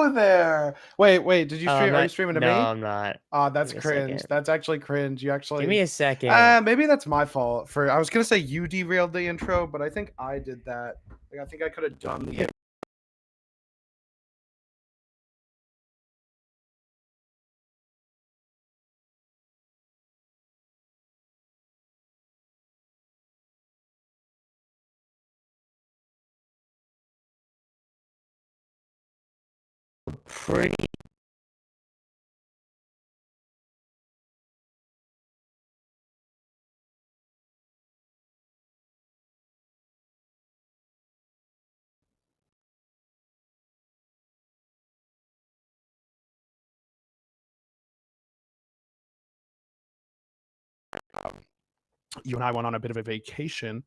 Hello there. Wait. Did you stream? Are you streaming to me? No, I'm not. Oh, that's Give me a cringe. second. That's actually cringe. You actually. Give me a second. Maybe that's my fault. I was gonna say you derailed the intro, but I think I did that. Like, I think I could have done the. Pretty. You and I went on a bit of a vacation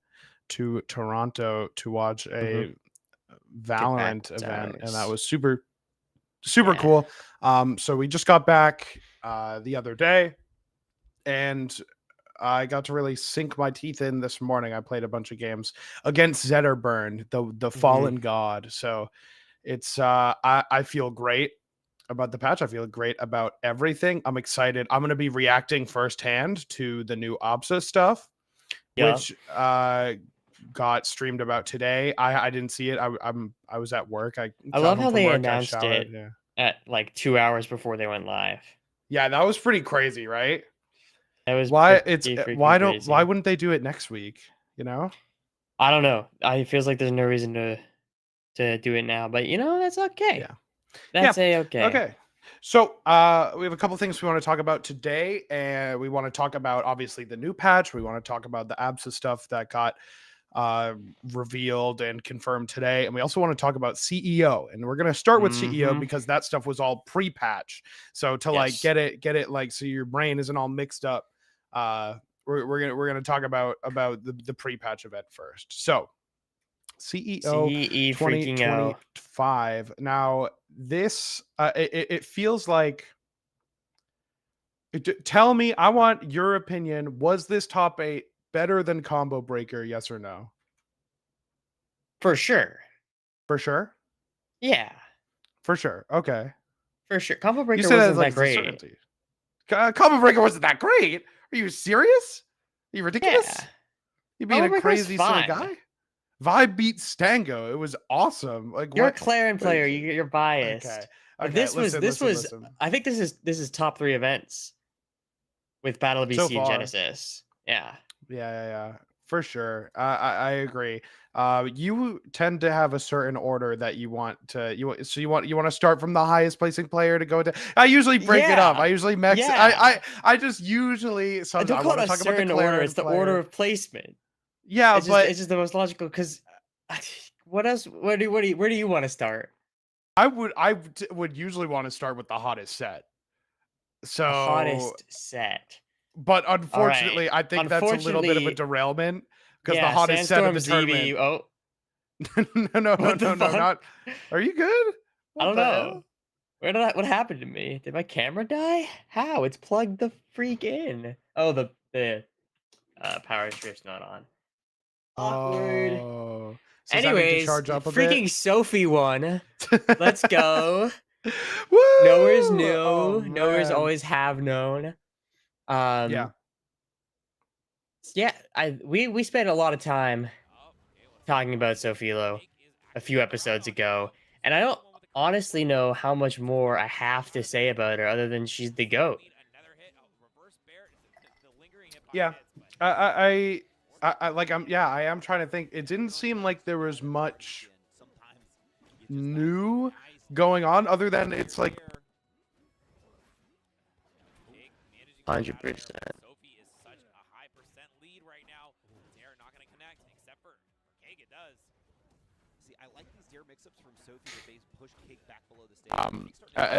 to Toronto to watch a Valorant event, and that was super cool. So we just got back the other day, and I got to really sink my teeth in this morning. I played a bunch of games against Zetterburn, the fallen god. So it's I feel great about the patch. I feel great about everything. I'm excited. I'm going to be reacting firsthand to the new Absa stuff, which got streamed about today. I didn't see it. I was at work. I love how they announced it at like 2 hours before they went live. Yeah, that was pretty crazy, right? That was why wouldn't they do it next week? You know? I don't know. It feels like there's no reason to do it now, but that's okay. Yeah. That's okay. Okay. So we have a couple things we want to talk about today, and we want to talk about obviously the new patch. We want to talk about the Absa stuff that got revealed and confirmed today, and we also want to talk about CEO. And we're gonna start with CEO because that stuff was all pre-patch. So to like get it like so your brain isn't all mixed up. We're gonna talk about the pre-patch event first. So CEO 2025. Now this it feels like. Tell me, I want your opinion. Was this top 8 better than Combo Breaker? Yes or no? For sure. For sure? Yeah. For sure. Okay. For sure. Combo Breaker wasn't that great. Combo Breaker wasn't that great? Are you serious? Are you ridiculous? Yeah. You being a crazy silly guy? Vibe beat Stango. It was awesome. Like you're a Clarin player. You're biased. Okay. This was. I think this is top 3 events with Battle of BC and Genesis. Yeah. For sure. I agree. You tend to have a certain order that you want to. You want to start from the highest placing player to go to. I usually break it up. I usually mix. I just usually. I don't call it a certain order. It's the order of placement. Yeah, it's just the most logical. Because what else? Where do you want to start? I would usually want to start with the hottest set. So the hottest set. But unfortunately, I think that's a little bit of a derailment because the hottest set of the tournament. Oh, no, not. Are you good? I don't know. What happened to me? Did my camera die? How? It's plugged the freak in. Oh, the power strip's not on. Awkward. Oh. So anyways, freaking Sophie won. Let's go. Woo! Nowhere's new. Nowhere's always have known. We spent a lot of time talking about SOPHILO a few episodes ago, and I don't honestly know how much more I have to say about her other than she's the GOAT. Yeah, I am trying to think. It didn't seem like there was much new going on other than it's like 100%.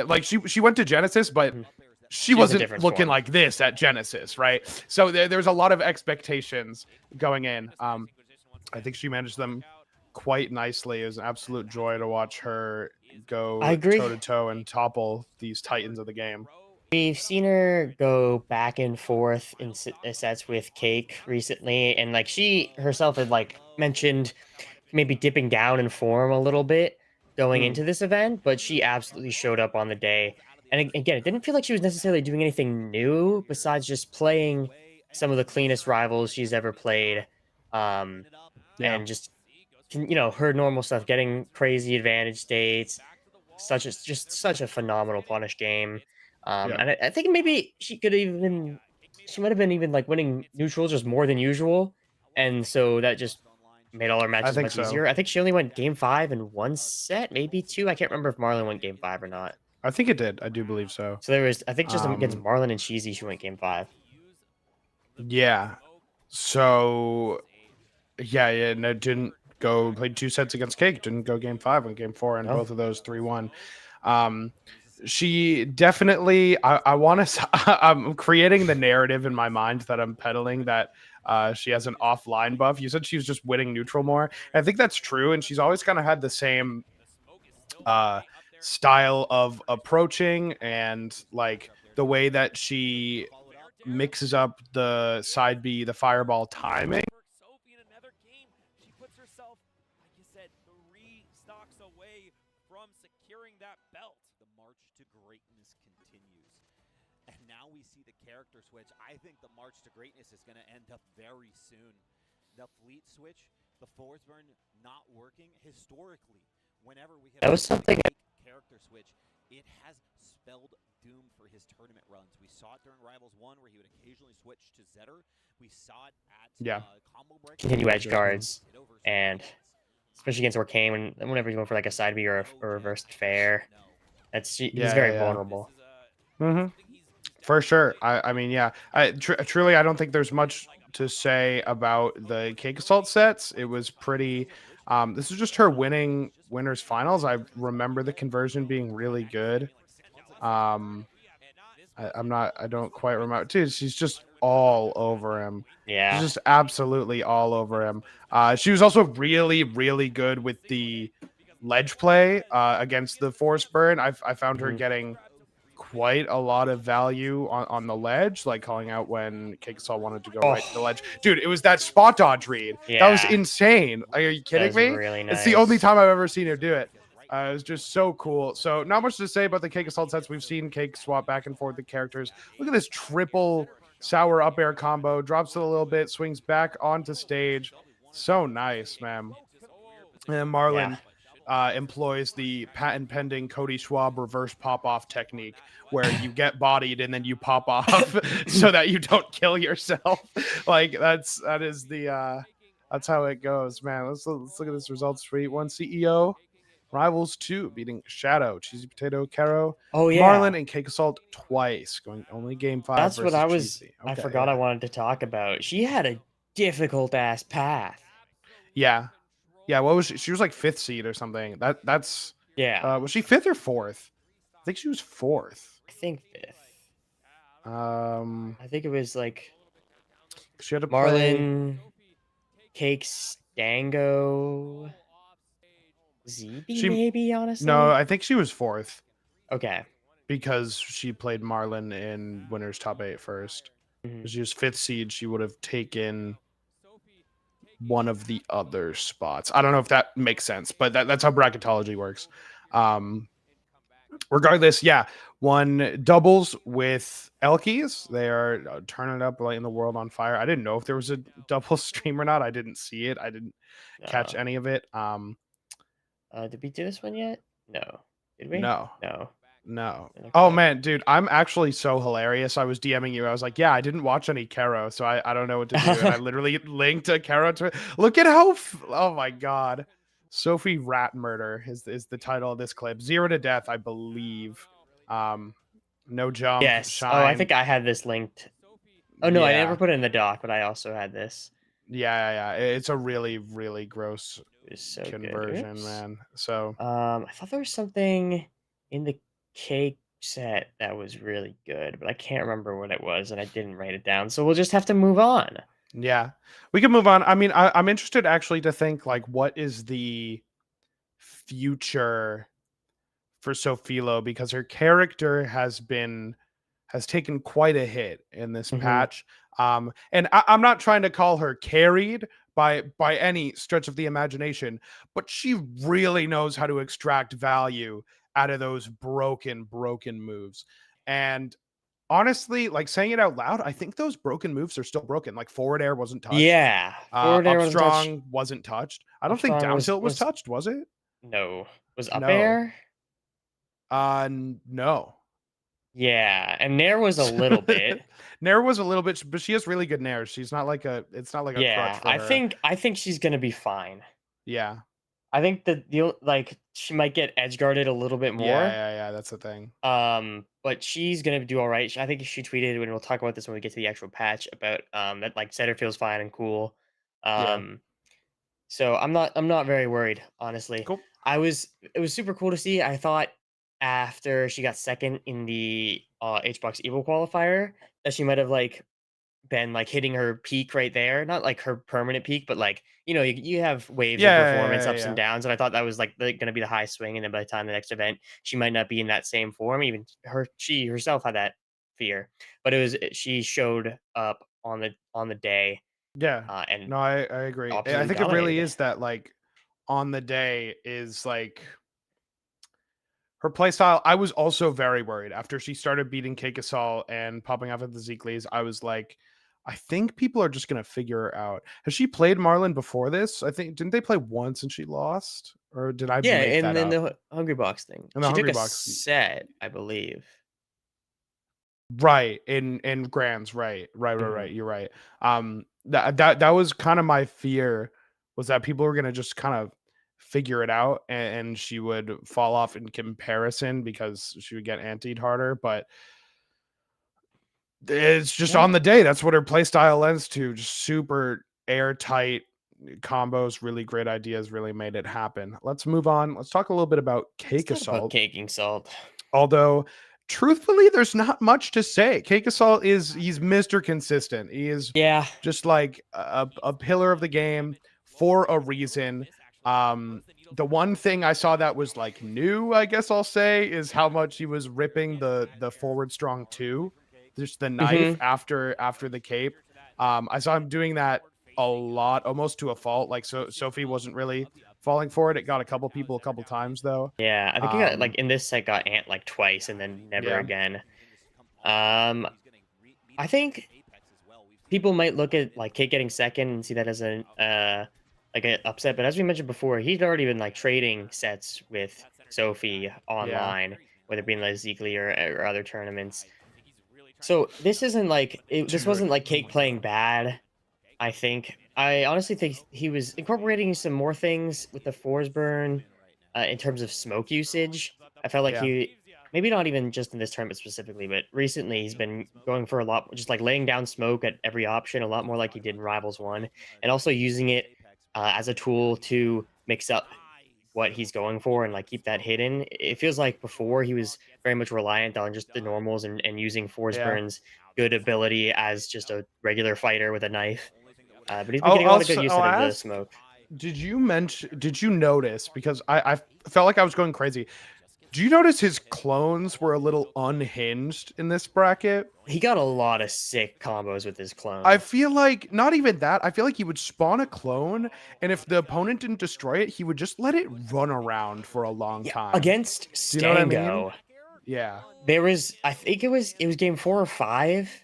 Like she went to Genesis, but she wasn't looking like this at Genesis, right? So there's a lot of expectations going in. I think she managed them quite nicely. It was an absolute joy to watch her go toe to toe and topple these titans of the game. We've seen her go back and forth in sets with Cake recently, and she herself had mentioned maybe dipping down in form a little bit. going into this event, but she absolutely showed up on the day. And again, it didn't feel like she was necessarily doing anything new besides just playing some of the cleanest rivals she's ever played. Um, Yeah. and just her normal stuff, getting crazy advantage states, just such a phenomenal punish game. Yeah. And I think maybe she might have been even like winning neutrals just more than usual, and so that just made all her I matches think much so. easier. I think she only went game 5 in one set, maybe two. I can't remember if Marlon went game 5 or not. I think it did. I do believe so. So there was, I think, just against Um, Marlon and Cheesy, she went game 5. yeah. So yeah, no, didn't go played 2 sets against Cake, didn't go game 5 and game 4, and No, both of those 3-1. She definitely, I want to, I'm creating the narrative in my mind that I'm peddling that she has an offline buff. You said she was just winning neutral more. And I think that's true. And she's always kind of had the same style of approaching and like the way that she mixes up the side B, the fireball timing. She puts herself, like you said, 3 stocks away from securing that belt. The march to greatness continues. And now we see the character switch. I think the march to greatness is going to end up very soon. The fleet switch, the force burn not working historically. Whenever we have that was something. character switch, it has spelled doom for his tournament runs. We saw it during Rivals 1 where he would occasionally switch to Zetter. We saw it at Combo Break. Continue edge guards, and especially against Orcane, whenever he's going for like a side B or a reversed fair, he's very vulnerable. For sure. I mean, yeah. Truly, I don't think there's much to say about the Cake Assault sets. It was pretty. This is just her winning winners finals. I remember the conversion being really good. I don't quite remember. Dude, she's just all over him. Yeah. She's just absolutely all over him. She was also really, really good with the ledge play against the force burn. I found her getting quite a lot of value on the ledge, like calling out when Cake Assault wanted to go right to the ledge. Dude, it was that spot dodge read. Yeah. That was insane. Are you kidding me? Really nice. It's the only time I've ever seen her do it. It was just so cool. So not much to say about the Cake Assault sets. We've seen Cake swap back and forth the characters. Look at this triple sour up air combo. Drops it a little bit, swings back onto stage. So nice, man. And Marlon employs the patent pending Cody Schwab reverse pop off technique, where you get bodied and then you pop off so that you don't kill yourself. Like that's how it goes, man. Let's look at this results for 8-1 CEO. Rivals 2 beating Shadow, Cheesy Potato, Caro, Marlon, and Cake Assault twice, going only game 5. That's what I was. Cheesy. I forgot I wanted to talk about. She had a difficult ass path. Yeah. What was she? She was like 5th seed or something. That's was she 5th or 4th? I think she was 4th. I think 5th. I think it was like she had to Marlon, Cake, Stango, ZB, maybe, honestly. No, I think she was 4th. Okay. Because she played Marlon in Winners Top 8 first. She was 5th seed. She would have taken one of the other spots. I don't know if that makes sense, but that's how bracketology works. Regardless, won doubles with Elkies. They are turning it up, lighting the world on fire. I didn't know if there was a double stream or not. I didn't see it. I didn't catch any of it. Did we do this one yet? No. Did we? No. Okay. Oh man, dude, I'm actually so hilarious. I was DMing you. I was like, I didn't watch any Caro, so I don't know what to do. And I literally linked a Caro to it. Look at how oh my god. Sophie Rat Murder is the title of this clip. 0 to death, I believe. No jump. Yes. Shine. Oh, I think I had this linked. Oh no, I never put it in the doc, but I also had this. Yeah. It's a really, really gross conversion, good. man. So I thought there was something in the Cake set that was really good, but I can't remember what it was, and I didn't write it down. So we'll just have to move on. Yeah, we can move on. I mean, I'm interested actually to think like what is the future for SOPHILO, because her character has has taken quite a hit in this patch. And I'm not trying to call her carried by any stretch of the imagination, but she really knows how to extract value out of those broken moves. And honestly, like saying it out loud, I think those broken moves are still broken. Like forward air wasn't touched. Yeah, forward air up wasn't strong touched. wasn't touched. I don't think down tilt was touched, was it? No. Was up No. air? No. Yeah, and Nair was a little bit. Nair was a little bit, but she has really good Nairs. She's not like a, it's not like a crutch for her. I think she's gonna be fine. Yeah. I think that like she might get edge guarded a little bit more. Yeah, that's the thing. But she's gonna do all right. I think she tweeted, and we'll talk about this when we get to the actual patch, about that like Setter feels fine and cool. So I'm not very worried, honestly. Cool. It was super cool to see. I thought after she got second in the HBox Evo qualifier that she might have like been like hitting her peak right there, not like her permanent peak, but like, you know, you have waves of performance, ups and downs, and I thought that was like going to be the high swing, and then by the time the next event she might not be in that same form. Even she herself had that fear, but she showed up on the day. And no, I agree. I think it really is that like on the day is like her playstyle. I was also very worried after she started beating Keikasal and popping off at the Zeekleys. I was like, I think people are just gonna figure her out. Has she played Marlon before this? I think, didn't they play once and she lost, or did I? And then the Hungry Box thing. And she took a set, I believe. Right in Grands, right. You're right. That was kind of my fear, was that people were gonna just kind of figure it out and she would fall off in comparison because she would get antied harder, but it's just on the day. That's what her play style lends to. Just super airtight combos, really great ideas, really made it happen. Let's move on. Let's talk a little bit about Keikasal. Caking Salt. Although, truthfully, there's not much to say. Keikasal he's Mr. Consistent. He is just like a pillar of the game for a reason. The one thing I saw that was like new, I guess I'll say, is how much he was ripping the forward strong 2, just the knife after the cape. I saw him doing that a lot, almost to a fault. Like Sophie wasn't really falling for it. It got a couple people a couple times though. Yeah, I think he got like in this set got ant like twice and then never again. I think people might look at like Kate getting second and see that as an like an upset, but as we mentioned before, he'd already been like trading sets with Sophie online, whether it be in like Zeekly or other tournaments. So this isn't like this wasn't like Cake playing bad. I honestly think he was incorporating some more things with the Forsburn in terms of smoke usage. I felt like he, maybe not even just in this tournament specifically, but recently he's been going for a lot, just like laying down smoke at every option, a lot more like he did in Rivals 1, and also using it as a tool to mix up what he's going for and like keep that hidden. It feels like before he was very much reliant on just the normals and using Forsburn's good ability as just a regular fighter with a knife. But he's been getting a lot of good use out of the smoke. Did you notice, because I felt like I was going crazy. Do you notice his clones were a little unhinged in this bracket? He got a lot of sick combos with his clone. I feel like, not even that, I feel like he would spawn a clone, and if the opponent didn't destroy it, he would just let it run around for a long time. Against Stango. You know what I mean? Yeah. There was, I think it was game 4 or 5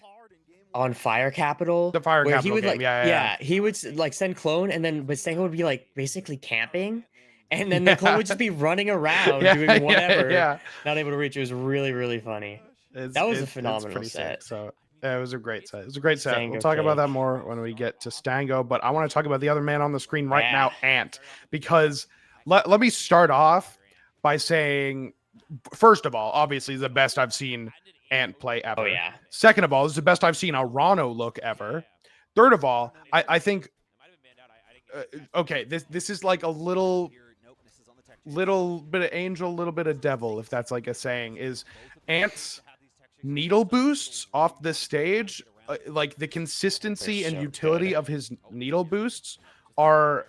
on Fire Capital. The Fire Capital he would game. Like, he would like send clone, and then but Stango would be like basically camping. And then the clone would just be running around doing whatever, not able to reach. It was really, really funny. That was a phenomenal set. So it was a great set. It was a great set. We'll talk about that more when we get to Stango. But I want to talk about the other man on the screen right now, Ant. Because let me start off by saying, first of all, obviously the best I've seen Ant play ever. Oh, yeah. Second of all, this is the best I've seen a Rano look ever. Third of all, I think, okay, this is like a little bit of angel, little bit of devil, if that's like a saying, is Ant's needle boosts off the stage, like the consistency and utility of his needle boosts are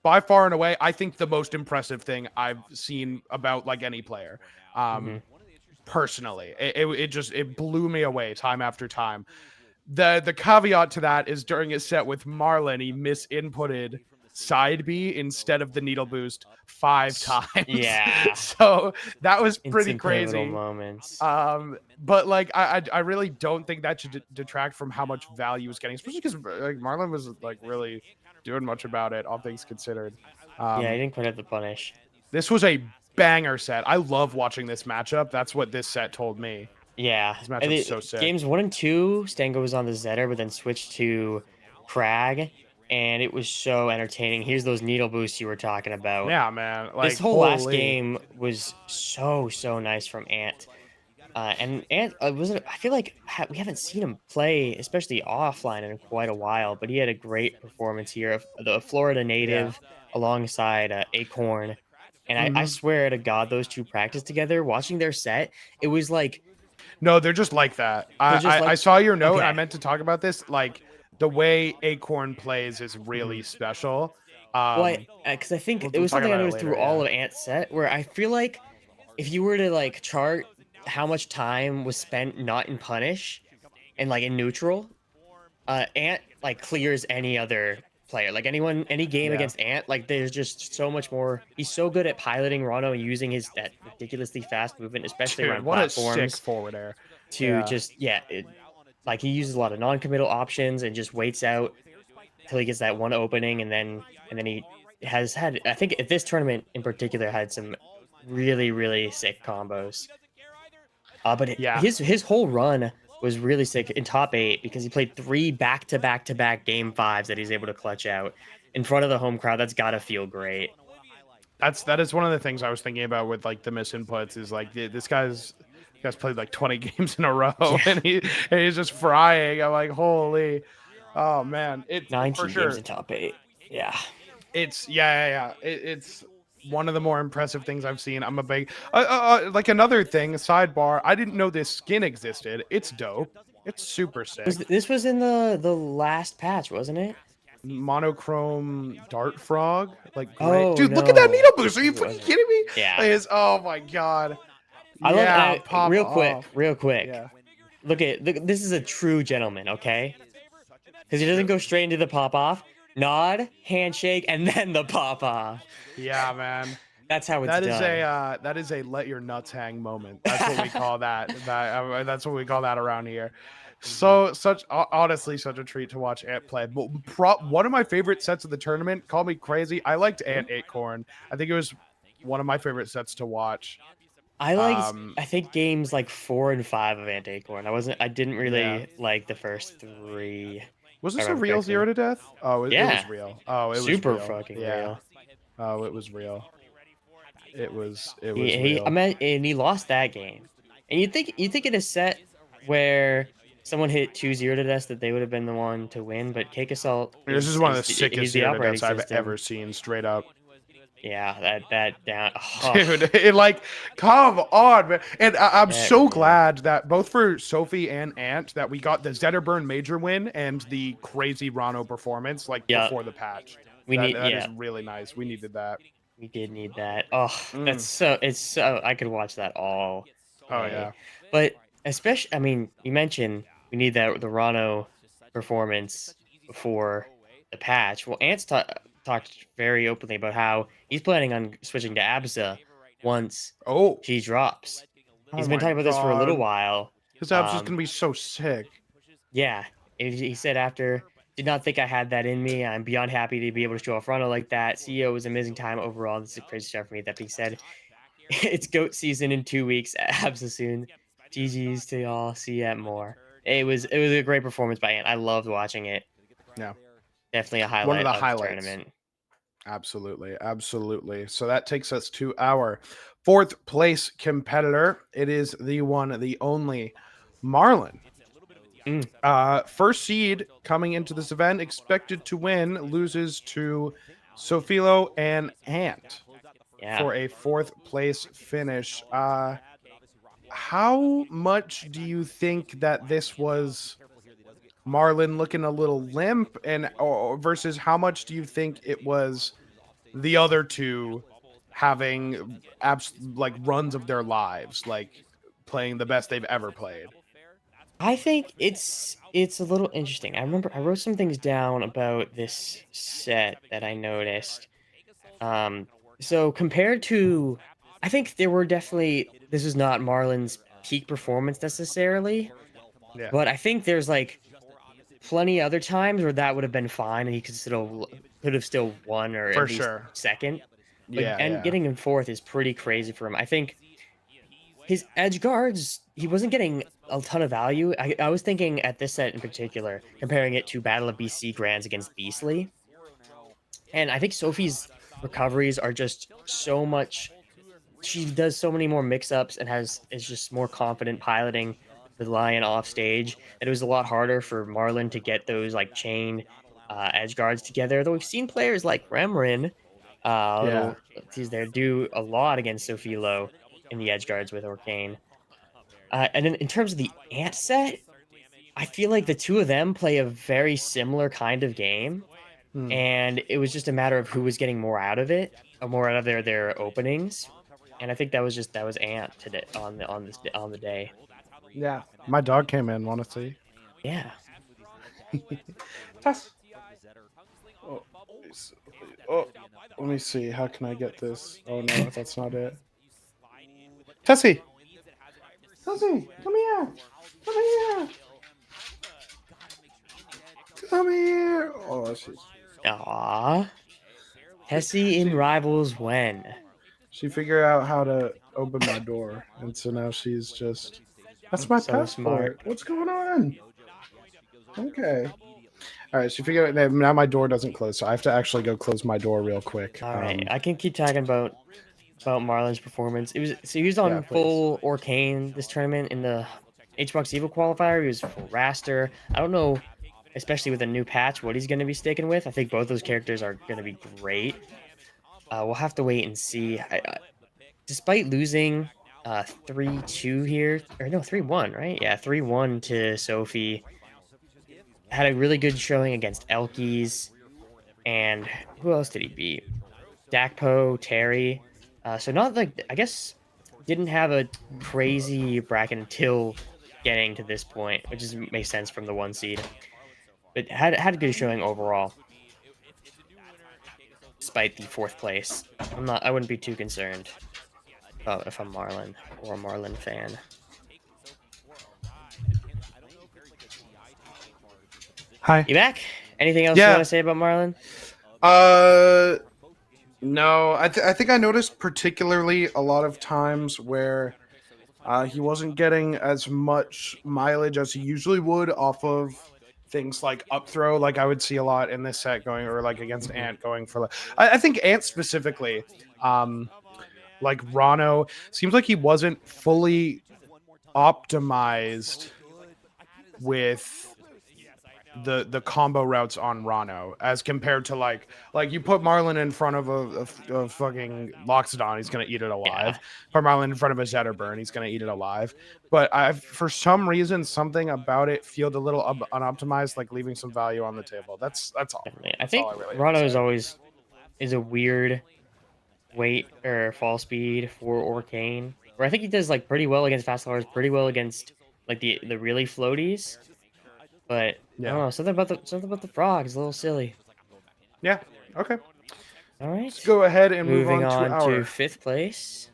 by far and away, I think, the most impressive thing I've seen about like any player. personally. It blew me away time after time. The caveat to that is during his set with Marlon, he misinputted side B instead of the needle boost 5 times. Yeah. So that was pretty Instant pivotal crazy. moments. But like I really don't think that should detract from how much value he was getting, especially because like Marlon was like really doing much about it, all things considered. Yeah, he didn't quite have the punish. This was a banger set. I love watching this matchup. That's what this set told me. Yeah, This matchup's so sick. Games 1 and 2, Stango was on the Zetter, but then switched to Crag, and it was so entertaining. Here's those needle boosts you were talking about. Yeah, man. Like This whole last game was so nice from Ant. And Ant wasn't. I feel like we haven't seen him play, especially offline, in quite a while. But he had a great performance here. The Florida native alongside Acorn, and I swear to God, those two practiced together. Watching their set, it was like. No, they're just like that. I saw your note. Okay. I meant to talk about this. Like the way Acorn plays is really special. Because I think it was something I noticed through all of Ant's set, where I feel like if you were to like chart how much time was spent not in punish and like in neutral, Ant like clears any other player. Like any game against Ant, like there's just so much more. He's so good at piloting Rano and using that ridiculously fast movement, especially around platforms. What a sick forward air. To just like he uses a lot of non-committal options and just waits out till he gets that one opening, and then he has had, I think at this tournament in particular, had some really sick combos. But his whole run was really sick in top 8 because he played 3 back-to-back game 5s that he's able to clutch out in front of the home crowd. That's gotta feel great. That is one of the things I was thinking about with like the misinputs is like this guy's played like 20 games in a row and he's just frying. I'm like, holy, oh man, it's 19 for sure. games in top 8. Yeah, it's it's one of the more impressive things I've seen. I'm a big like another thing, sidebar, I didn't know this skin existed. It's dope. It's super sick. This was in the last patch, wasn't it? Monochrome dart frog, like great. Oh, dude, look at that needle boost. Are you fucking kidding me? Yeah. Oh my god. Real quick. Yeah. Look, this is a true gentleman, okay? Because he doesn't go straight into the pop off. Nod, handshake, and then the pop off. Yeah, man. That's how it's done. That is a let your nuts hang moment. That's what we call that. That's what we call that around here. So honestly, such a treat to watch Ant play. But one of my favorite sets of the tournament. Call me crazy. I liked Ant Acorn. I think it was one of my favorite sets to watch. I liked, I think games like 4 and 5 of Ant Acorn. I didn't really like the first 3. Was this a real 0 to death? Oh, it was real. Oh, it was super real. Fucking real. Oh, it was real. It was real. And he lost that game. And you think in a set where someone hit 2-0 to death that they would have been the one to win, but Cake Assault. This is one of the sickest 0 to deaths I've ever seen, straight up. Yeah, that down. Oh. Dude, it like, come on, man. And I'm so glad that both for Sophie and Ant that we got the Zetterburn major win and the crazy Rano performance like before the patch. That is really nice. We needed that. We did need that. Oh, it's so I could watch that all. Oh yeah. But especially, I mean, you mentioned we need the Rano performance before the patch. Well, Ant's talked very openly about how he's planning on switching to Absa once she drops. He's been talking about this for a little while. His Absa's gonna be so sick. Yeah, he said after, did not think I had that in me. I'm beyond happy to be able to show off Rano like that. CEO was an amazing time overall. This is a crazy stuff for me. That being said, it's GOAT season in 2 weeks. Absa soon. GG's to y'all. See you at more. It was a great performance by Ant. I loved watching it. Yeah. Definitely a highlight One of the highlights. Tournament. Absolutely. So that takes us to our 4th place competitor. It is the one, the only Marlon. First seed coming into this event, expected to win, loses to SOPHILO and Ant for a 4th place finish. How much do you think that this was Marlon looking a little limp, versus how much do you think it was the other two having like runs of their lives, like playing the best they've ever played. I think it's a little interesting. I remember I wrote some things down about this set that I noticed. So compared to, I think there were definitely, this is not Marlon's peak performance necessarily, Yeah, but I think there's like plenty other times where that would have been fine and he could have still won or for at least sure. second. But Yeah, and yeah. getting him fourth is pretty crazy for him. I think his edge guards, he wasn't getting a ton of value. I was thinking at this set in particular, comparing it to Battle of BC Grands against Beastly. And I think Sophie's recoveries are just so much. She does so many more mix-ups and is just more confident piloting the Lion off stage. That it was a lot harder for Marlon to get those like chain edge guards together. Though we've seen players like Remrin, Yeah. little tease there, do a lot against SOPHILO in the edge guards with Orcane. And then in terms of the Ant set, I feel like the two of them play a very similar kind of game, Hmm. and it was just a matter of who was getting more out of it, or more out of their openings. And I think that was Ant today on the day. Yeah. My dog came in. Want to see? Yeah. Tess. Oh, oh, let me see. How can I get this? Oh no, that's not it. Tessie. Tessie, come here. Come here. Come here. Oh, she's. Aww. Tessie in Rivals when? She figured out how to open my door, and so now she's just. That's my So passport. smart. What's going on? Okay. All right. She figured out now my door doesn't close, so I have to actually go close my door real quick. All right, I can keep talking about Marlon's performance. He was Yeah, on please. full Orcane this tournament in the HBox Evo qualifier. He was full Raster. I don't know, especially with a new patch, what he's going to be sticking with. I think both those characters are going to be great. We'll have to wait and see. Despite losing 3-2 here, or no, 3-1, right? Yeah, 3-1 to Sophie. Had a really good showing against Elkies. And who else did he beat? Dakpo, Terry. So not like, I guess, didn't have a crazy bracket until getting to this point, which makes sense from the 1 seed. But had a good showing overall, despite the 4th place. I wouldn't be too concerned if I'm Marlon or a Marlon fan. Hi. You back? Anything else you want to say about Marlon? No. I think I noticed particularly a lot of times where he wasn't getting as much mileage as he usually would off of things like up throw, like I would see a lot in this set going, or like against Ant going for. I think Ant specifically, like Rano, seems like he wasn't fully optimized with the combo routes on Rano as compared to like you put Marlon in front of a fucking Loxodon, he's gonna eat it alive. Put Marlon in front of a Zetterburn, he's gonna eat it alive. But for some reason, something about it felt a little unoptimized, like leaving some value on the table. That's all. Definitely. That's I think all really Rano is a weird weight or fall speed for Orcane. Where I think he does like pretty well against fast lowers, pretty well against like the really floaties. But I don't know, something about the frog is a little silly. Yeah. Okay. All right. Let's go ahead and Moving move on to our 5th place.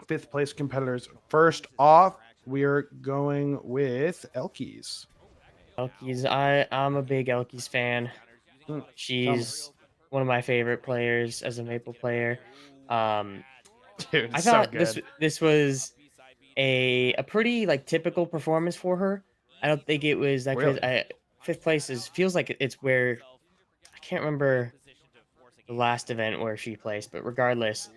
5th place competitors. First off, we're going with Elkies. Elkies, I'm a big Elkies fan. She's one of my favorite players as a Maple player. Dude, I thought this was a pretty like typical performance for her. I don't think it was that Really? crazy. 5th place feels like it's where I can't remember the last event where she placed, but regardless,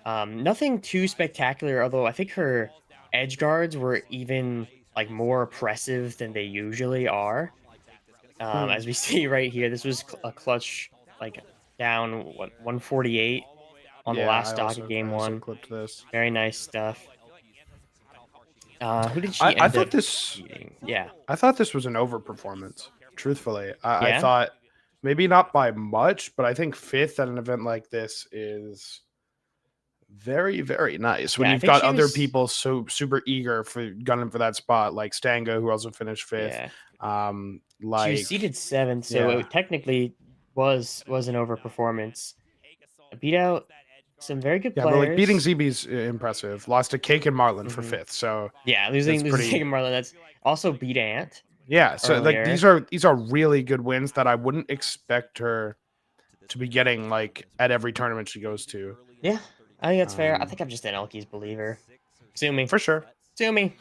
nothing too spectacular. Although I think her edge guards were even like more oppressive than they usually are. As we see right here, this was a clutch, like down 148 on the last stock of game 1. Clipped this. Very nice stuff. Who did she I end thought up this. beating? Yeah. I thought this was an overperformance. Truthfully, I Yeah? thought maybe not by much, but I think 5th at an event like this is Very, very nice. When Yeah, I you've think got she other was. people so super eager for gunning for that spot, like Stango, who also finished 5th. Yeah, she was Like, seeded 7th, so yeah. it technically was an overperformance. I beat out some very good Yeah, but like beating players. ZB's impressive. Lost to Cake and Marlin for Mhm. 5th. So Yeah, that's losing pretty. Taking Marlon. That's also beat Ant Yeah. So like earlier. these are really good wins that I wouldn't expect her to be getting like at every tournament she goes to. Yeah, I think that's fair. I Um, think I'm just an Elkies believer. Sue me. for sure. Sue me.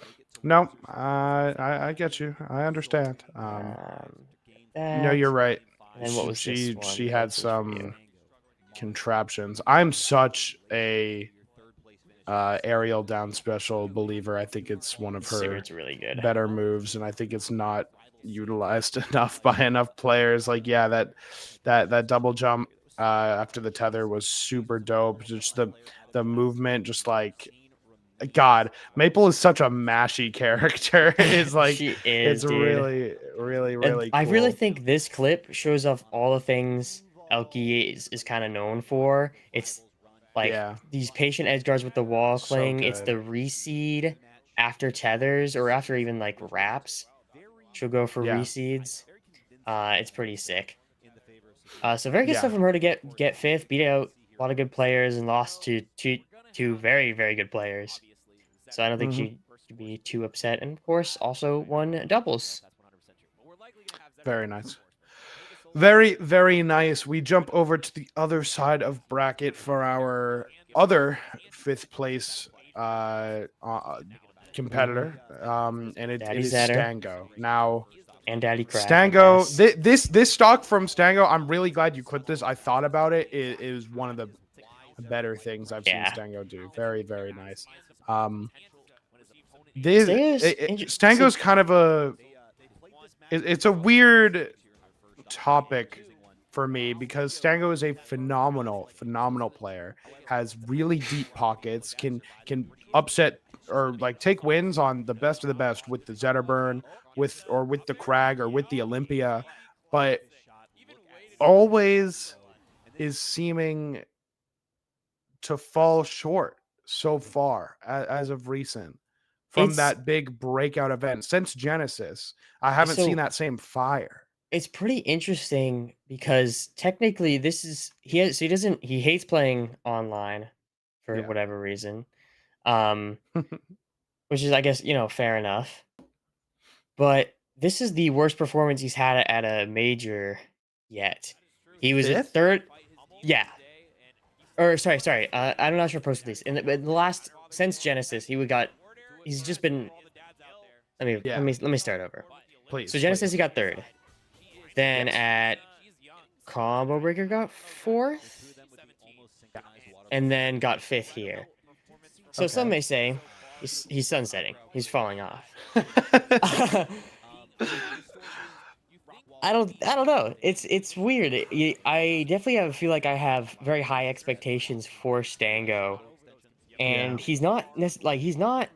No, I get you. I understand. No, That. you're right. And then what was this one? She The had Elkies review. some contraptions. I'm such a aerial down special believer. I think it's one of her Seward's really good. better moves, and I think it's not utilized enough by enough players. Like, yeah, that double jump after the tether was super dope. Just the movement, just like God, Maple is such a mashy character. It's like She is, it's dude. really, really, And really I cool. really think this clip shows off all the things Elkie is kind of known for. It's like Yeah. these patient edge guards with the wall So cling. It's good. the reseed after tethers or after even like wraps. She'll go for Yeah. reseeds. It's pretty sick. So very good Yeah. stuff from her to get 5th, beat out a lot of good players and lost to two very, very good players. So I don't think Mhm. she should be too upset. And of course, also won doubles. Very nice. Very, very nice. We jump over to the other side of bracket for our other 5th place competitor. And it Daddy is Zetter. Stango. Now, And Daddy Crack. Stango, this stock from Stango, I'm really glad you clipped this. I thought about it. It is one of the better things I've seen Stango do. Very, very nice. Stango's kind of a it's a weird topic for me because Stango is a phenomenal player, has really deep pockets, can upset or like take wins on the best of the best with the Zetterburn, with the Crag or with the Olympia, but always is seeming to fall short so far as of recent from that big breakout event. Since Genesis, I haven't seen that same fire. It's pretty interesting because technically this is he hates playing online for whatever reason. Which is, I guess, fair enough. But this is the worst performance he's had at a major yet. He was at 3rd. Yeah. Or sorry. I'm not sure posted these. In the last since Genesis, he's just been. Let me start over. Please. So Genesis, he got 3rd. Then at Combo Breaker got 4th. And then got 5th here. So some may say he's sunsetting. He's falling off. I don't know. It's weird. I definitely feel like I have very high expectations for Stango, and he's not he's not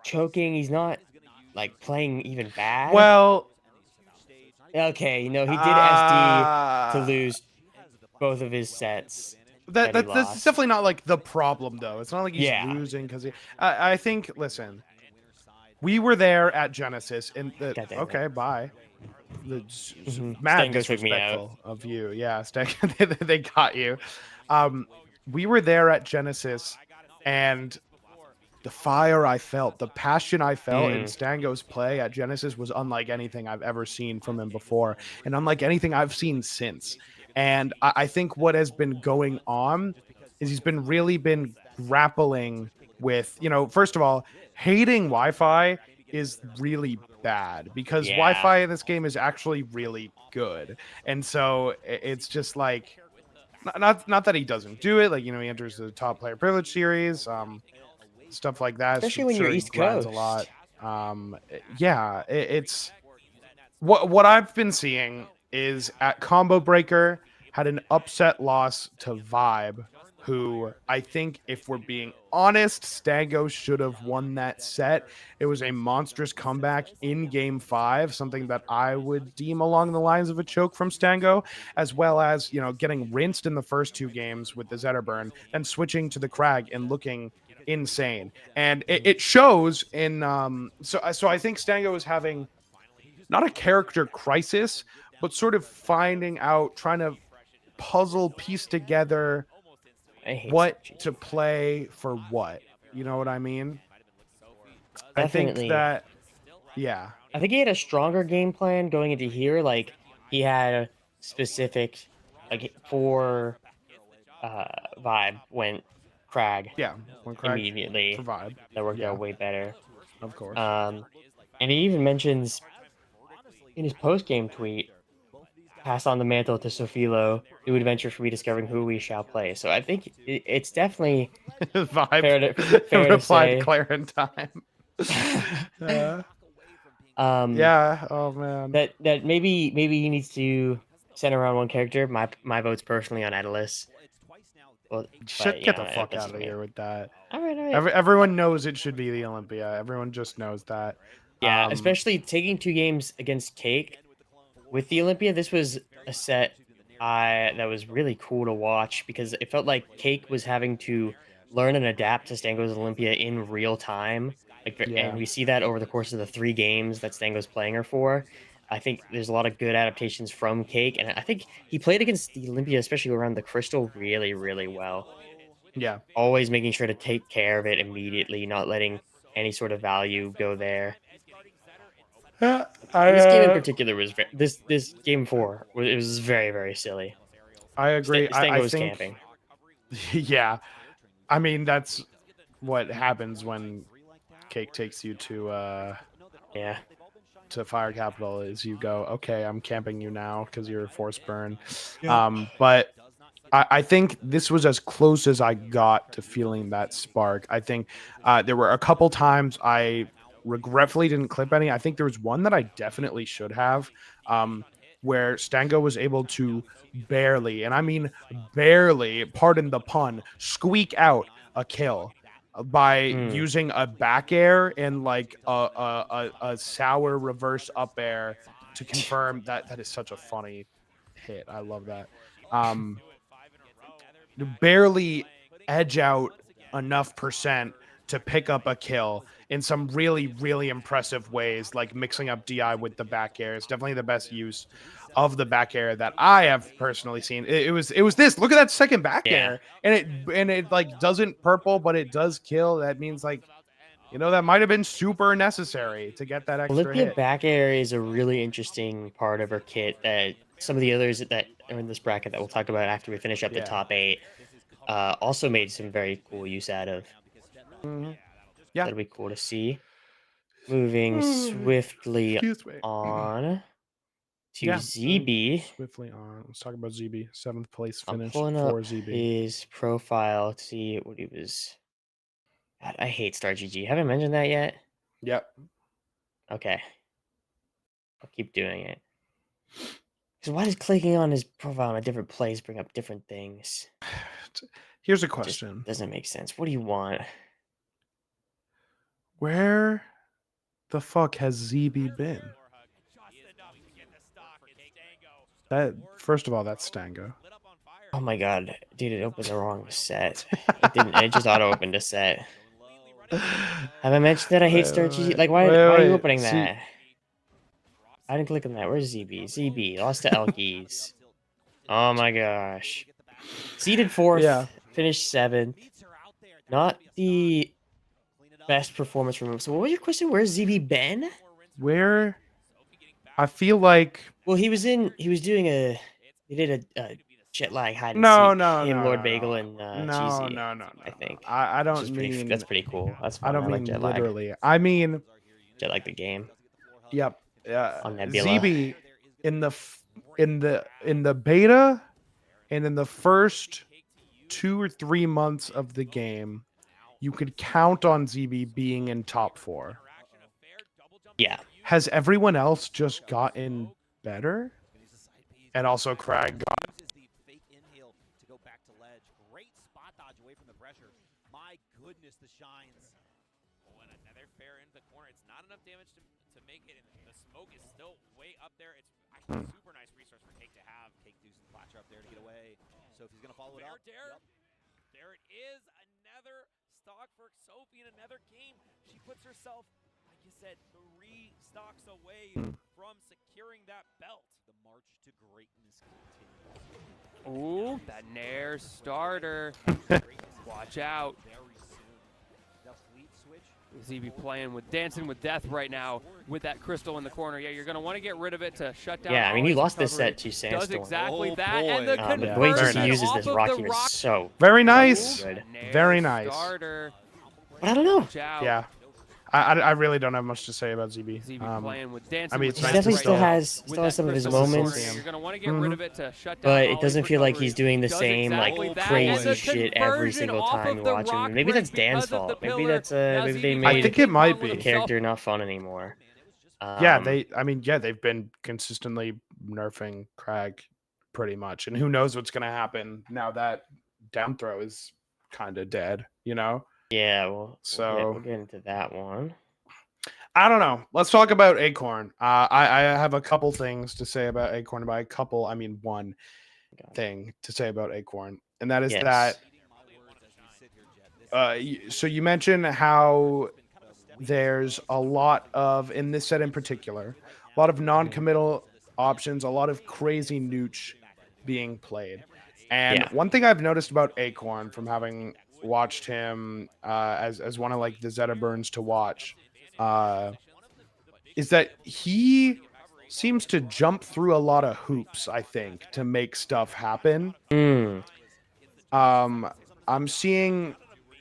choking. He's not like playing even bad. Well, okay, he did SD to lose both of his sets. That's definitely not like the problem though. It's not like he's losing because I think. Listen, we were there at Genesis, and okay, bye. Mad disrespectful of you. Yeah, they got you. We were there at Genesis, and the fire I felt, the passion I felt in Stango's play at Genesis was unlike anything I've ever seen from him before, and unlike anything I've seen since. And I think what has been going on is he's been grappling with, first of all, hating Wi-Fi is really bad because Wi-Fi in this game is actually really good. And so it's just like, not that he doesn't do it. Like, he enters the top player privilege series, stuff like that. Especially when you're East Coast. A lot. It's what I've been seeing is at Combo Breaker had an upset loss to Vibe who I think, if we're being honest, Stango should have won that set. It was a monstrous comeback in game 5, something that I would deem along the lines of a choke from Stango, as well as, you know, getting rinsed in the first 2 games with the Zetterburn, then switching to the Crag and looking insane. And it shows in so I think Stango is having not a character crisis, but sort of finding out, trying to puzzle piece together what to play for what. You know what I mean? Definitely. I think that, yeah. I think he had a stronger game plan going into here. Like, he had a specific, like, for vibe went Crag. Yeah, when Crag immediately. for vibe. That worked out way better. Of course. And he even mentions in his post-game tweet, pass on the mantle to SOPHILO, new adventure for me discovering who we shall play. So I think it's definitely vibe. fair to say. Clarentine. Yeah. Oh man. That maybe he needs to center around one character. My vote's personally on Atlas. Well, get the fuck out of here with that. All right. Everyone knows it should be the Olympia. Everyone just knows that. Yeah, especially taking 2 games against Cake with the Olympia. This was a set that was really cool to watch because it felt like Cake was having to learn and adapt to Stango's Olympia in real time. And we see that over the course of the 3 games that Stango's playing her for. I think there's a lot of good adaptations from Cake, and I think he played against the Olympia, especially around the Crystal, really, really well. Yeah. Always making sure to take care of it immediately, not letting any sort of value go there. This game in particular was this game 4 it was very, very silly. I agree. Stango was think, camping. Yeah, I mean that's what happens when Cake takes you to to Fire Capital. Is you go, okay, I'm camping you now because you're force burn. Yeah. But I think this was as close as I got to feeling that spark. I think there were a couple times I regretfully didn't clip any. I think there was one that I definitely should have, where Stango was able to barely, and I mean barely, pardon the pun, squeak out a kill by using a back air and like a sour reverse up air to confirm that is such a funny hit. I love that. Barely edge out enough percent to pick up a kill in some really, really impressive ways, like mixing up DI with the back air. It's definitely the best use of the back air that I have personally seen. It was this. Look at that second back air, and it like doesn't purple, but it does kill. That means like, you know, that might have been super necessary to get that extra Olympia hit. back air is a really interesting part of her kit that some of the others that are in this bracket that we'll talk about after we finish up the top 8 also made some very cool use out of. Yeah, that'll be cool to see. Moving swiftly on to ZB. Swiftly on. Let's talk about ZB. 7th place I'm finish pulling for up ZB. his profile to see what he was. God, I hate Star GG. Have I mentioned that yet? Yep. Okay. I'll keep doing it. Because why does clicking on his profile in a different place bring up different things? Here's a question. Just doesn't make sense. What do you want? Where the fuck has ZB been? That, first of all, that's Stango. Oh my god, dude! It opened the wrong set. It didn't. It just auto opened a set. Have I mentioned that I hate Star GG? Like, why are you opening that? I didn't click on that. Where's ZB? ZB lost to Elkies. Oh my gosh. Seeded 4th, finished 7th. Not the best performance from him. So what was your question? Where's ZB been? Where? I feel like. Well, he did a jet lag hide and seek. Lord Bagel and Cheesy. No. I think. I don't mean. That's pretty cool. That's fun. I don't mean jet literally. Lag. I mean. Jet lag the game. Yep. On Nebula. ZB in the beta and in the first 2 or 3 months of the game, you could count on ZB being in top 4. Yeah. Has everyone else just gotten better? And also Crag got. just the shines. Oh, and another fair into the corner. It's not enough damage to make it, and the smoke is still way up there. It's actually a super nice resource for Cake to have. Cake do some flasher up there to get away. So if he's gonna follow it up, there it is. Another stock for Sophie in another game. She puts herself, like you said, 3 stocks away from securing that belt. The march to greatness continues. Ooh, that Nair starter. Watch out. Very soon. The fleet switch. ZB playing with Dancing with Death right now with that crystal in the corner. Yeah, you're going to want to get rid of it to shut down. Yeah, I mean, he Ollie's lost this recovery. set to Does Sandstorm. exactly Oh, that. And the boy. But the way he conversion uses off this of rock the here rock. is so Very nice. good. Nair Very nice. Starter. But I don't know. Watch out. Yeah. I really don't have much to say about ZB. ZB playing with Dancing I mean, with it's He nice Death to definitely right still now has with that some of his crystal in the corner. moments, You're going to want to get rid of it to shut down but it Ollie's doesn't feel like recovery. he's doing the Does same exactly like that. crazy And the shit every conversion single off time of you the watch him. rock Maybe that's break Dan's because of the fault. Maybe pillar. that's Now maybe they ZB I made think it might the be. character not fun anymore. Yeah, they've been consistently nerfing Crag pretty much, and who knows what's gonna happen now that down throw is kind of dead. You know. Yeah, well, So- we'll get into that one. I don't know. Let's talk about Acorn. I have a couple things to say about Acorn. By a couple, I mean one thing to say about Acorn, and that is Yes. that. So you mentioned how there's a lot of, in this set in particular, a lot of non-committal options, a lot of crazy nooch being played. And Yeah. one thing I've noticed about Acorn from having watched him as one of like the Zeta Burns to watch is that he seems to jump through a lot of hoops, I think, to make stuff happen. Mm. I'm seeing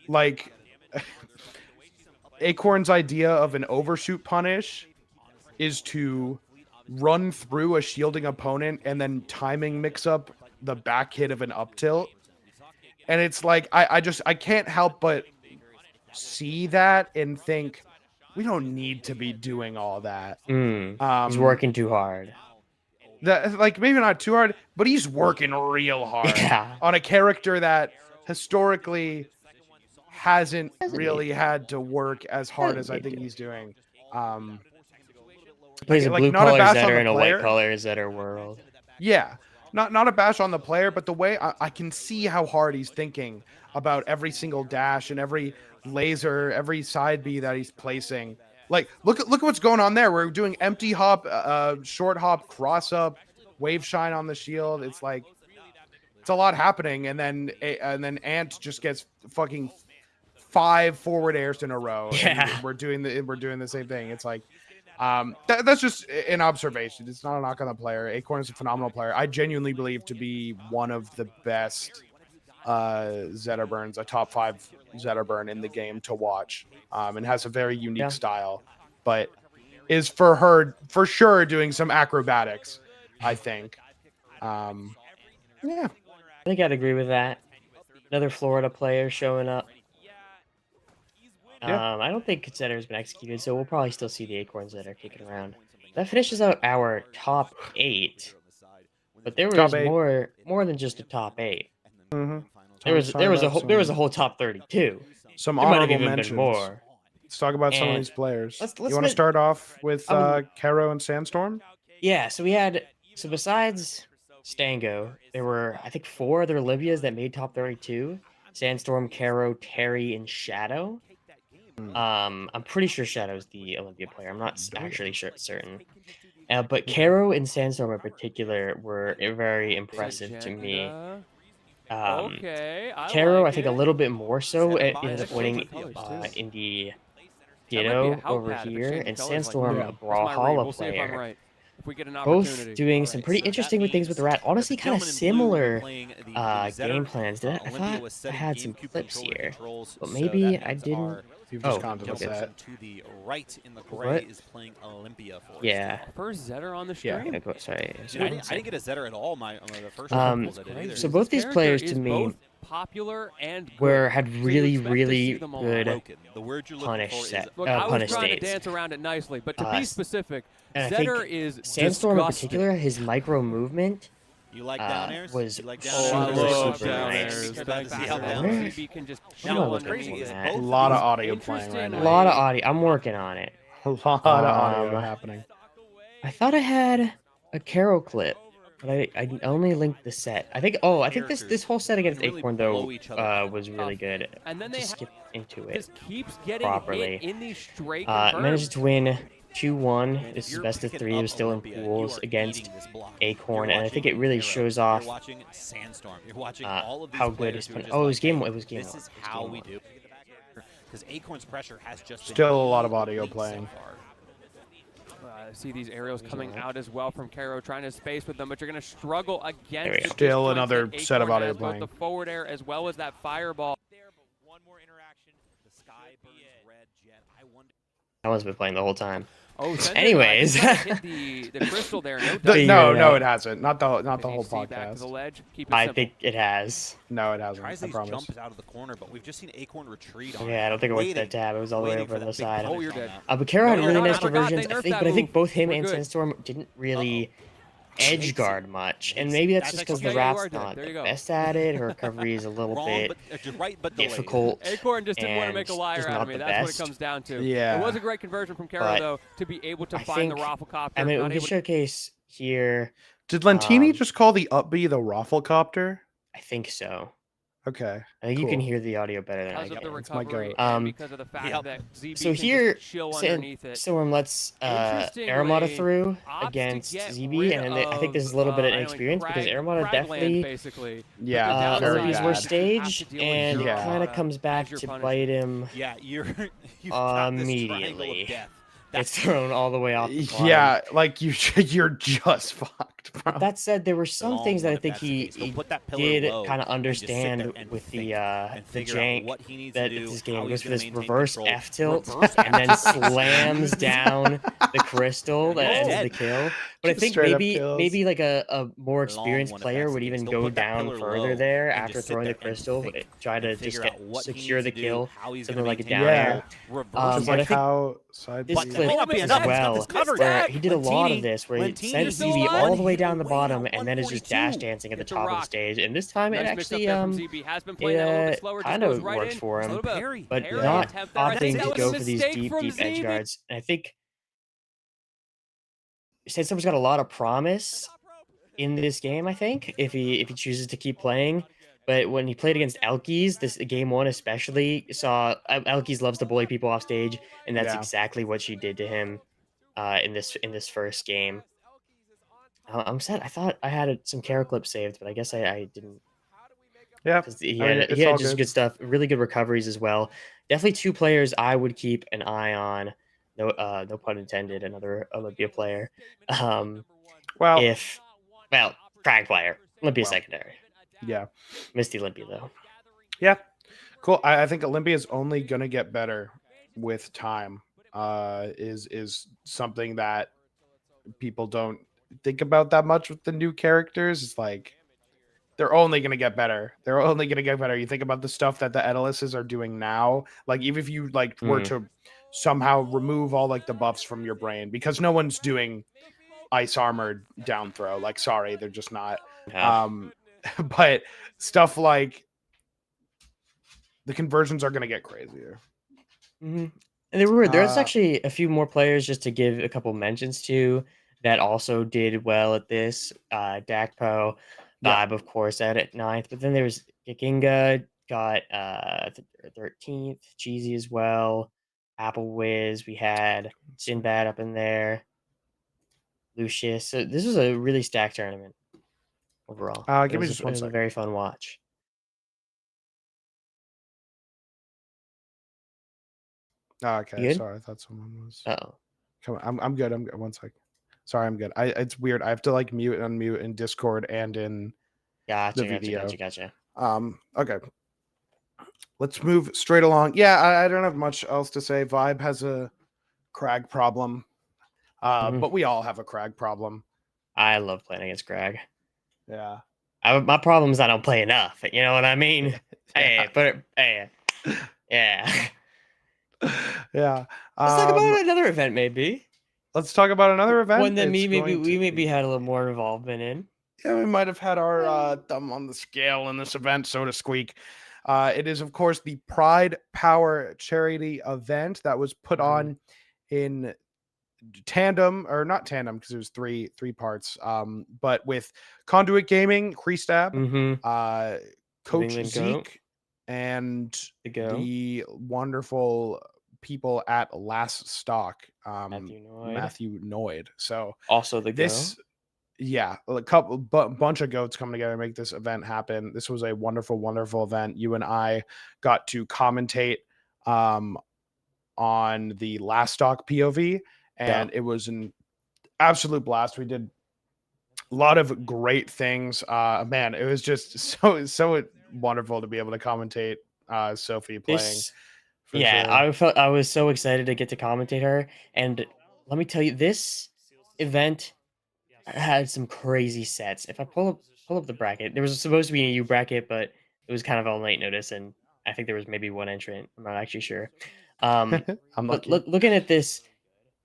like Acorn's idea of an overshoot punish is to run through a shielding opponent and then timing mix up the back hit of an up tilt. And it's like I can't help but see that and think we don't need to be doing all that. He's working too hard. That, like, maybe not too hard, but he's working real hard Yeah. on a character that historically hasn't really had to work as hard as I think he's doing. He plays a like, blue not a collar bash on Zetter the and a player. white collar Zetter world. Yeah, not a bash on the player, but the way I can see how hard he's thinking about every single dash and every laser, every side B that he's placing. Like, look at what's going on there. We're doing empty hop, short hop, cross up, wave shine on the shield. It's like it's a lot happening, and then Ant just gets fucking 5 forward airs in a row. Yeah. And we're doing the same thing. It's like that's just an observation. It's not a knock on the player. Acorn is a phenomenal player. I genuinely believe to be one of the best Zeta Burns, a top 5 Zeta Burn in the game to watch, and has a very unique style, but is for sure doing some acrobatics, I think. Yeah, I think I'd agree with that. Another Florida player showing up. Yeah. I don't think Zetter's been executed, so we'll probably still see the Acorns that are kicking around. That finishes out our top 8. But there was Top 8. more than just a top 8. Mhm. There was a whole top 32. Some There might have honorable even been mentions. more. Let's talk about some of And these players. let's You want to men- start off with I Caro and Sandstorm? Yeah, so besides Stango, there were I think 4 other Olivias that made top 32. Sandstorm, Caro, Terry, and Shadow. I'm pretty sure Shadow's the Olympia player. I'm not actually certain. But Caro and Sandstorm in particular were very impressive to me. Okay. Caro, like I think a it. little bit more so. It Fine. ended up That's winning colors, too. in the That might be a Ditto help over pad if it here, changes and colors like Sandstorm, that. a That's my read. Brawlhalla We'll see if I'm player. right. If we get an Both opportunity. doing some pretty interesting things with the rat. Honestly, kind of similar game game plans. I thought I had some clips here, but maybe I didn't. You've Oh, just gone to the okay. set. To the right in the gray What? is playing Olympia for us. Yeah. First Zetter on the Yeah. stream. Sorry. Dude, I didn't get a Zetter at all. The first Um, couple I did either. so both these This players character to is me both popular and had good. So you really, expect to really see them all. good Broken. The word you're looking punish for is set. Look, I was Punish trying states. to dance around it nicely, but to Uh, be specific, And I think Zetter is Sandstorm in disgusting. particular, his micro movement You like down airs? was You like super, down airs? love super down nice. airs. About to see how down down airs. airs. ZB can just What am I chill looking underneath for, it. Matt? A lot of These audio playing right A now. lot of audio. I'm working on it. A lot of audio Um, happening. I thought I had a Carol clip, but I only linked the set. I think. Oh, I think this whole set against Really Acorn blow though each other up. was really good. And then they Just skip into it. just keeps getting properly. hit in these straight Managed to win 2-1. And This if is you're best of picking 3. It up was still in Olympia, you pools are against eating this block. Acorn, You're and I think watching it really Arrow, shows you're off watching Sandstorm. You're watching all of these how good players he's who are been. just Oh, it like, was game hey, one. It was game this one. is It was how game we one. do. Because Acorn's pressure has just been Still a lot of audio elite playing. So far. See these aerials coming out as well from Caro, trying to space with them, but you're going to struggle There against we the go. Still disjoints another that set of Acorn audio has, both playing. the forward air as well as that fireball. There, but one more interaction. The sky burns red. Jet. I wonder. That one's been playing the whole time. Oh, Sender, Anyways. hit the crystal there. No, Figure No, it no, out. it hasn't. Not the whole Can you see podcast. back to the ledge. Keep it I simple. think it has. No, it hasn't. Tries I these promise. jumps out of the corner, but we've just seen Acorn retreat on Yeah, I don't think it went to waiting, that tab. It was all the way waiting over for on that the big side. punish Oh, you're on dead. that. But Caro had No, really no, nice I forgot they conversions. I nerfed think, that but I think move. both him We're and good. Sandstorm didn't really edge Makes guard it- much, and makes maybe it- that's that's just because actually- the Yeah, you Rat's are dead. not There you the go. best at it. Her recovery is a little Wrong, bit but you're right, but delayed. difficult. Acorn just didn't want to and make a liar just out of not me. the That's what best. it comes down to. Yeah. It was a great conversion from Caro, But though, to be able to I find the think- Rafflecopter. I mean, not we able could to- showcase here. Did Lentini Um, just call the up B the Rafflecopter? I think so. Okay. I think you can Cool. hear the audio better than I because of can. the It's my recovery goat. and Um, because of the fact Yep. that ZB So can here, just chill underneath it. Storm lets Interestingly, Aramata through opts to against get ZB, rid and I think this is a little bit of inexperience because Aramata definitely basically. Yeah, very Olympians bad. were stage, staged, and Yeah. kind of comes back your to punishment. bite him. Yeah, you've got this triangle Immediately. of death. Gets thrown all the way off the bottom. Yeah, like you're just fucked, bro. But that said, there were some Long things that one I if think that's the he case. He'll put that pillar did low kind of and just sit there understand and with think the and figure out jank what he needs that to do, this how game he's goes for gonna this maintain reverse control. F tilt Reverse and then F slams down the crystal that He's ends dead. the kill. But I Just think straight up maybe kills. like a more Long experienced one if player that's would the even case. He'll go put that down pillar further low there and after just sit throwing the there and crystal, think try to and just figure get out what he secure needs the to do, kill. how he's something gonna like a maintain down Yeah. air. control, Um, Just but I like think how side this But B- that may not be clip enough. as He's got well, this covered. where he did a lot of Lentini- this, where he Lentini sent is ZB still all on. the way down the Waiting bottom at and then is just dash 142. dancing at the Get the top of the rock. stage. And this time it Nice mix up actually there from ZB. Has been playing that a little bit slower. Just kind goes of right works in. for Just a him, little bit of Parry. but parry not attempt there. I think opting that to was go a for these mistake deep from edge ZB. guards. And I think Sandstorm's got a lot of promise in this game, I think, if he chooses to keep playing. But when he played against Elkies, this game one especially, saw Elkies loves to bully people off stage, and that's Yeah. exactly what she did to him in this first game. I'm sad. I thought I had some Caro clips saved, but I guess I didn't. Yeah. 'Cause he I mean, had, it's he had all just good. good stuff, really good recoveries as well. Definitely two players I would keep an eye on. No pun intended. Another Olympia player. Well, Frag player, Olympia Well. secondary. yeah. Missed the Olympia though. Yeah. Cool. I think Olympia is only gonna get better with time. Is something that people don't think about that much with the new characters. It's like they're only gonna get better. They're only gonna get better. You think about the stuff that the Edaluses are doing now. Like even if you like were to somehow remove all like the buffs from your brain, because no one's doing ice armored down throw. Like sorry, they're just not. But stuff like the conversions are gonna get crazier. And there's Uh, actually a few more players just to give a couple mentions to that also did well at this. Dakpo, Yeah. Vibe, of course, at 9th. But then there's Gikinga, got 13th, Cheesy as well, Apple Wiz. We had Sinbad up in there, Lucius. So this was a really stacked tournament overall. Give me It was just a- one it was a second. very fun watch. Okay, You good? sorry. I thought someone was. Oh, Come on, I'm good. I'm good. One second. Sorry, I'm good. It's weird. I have to like mute and unmute in Discord and in gotcha, the video. gotcha. Okay. Let's move straight along. Yeah, I don't have much else to say. Vibe has a crag problem. Mhm. But we all have a crag problem. I love playing against Greg. Yeah. My problem is I don't play enough. You know what I mean? Yeah. Yeah. Yeah. Let's talk about another event, maybe. Let's talk about another event. One that It's we going to maybe be- had a little more involvement in. Yeah, we might have had our thumb on the scale in this event, so to speak. It is, of course, the Pride Power charity event that was put on in tandem, or not tandem because it was three parts, but with Conduit Gaming, Kreestab, Coach England Goat. Zeke, and The Go. the wonderful people at Last Stock, Matthew Noyd. So Also the this Go. Yeah, a bunch of goats coming together to make this event happen. This was a wonderful event. You and I got to commentate on the Last Stock POV, and it was an absolute blast. We did a lot of great things. Man, it was just so wonderful to be able to commentate Sophie playing. Sure. I was so excited to get to commentate her, and let me tell you, this event had some crazy sets. If I pull up the bracket, there was supposed to be a U bracket, but it was kind of on late notice, and I think there was maybe one entrant. I'm not actually sure. I'm lucky. Looking at this,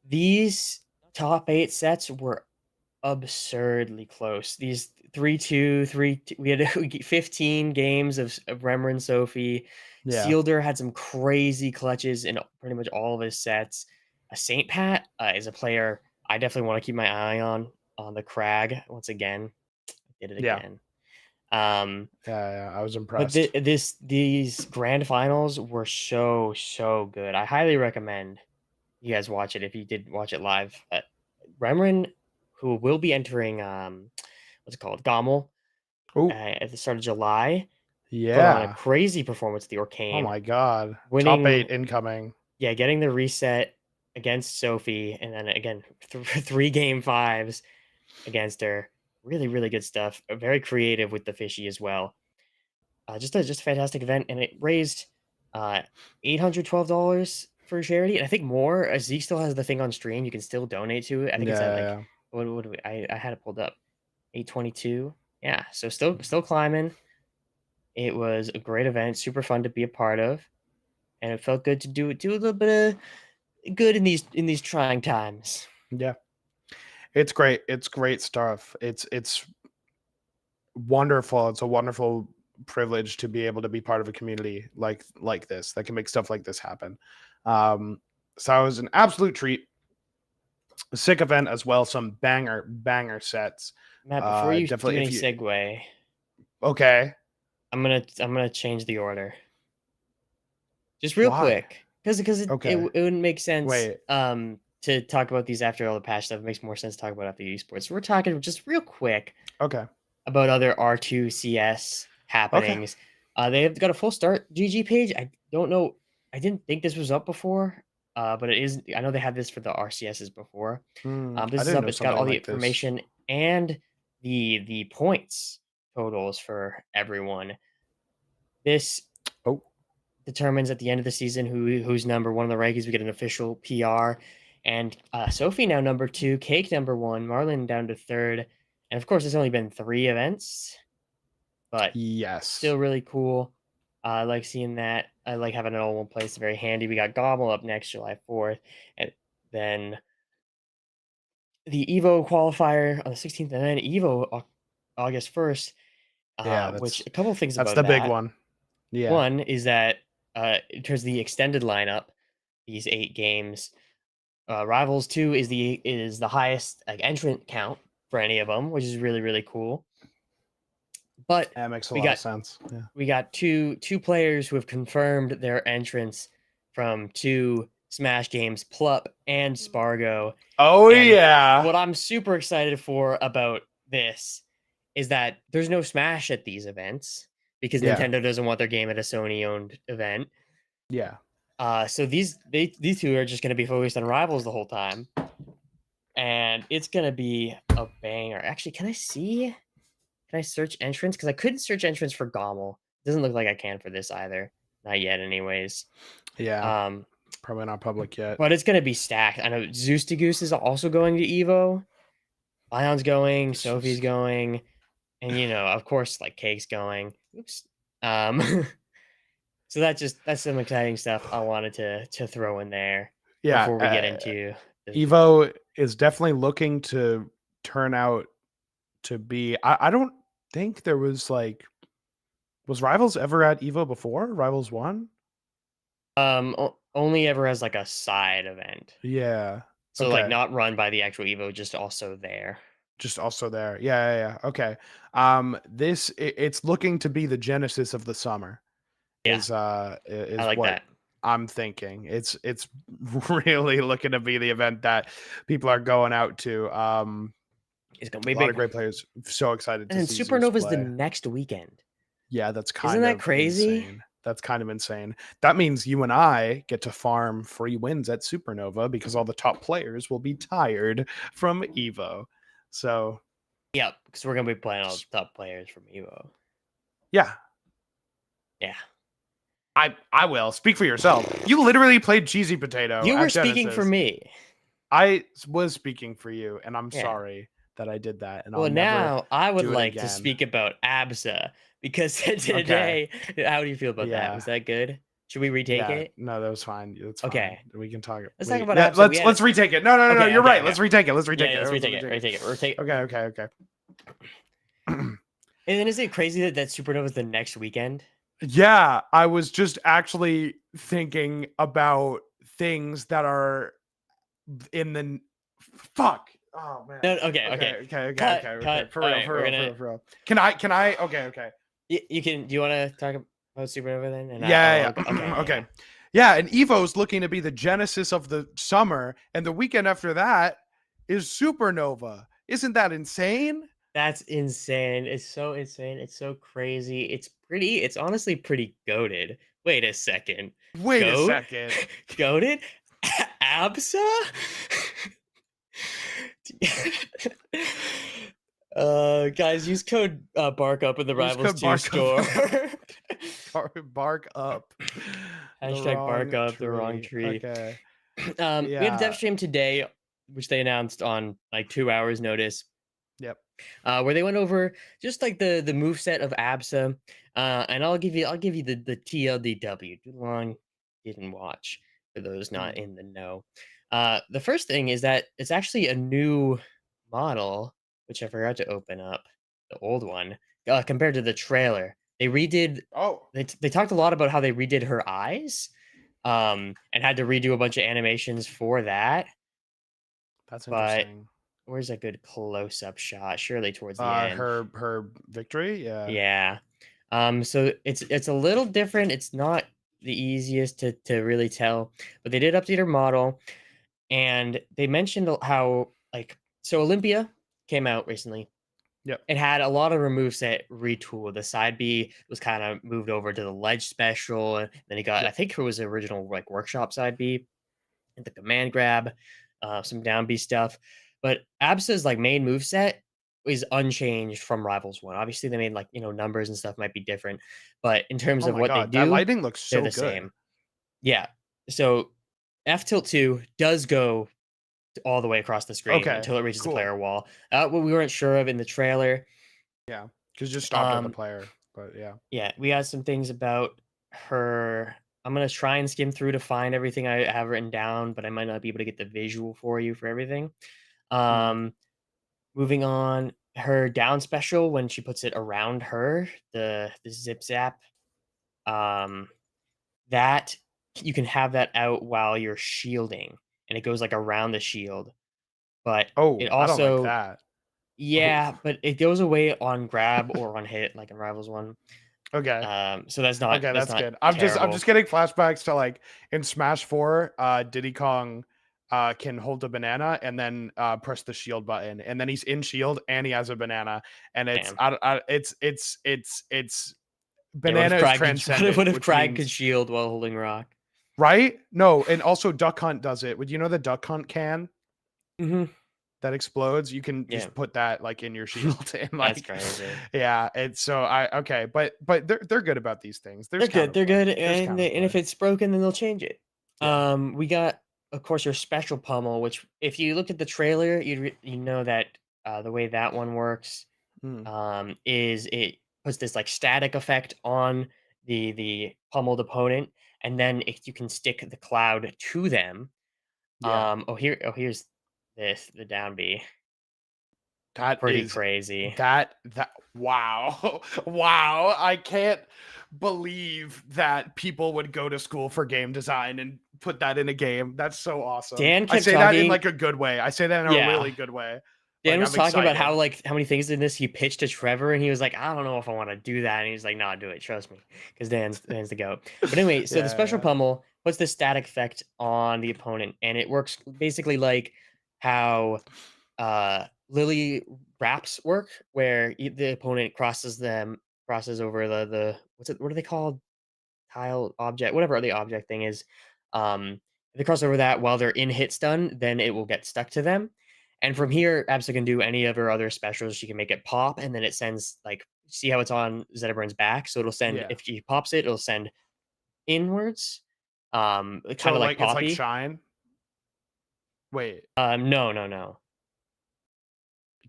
these top 8 sets were absurdly close. These 3-2, 3-2. We had 15 games of Remmer and Sophie. Yeah. Sealder had some crazy clutches in pretty much all of his sets. Saint Pat is a player I definitely want to keep my eye on the crag once again. I did it again. I was impressed. But these grand finals were so good. I highly recommend you guys watch it if you did watch it live. Remren, who will be entering what's it called, Gommel, at the start of July, put on a crazy performance at the Orcane. Oh my god, winning, top 8 incoming. Yeah, getting the reset against Sophie, and then again 3 game 5s against her. Really good stuff. Very creative with the fishy as well. Just a fantastic event, and it raised $812 for charity, and I think more. Zeke still has the thing on stream. You can still donate to it. I think it's at like what do we? I had it pulled up. 822. Yeah, so still climbing. It was a great event, super fun to be a part of, and it felt good to do a little bit of good in these trying times. Yeah, it's great. It's great stuff. It's wonderful. It's a wonderful privilege to be able to be part of a community like this that can make stuff like this happen. So it was an absolute treat. A sick event as well. Some banger sets. Matt, before you do any segue, okay, I'm gonna change the order. Just real quick, because it wouldn't make sense. To talk about these after all the patch stuff. It makes more sense to talk about after esports. So we're talking just real quick. About other R2 CS happenings. They've got a full start GG page. I don't know. I didn't think this was up before, but it is. I know they had this for the RCSs before. This is up. It's got all the information and the points totals for everyone. This determines at the end of the season who's number 1 in the rankings. We get an official PR, and Sophie now number 2, Cake number 1, Marlon down to 3rd. And of course, it's only been 3 events, but still really cool. I like seeing that. I like having it all in one place. It's very handy. We got Gobble up next July 4th, and then the Evo qualifier on the 16th, and then Evo August 1st. Which a couple of things about that. That's the big one. Yeah. One is that in terms of the extended lineup, these 8 games, Rivals 2 is the highest entrant count for any of them, which is really cool. But that makes a lot of sense. Yeah. We got two players who have confirmed their entrance from 2 Smash games, Plup and Spargo. What I'm super excited for about this is that there's no Smash at these events because Nintendo doesn't want their game at a Sony-owned event. So these 2 are just going to be focused on Rivals the whole time. And it's going to be a banger. Actually, can I search entrance? Because I couldn't search entrance for Gommel. Doesn't look like I can for this either. Not yet, anyways. Probably not public yet. But it's going to be stacked. I know Zeus to Goose is also going to Evo. Lion's going. Sophie's going. And, of course, Cake's going. Oops. So that's some exciting stuff I wanted to throw in there. Before we get into Evo is definitely looking to turn out to be. I don't think there was was Rivals ever at Evo before? Rivals 1? Only ever as like a side event. Yeah. So like Okay. not run by the actual Evo, just also there. Just also there. Yeah. Okay. It's looking to be the genesis of the summer. Yeah. Is I like what that. I'm thinking. It's really looking to be the event that people are going out to. It's gonna be A lot big. of great players. So excited to And see Zeus Supernova's the play. next weekend. Yeah, that's kind Isn't that of crazy? insane. That's kind of insane. That means you and I get to farm free wins at Supernova because all the top players will be tired from Evo. So Yep, because we're gonna be playing all the top players from Evo. yeah, Yeah. I will. Speak for yourself. You literally played Cheesy Potato. You at were speaking for Genesis. me. I was speaking for you, and I'm Yeah. sorry that I did that. And Well, I'll never now I would do it like to again. speak about Absa because today, how do you feel about that? Yeah. Was that good? Should we retake Yeah, it? no, that was fine. That's fine. Okay. We can talk. Let's talk we- about yeah, Absa. let's retake it. No, Okay, you're okay, right. okay. Let's retake it. Let's retake Yeah, it. let's retake it. Retake it. Okay. And then is it crazy that Supernova is the next weekend? Yeah, I was just actually thinking about things that are in the fuck. Oh man. No, okay. Cut. For All real, right, for we're real, gonna- for real. Can I? Okay. You can. Do you want to talk about Supernova then? And Yeah. Okay. Okay. Yeah, and Evo's looking to be the genesis of the summer, and the weekend after that is Supernova. Isn't that insane? That's insane. It's so insane. It's so crazy. It's honestly pretty goated. Wait a second. Wait a Goat? second. Goated? Absa? Guys, use code bark up in the Use Rivals code 2 bark store. Bark up. Hashtag bark up the wrong tree. Okay. We had a dev stream today, which they announced on like 2 hours notice. Yep. Where they went over just like the moveset of Absa. And I'll give you the TLDW. Too long didn't watch for those not in the know. The first thing is that it's actually a new model, which I forgot to open up, the old one, compared to the trailer. They redid. Oh. They talked a lot about how they redid her eyes, and had to redo a bunch of animations for that. That's But interesting. where's a good close-up shot? Surely towards the end. Her victory, yeah. Yeah. So it's a little different. It's not the easiest to really tell, but they did update her model, and they mentioned how so Olympia came out recently. Yep. It had a lot of her moveset retooled. The side B was kind of moved over to the ledge special, and then he got I think it was the original workshop side B, and the command grab, some down B stuff. But Absa's main moveset is unchanged from Rivals 1. Obviously, they made numbers and stuff might be different, but in terms Oh of my what God, they do, that lighting looks so they're the good. same. Yeah. So F tilt 2 does go all the way across the screen until it reaches the player wall. What we weren't sure of in the trailer. Yeah, because just stopped at the player. But yeah. Yeah, we got some things about her. I'm gonna try and skim through to find everything I have written down, but I might not be able to get the visual for you for everything. Moving on, her down special when she puts it around her, the zip zap. That you can have that out while you're shielding, and it goes around the shield. But it also, I don't like that. Yeah, but it goes away on grab or on hit, like in Rivals 1. Okay. So that's not okay. That's not good. I'm terrible. just getting flashbacks to in Smash 4, Diddy Kong can hold a banana and then press the shield button, and then he's in shield and he has a banana, and it's banana is transcendent. What if Crag could shield while holding rock? Right? No, and also Duck Hunt does it. Would you know the Duck Hunt can? That explodes, you can just put that in your shield and that's crazy. Yeah, it's so but they're good about these things. They're good, and if it's broken, then they'll change it. Yeah. We got, of course, your special pummel, which if you looked at the trailer, you know that the way that one works is it puts this static effect on the pummeled opponent, and then you can stick the cloud to them. Here's the down B. That Pretty is crazy. that wow. Wow. I can't believe that people would go to school for game design and put that in a game. That's so awesome. Dan I kept say that in talking- like a good way. I say that in a Yeah. really good way. Dan Like, was I'm talking about how excited. how many things in this he pitched to Trevor, and he was like, I don't know if I want to do that. And he's like, no, do it, trust me. Because Dan's the goat. But anyway, so the special Yeah. pummel puts the static effect on the opponent, and it works basically like how Lily wraps work, where the opponent crosses over the what are they called? Tile object, whatever the object thing is. If they cross over that while they're in hit stun, then it will get stuck to them. And from here, Absa can do any of her other specials. She can make it pop, and then it sends like, see how it's on Zetterburn's back. So it'll send, Yeah. if she pops it, it'll send inwards. Kind So of like it's Poppy. like shine. Wait, No.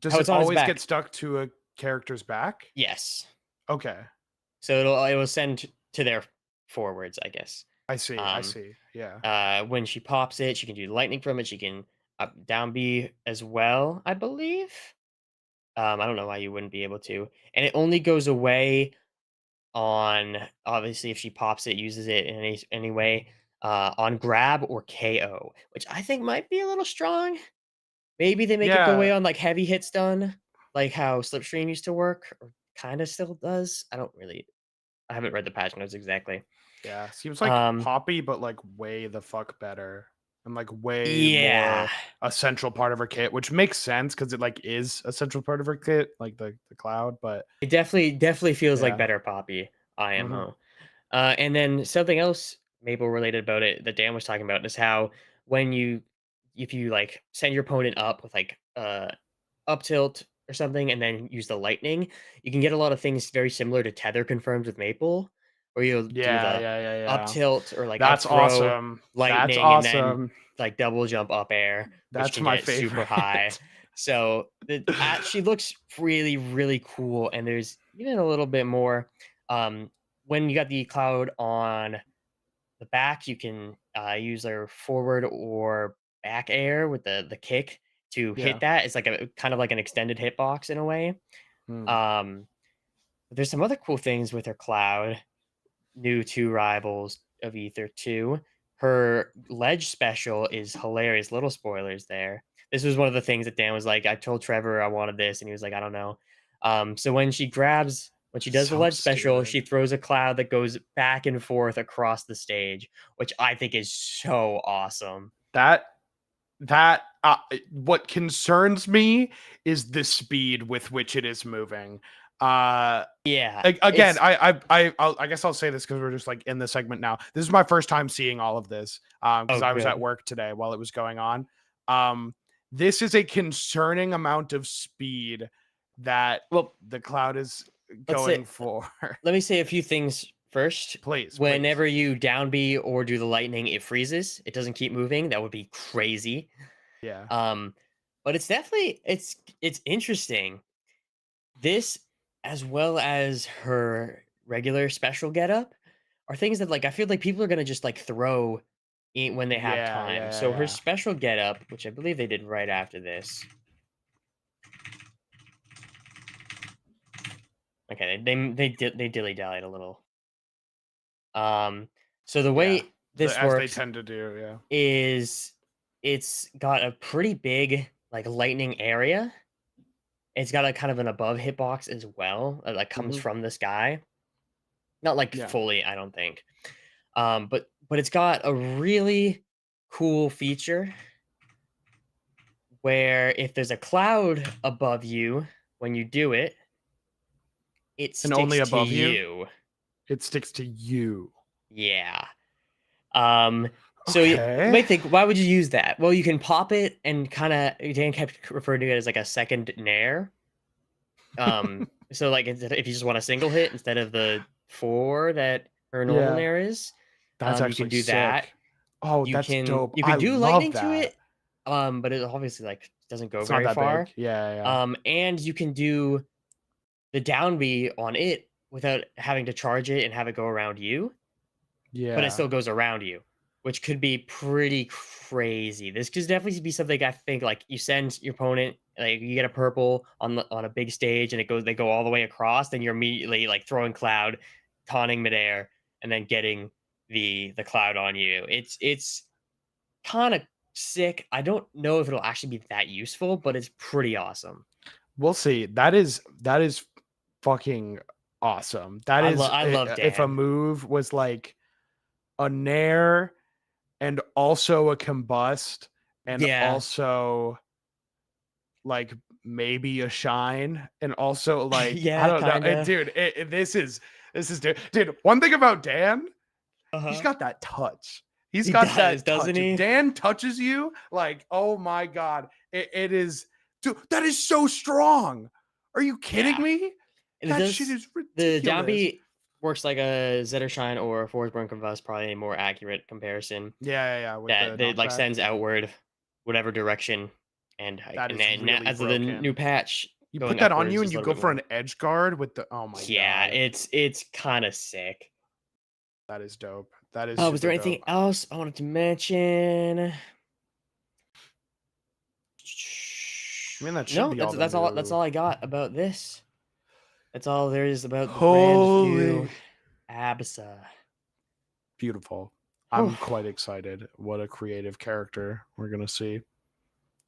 does How it it's on his always back. get stuck to a character's back? Yes. Okay. So it will send to their forwards, I guess. I see. I see. Yeah. When she pops it, she can do lightning from it. She can up down B as well, I believe. I don't know why you wouldn't be able to. And it only goes away on, obviously, if she pops it, uses it in any way, on grab or KO, which I think might be a little strong. Maybe they make it go away Yeah. on like heavy hit stun, like how Slipstream used to work, or kind of still does. I haven't read the patch notes exactly. Yeah. Seems like Poppy, but like way the fuck better. And like way more a central part of her kit, which makes sense because it like is a central part of her kit, like the cloud. But it definitely feels like better Poppy IMO. And then something else Maple related about it that Dan was talking about is how if you like send your opponent up with like up tilt or something and then use the lightning, you can get a lot of things very similar to tether confirmed with Maple, where you'll do the up tilt or like that's up throw, awesome. lightning, That's awesome. and then like double jump up air, That's which can my get favorite. super high. So she looks really, really cool. And there's even a little bit more. When you got the cloud on the back, you can use their forward or back air with the kick to hit that. It's like a kind of like an extended hitbox in a way. There's some other cool things with her cloud, new to Rivals of Aether II. Her ledge special is hilarious. Little spoilers there. This was one of the things that Dan was like, I told Trevor I wanted this, and he was like, I don't know. So when she does the ledge special, she throws a cloud that goes back and forth across the stage, which I think is so awesome. What concerns me is the speed with which it is moving. Again, I guess I'll say this because we're just like in the segment now. This is my first time seeing all of this because I was at work today while it was going on. This is a concerning amount of speed that the cloud is going for. Let me say a few things first. Please. Whenever you down B or do the lightning, it freezes. It doesn't keep moving. That would be crazy. Yeah. But it's definitely it's interesting. This, as well as her regular special getup, are things that like I feel like people are gonna just like throw in when they have time. So her special getup, which I believe they did right after this. Okay, they dilly dallied a little. So the way this works, as they tend to do, is it's got a pretty big like lightning area. It's got a kind of an above hitbox as well that like comes from the sky. Not like fully, I don't think. But it's got a really cool feature where if there's a cloud above you when you do it, it sticks and only above to you. It sticks to you. Yeah. So you might think, why would you use that? Well, you can pop it and kind of, Dan kept referring to it as like a second nair. So like if you just want a single hit instead of the 4 that her normal nair is, that's actually you can do sick. that. Oh, that's dope. You can do lightning to it, but it obviously like doesn't go very far. Big. Yeah. And you can do the down B on it without having to charge it and have it go around you. Yeah. But it still goes around you, which could be pretty crazy. This could definitely be something I think like you send your opponent like you get a purple on a big stage and they go all the way across, then you're immediately like throwing cloud, taunting midair, and then getting the cloud on you. It's kind of sick. I don't know if it'll actually be that useful, but it's pretty awesome. We'll see. That is fucking awesome. That is I love if a Dan. move was like a nair and also a combust and Yeah. also like maybe a shine and also like I Yeah, don't know. kinda. Dude, this is dude. One thing about Dan, he's Uh-huh. got that touch. He's He got does, that doesn't touch. he? If Dan touches you, like, oh my god, it is, dude. That is so strong. Are you kidding Yeah. me? And That it does, shit is the ridiculous. down B works like a Zetter Shine or a Force Burn Combust, probably a more accurate comparison. Yeah. With That the it like knockback. sends outward, whatever direction, and That is then really as of the broken. new patch, You going put that on upwards you is and a you little go bit for more. an edge guard with the oh my Yeah, god. it's kind of sick. That is dope. That is. Was there super anything dope. else I wanted to mention? I mean, that should No, be all. that's the all. new- That's all I got about this. That's all there is about the brand new Holy Absa. beautiful. I'm Whew. quite excited. What a creative character we're gonna see,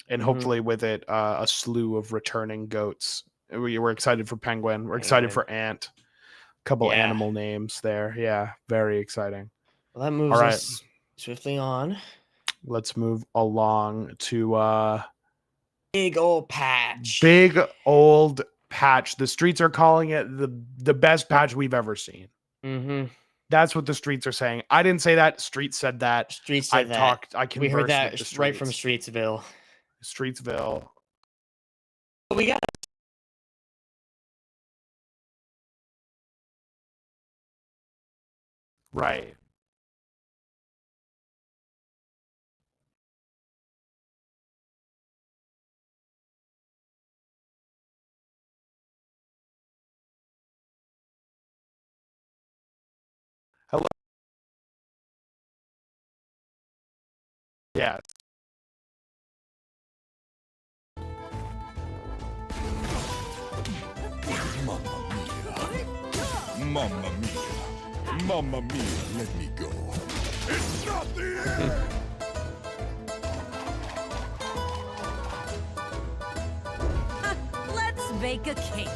and Mhm. hopefully with it, a slew of returning goats. We're excited for Penguin. We're excited for Ant. A couple Yeah. animal names there. Yeah, very exciting. Well, that moves right. us swiftly on. Let's move along to Big old patch. big old patch. The streets are calling it the best patch we've ever seen. Mm-hmm. That's what the streets are saying. I didn't say that. Streets said that. Streets said that. I We conversed heard with that the right from streets. Streetsville. Streetsville. We got Right. Hello. Yeah. Mamma mia. Mamma mia, let me go. It's not the end! Let's bake a cake.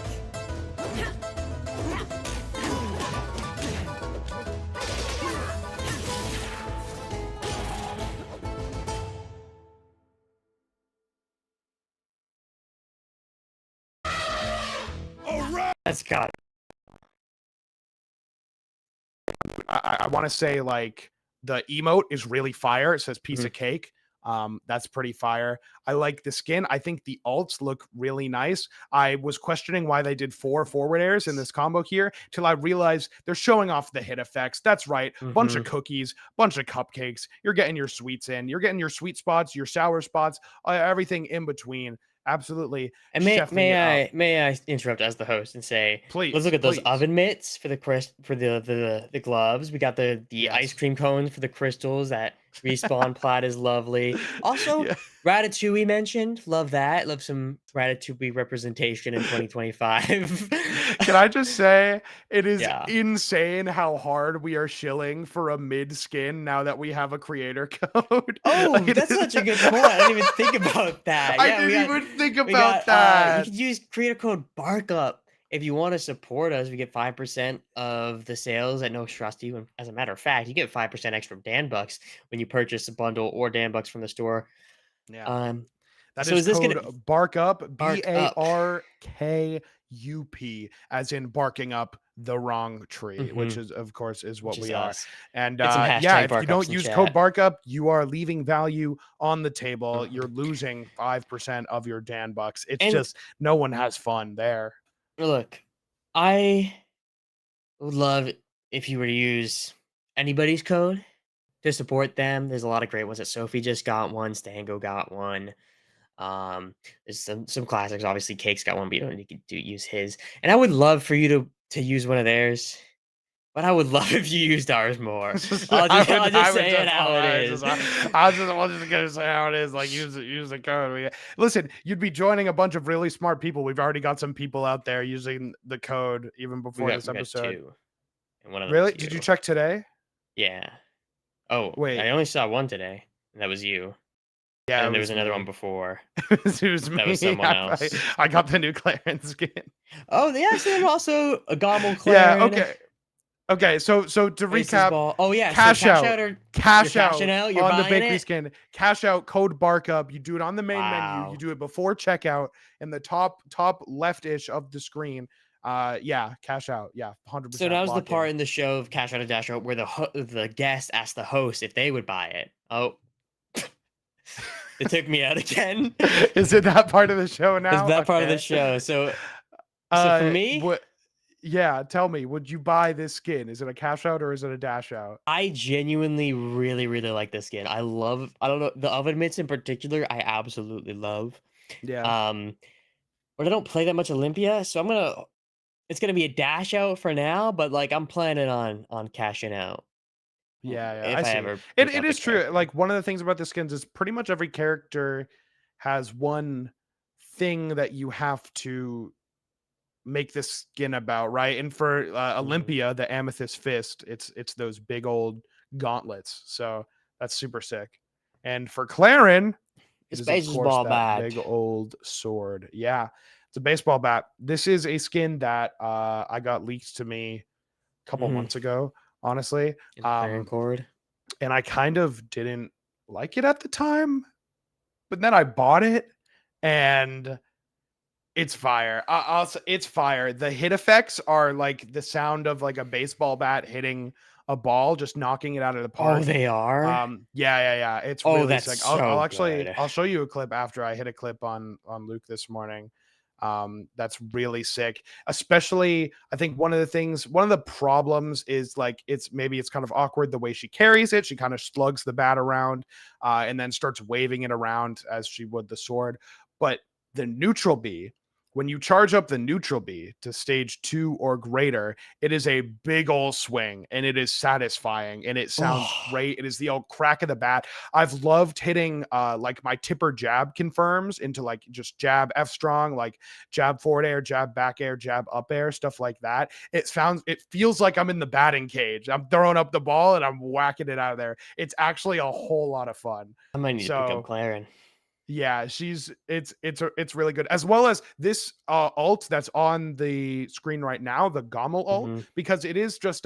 That's got. I want to say like the emote is really fire. It says piece Mhm. of cake. That's pretty fire. I like the skin. I think the alts look really nice. I was questioning why they did 4 forward airs in this combo here till I realized they're showing off the hit effects. That's right. Bunch of cookies, bunch of cupcakes. You're getting your sweets in. You're getting your sweet spots, your sour spots, everything in between. Absolutely. And may I interrupt as the host and say, Please, let's look at those please. oven mitts for the the gloves. We got the Yes. ice cream cones for the crystals. That respawn plat is lovely. Also, Yeah. Ratatouille mentioned. Love that. Love some Ratatouille representation in 2025. Can I just say it is Yeah. insane how hard we are shilling for a mid skin now that we have a creator code. Oh, Like, it that's is- such a good point. I didn't even think about that. I Yeah, we didn't got- even think we about got, you that. could use creator code BARKUP if you want to support us. We get 5% of the sales at no trust to you. And as a matter of fact, you get 5% extra Dan bucks when you purchase a bundle or Dan bucks from the store. Yeah. That so is is this code gonna BARKUP, Bark Up. BARKUP, as in barking up the wrong tree, which is of course is what which is we are. us. And Get some yeah, hashtag if you BARKUPs don't in use code chat. BARKUP, you are leaving value on the table. Mhm. You're losing 5% of your Dan bucks. It's And- just no one has fun there. Look, I would love if you were to use anybody's code to support them. There's a lot of great ones. That Sophie just got one. Stango got one. There's some classics. Obviously, Cake's got one, but you don't need to use his. And I would love for you to use one of theirs. But I would love if you used ours more. I'll I just would say it how it is. I'm just gonna say how it is. Like use the code. Listen, you'd be joining a bunch of really smart people. We've already got some people out there using the code even before this We got episode. 2, and one of them Really? was Did you you. check today? Yeah. Oh, Wait. I only saw one today, and that was you. Yeah, And there was another me. one before. It was me. That was someone else. I got the new Clarence skin. Oh, they actually have also a Gommel Claren. Yeah. Okay. Okay. So to recap. Ball. Oh yeah. Cash so out. or Cash you're out cashing out. You're on the buying bakery it? skin. Cash out code BARKUP. You do it on the main menu. Wow. You do it before checkout in the top left-ish of the screen. Yeah, cash out. Yeah, 100%. So now's the lock part in. in the show of Cash Out and Dash Out where the guest asked the host if they would buy it. Oh, it took me out again. Is it that part of the show now? Is that part of the Okay. show? So for me, yeah, tell me, would you buy this skin? Is it a cash out or is it a dash out? I genuinely really, really like this skin. I don't know, the oven mitts in particular, I absolutely love. Yeah. But I don't play that much Olympia, so it's gonna be a dash out for now, but like I'm planning on cashing out. Yeah, If I I see. ever It pick up is a true. character. Like one of the things about the skins is pretty much every character has one thing that you have to make this skin about, right? And for Olympia, the Amethyst Fist, it's those big old gauntlets. So that's super sick. And for Claren, It's it is, of course, baseball that bat. big old sword. Yeah, it's a baseball bat. This is a skin that I got leaked to me a couple months ago, honestly. In the Claren cord. And I kind of didn't like it at the time, but then I bought it and it's fire. It's fire. The hit effects are like the sound of like a baseball bat hitting a ball, just knocking it out of the park. Oh, they are. Yeah. It's Oh, really that's sick. so I'll actually good. I'll show you a clip after I hit a clip on Luke this morning. That's really sick. Especially, I think one of the problems is like it's kind of awkward the way she carries it. She kind of slugs the bat around and then starts waving it around as she would the sword. But the neutral B, when you charge up the neutral B to stage 2 or greater, it is a big old swing and it is satisfying and it sounds great. It is the old crack of the bat. I've loved hitting like my tipper jab confirms into like just jab F strong, like jab forward air, jab back air, jab up air, stuff like that. It feels like I'm in the batting cage. I'm throwing up the ball and I'm whacking it out of there. It's actually a whole lot of fun. I might need to pick up Claren. Yeah, it's really good, as well as this ult that's on the screen right now, the Gommel ult, because it is just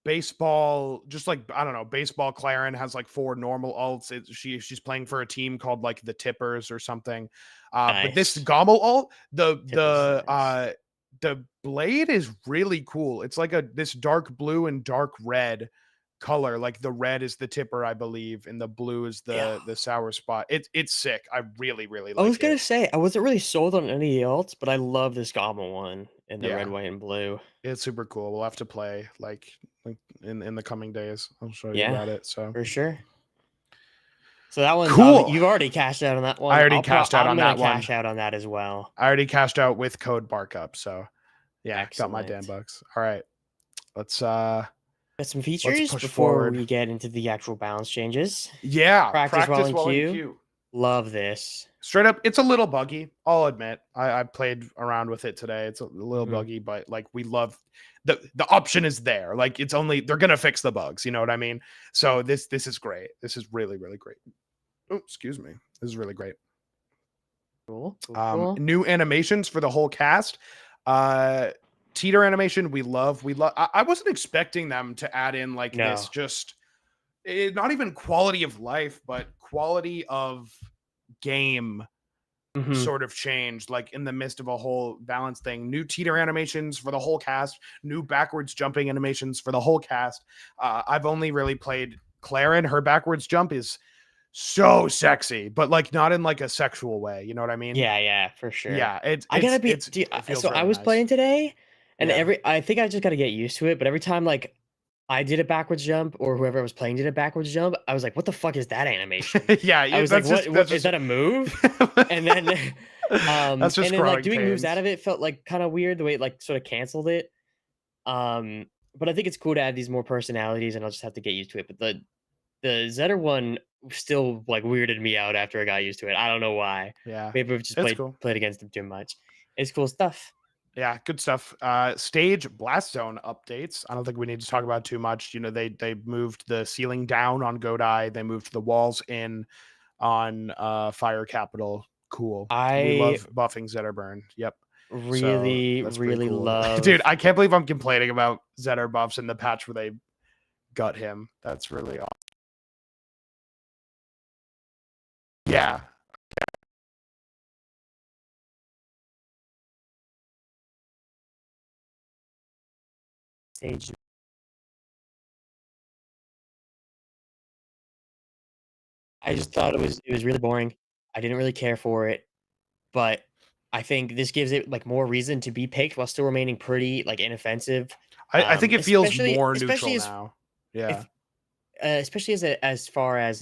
baseball, just like I don't know, baseball. Claren has like 4 normal ults. She's playing for a team called like the Tippers or something. But this Gommel ult, the blade is really cool. It's like this dark blue and dark red color. Like the red is the tipper, I believe, and the blue is the sour spot. It's sick. I really like it. I was gonna say I wasn't really sold on any else, but I love this Gommel one in the red, white, and blue. It's super cool. We'll have to play like in the coming days. I'll show you about it. So for sure. So that one, cool. You've already cashed out on that one. I already cashed out on that one. Cash out on that as well. I already cashed out with code BARKUP. So yeah, excellent. Got my damn bucks. All right, let's Got some features push before forward. we get into the actual balance changes. Yeah, practice while in queue. Love this. Straight up, it's a little buggy. I'll admit. I played around with it today. It's a little buggy, but like we love the option is there. Like it's only they're gonna fix the bugs. You know what I mean? So this is great. This is really great. Oh, excuse me. This is really great. Cool. New animations for the whole cast. Teeter animation, we love. I wasn't expecting them to add in like this, just not even quality of life, but quality of game sort of changed, like in the midst of a whole balance thing. New teeter animations for the whole cast, new backwards jumping animations for the whole cast. I've only really played Claren. Her backwards jump is so sexy, but like not in like a sexual way. You know what I mean? Yeah, for sure. Yeah, I was playing today. And I think I just got to get used to it. But every time like I did a backwards jump or whoever I was playing did a backwards jump, I was like, what the fuck is that animation? I was like, what is that a move? And then, that's just and then like doing moves out of it felt like kind of weird the way it like sort of canceled it. But I think it's cool to add these more personalities, and I'll just have to get used to it. But the Zetter one still like weirded me out after I got used to it. I don't know why. Yeah, Maybe I've just it's cool. played against him too much. It's cool stuff. Yeah, good stuff. Stage blast zone updates. I don't think we need to talk about too much. You know, they moved the ceiling down on Godai. They moved the walls in on Fire Capital. Cool. We love buffing Zetterburn. Yep. Really, that's pretty really cool. love. Dude, I can't believe I'm complaining about Zetter buffs in the patch where they gut him. That's really awesome. Yeah. Stage. I just thought it was really boring. I didn't really care for it, but I think this gives it like more reason to be picked while still remaining pretty like inoffensive. I think it feels especially- more especially neutral as- now. Yeah. Especially as far as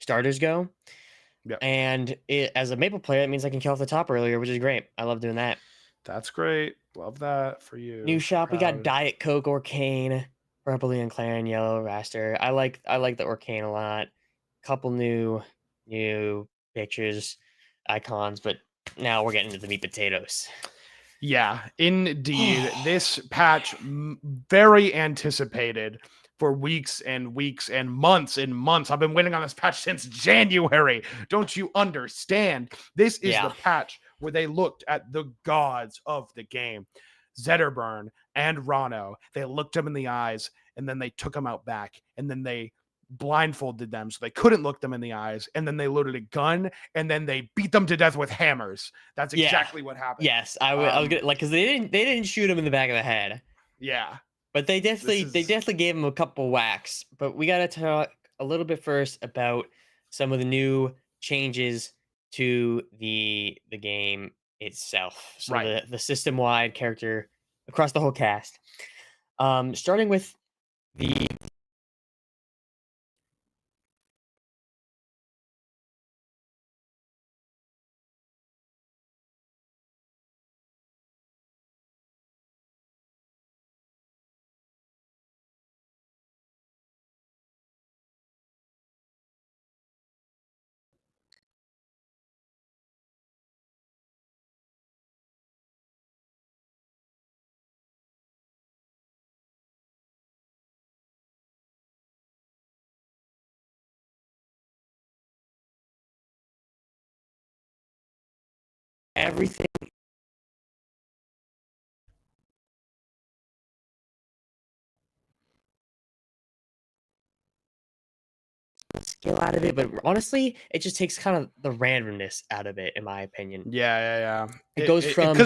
starters go. Yep. And as a Maple player, that means I can kill off the top earlier, which is great. I love doing that. That's great. Love that for you. New shop, we got Proud. Diet Coke, Orcane, Purple and Clarion, Yellow, Raster. I like the Orcane a lot. Couple new pictures, icons, but now we're getting into the meat potatoes. Yeah, indeed. This patch very anticipated for weeks and weeks and months and months. I've been waiting on this patch since January. Don't you understand? This is the patch where they looked at the gods of the game, Zetterburn and Rano. They looked them in the eyes, and then they took them out back, and then they blindfolded them so they couldn't look them in the eyes, and then they loaded a gun, and then they beat them to death with hammers. That's exactly what happened. Yes, I was gonna like, because they didn't shoot him in the back of the head. Yeah, but they definitely gave him a couple whacks. But we gotta talk a little bit first about some of the new changes to the game itself. So the system wide character across the whole cast. Starting with the everything. Skill out of it, but honestly, it just takes kind of the randomness out of it, in my opinion. Yeah. It goes from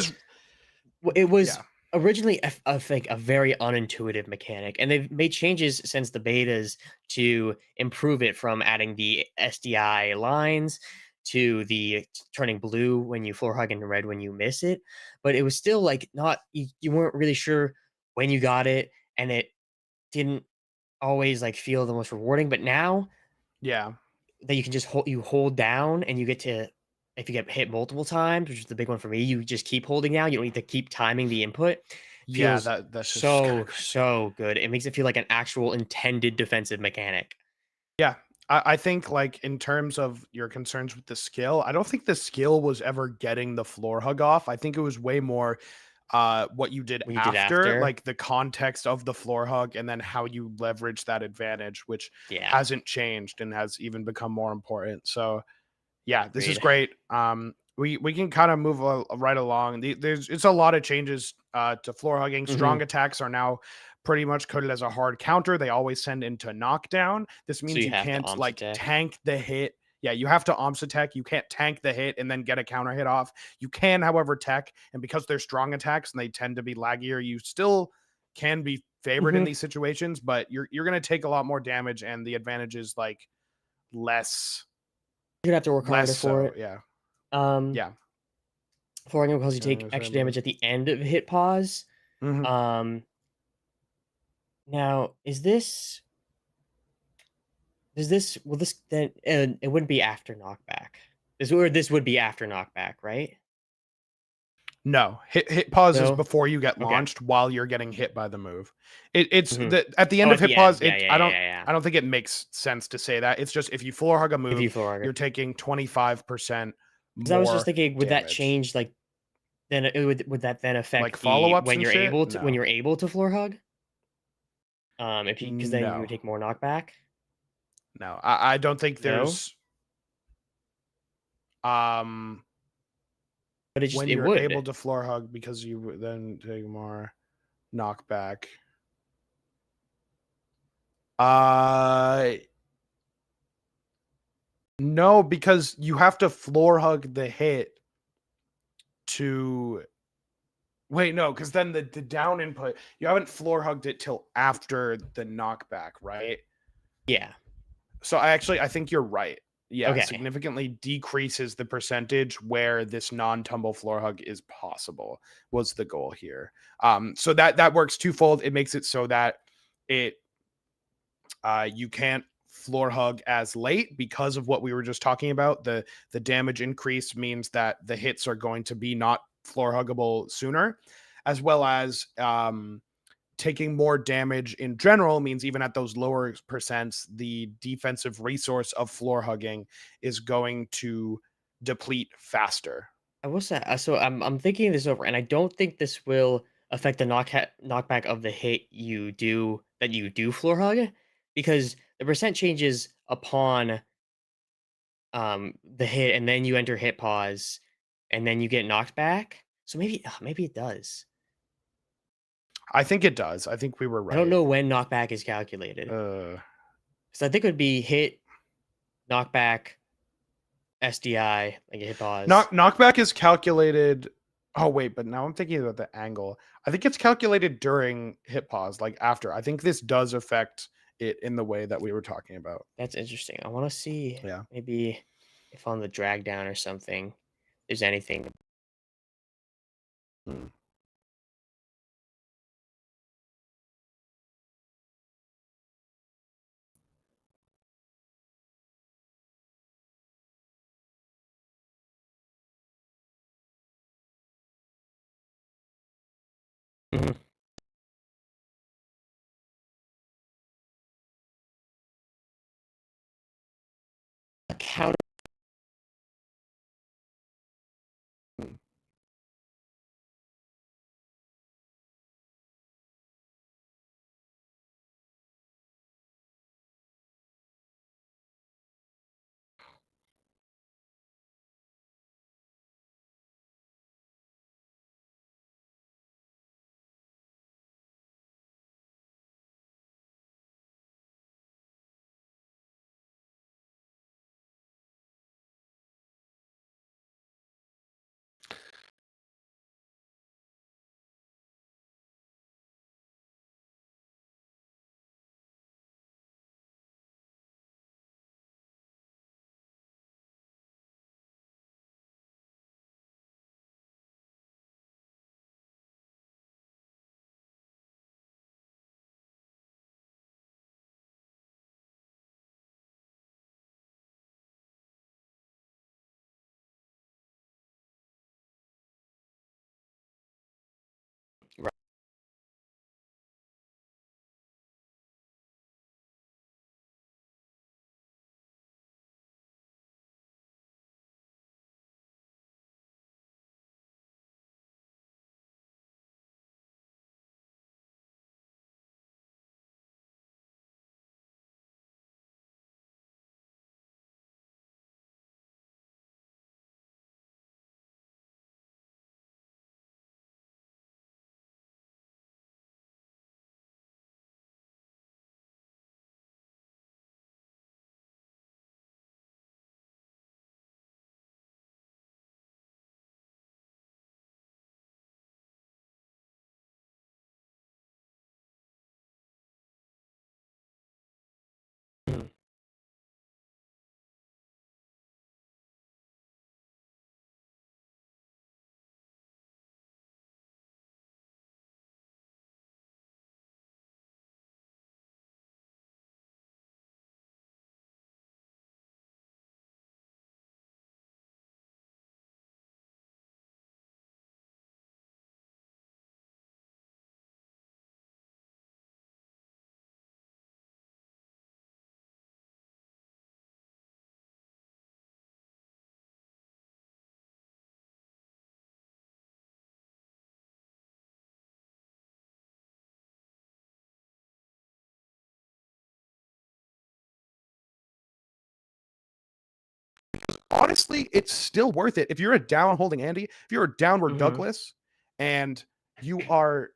it was originally I think a very unintuitive mechanic, and they've made changes since the betas to improve it, from adding the SDI lines to the turning blue when you floor hug and red when you miss it. But it was still like not you weren't really sure when you got it, and it didn't always like feel the most rewarding. But now that you can just hold down, and you get to, if you get hit multiple times, which is the big one for me, you just keep holding down. You don't need to keep timing the input. Feels that's so good. It makes it feel like an actual intended defensive mechanic. Yeah, I think, like, in terms of your concerns with the skill, I don't think the skill was ever getting the floor hug off. I think it was way more what you did after, like the context of the floor hug, and then how you leverage that advantage, which hasn't changed and has even become more important. So yeah, this is great. We can kind of move right along. It's a lot of changes to floor hugging. Strong attacks are now pretty much coded as a hard counter. They always send into knockdown. This means you can't like tank the hit. Yeah, you have to omps attack. You can't tank the hit and then get a counter hit off. You can, however, tech, and because they're strong attacks and they tend to be laggier, you still can be favored in these situations, but you're going to take a lot more damage, and the advantage is like less. You're gonna have to work harder for it. Yeah. Flooring because you take extra damage at the end of hit pause. Now, will this then, and it wouldn't be after knockback. This would be after knockback, right? No, hit pause is No? before you get Okay. launched while you're getting hit by the move. It's Mhm. the at the end Oh, of at the hit pause. end. Yeah, I don't think it makes sense to say that. It's just if you floor hug a If move, you floor hug it. you're taking 25% Because I was just more thinking, would that damage. change like then it would that then affect Like the follow-ups when and you're shit? able to when No. you're able to floor hug? If you because then you No. would take more knockback. No. I don't think No? there's um But it just when it you're would. able to floor hug because you would then take more knockback. No, because you have to floor hug the hit to wait, no, because then the down input, you haven't floor hugged it till after the knockback, right? Yeah. So I think you're right. Yeah, Okay. significantly decreases the percentage where this non-tumble floor hug is possible was the goal here. So that works twofold. It makes it so that it you can't floor hug as late because of what we were just talking about. The damage increase means that the hits are going to be not floor huggable sooner, as well as taking more damage in general means even at those lower percents, the defensive resource of floor hugging is going to deplete faster. I will say so I'm thinking this over, and I don't think this will affect the knockback of the hit you do floor hug, because the percent changes upon the hit, and then you enter hit pause, and then you get knocked back. So maybe it does. I think it does. I think we were right. I don't know when knockback is calculated. So I think it would be hit, knockback, SDI, like a hit pause. Knockback is calculated. Oh wait, but now I'm thinking about the angle. I think it's calculated during hit pause, like after. I think this does affect it in the way that we were talking about. That's interesting. I want to see Yeah. maybe if on the drag down or something there's anything. Hmm. Mhm. A counter. honestly, it's still worth it. If you're a down holding Andy, if you're a downward Douglas, and you are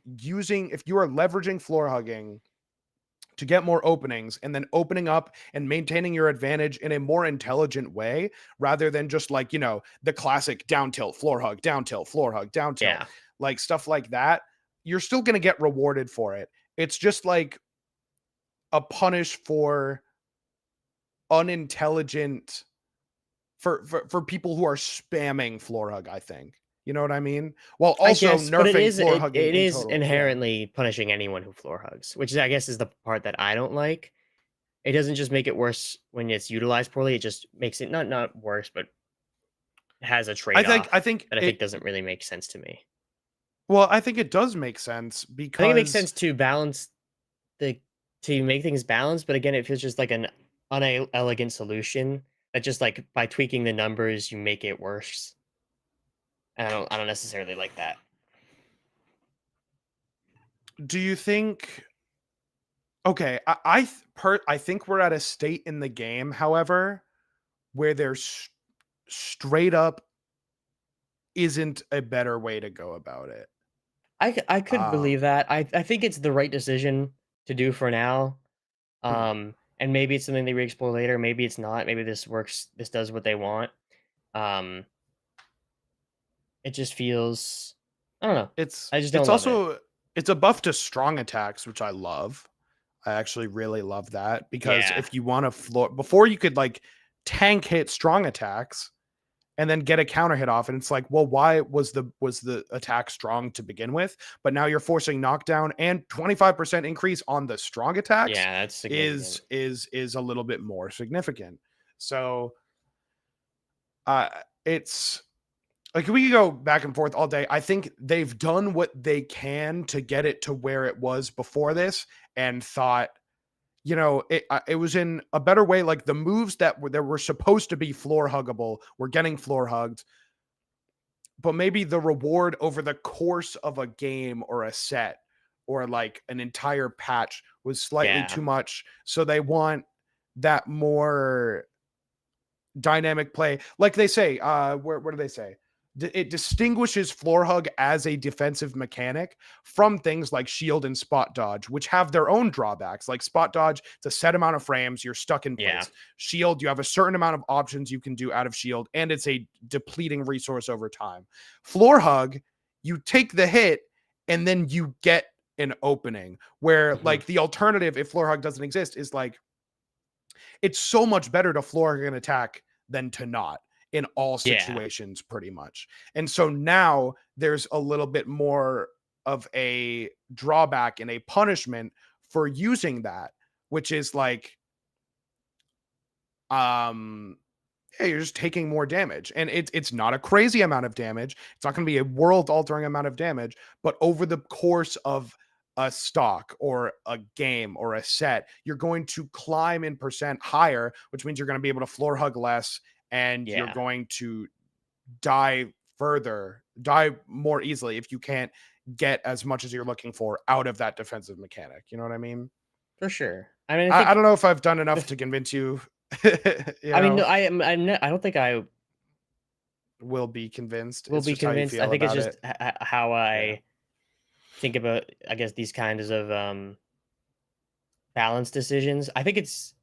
if you are leveraging floor hugging to get more openings and then opening up and maintaining your advantage in a more intelligent way rather than just like, the classic down tilt, floor hug, down tilt, floor hug, down tilt, like stuff like that, you're still going to get rewarded for it. It's just like a punish for unintelligent for people who are spamming floor hug, I think. You know what I mean? While also nerfing floor hugging. It is inherently punishing anyone who floor hugs, which I guess is the part that I don't like. It doesn't just make it worse when it's utilized poorly. It just makes it not worse, but has a trade-off. I think doesn't really make sense to me. Well, I think it does make sense because I think it makes sense to balance to make things balanced, but again, it feels just like an unelegant solution that just like by tweaking the numbers you make it worse. I don't necessarily like that. Do you think? Okay, I think we're at a state in the game, however, where there's straight up isn't a better way to go about it. I could believe that. I think it's the right decision to do for now. And maybe it's something they re-explore later.Maybe it's not. Maybe this works. This does what they want. It just feels, I don't know. It's it's a buff to strong attacks, which I love. I actually really love that because if you want to floor before, you could like tank hit strong attacks and then get a counter hit off, and it's like, well, why was the attack strong to begin with? But now you're forcing knockdown and 25% increase on the strong attacks. Yeah, that's is a little bit more significant. So it's like we could go back and forth all day. I think they've done what they can to get it to where it was before this, and thought, it was in a better way. Like the moves that were supposed to be floor huggable were getting floor hugged, but maybe the reward over the course of a game or a set or like an entire patch was slightly too much. So they want that more dynamic play. Like they say, where do they say? It distinguishes floor hug as a defensive mechanic from things like shield and spot dodge, which have their own drawbacks. Like spot dodge, it's a set amount of frames, you're stuck in place. Shield, you have a certain amount of options you can do out of shield, and it's a depleting resource over time. Floor hug, you take the hit and then you get an opening, where like the alternative, if floor hug doesn't exist, is like, it's so much better to floor hug an attack than to not, in all situations, pretty much. And so now there's a little bit more of a drawback and a punishment for using that, which is like, you're just taking more damage, and it's not a crazy amount of damage. It's not going to be a world altering amount of damage, but over the course of a stock or a game or a set, you're going to climb in percent higher, which means you're going to be able to floor hug less, and you're going to die more easily if you can't get as much as you're looking for out of that defensive mechanic. You know what I mean? For sure. I mean, I don't know if I've done enough to convince you. I mean, no, I don't think I will be convinced. I think it's just how I think about, I guess, these kinds of balance decisions. I think it's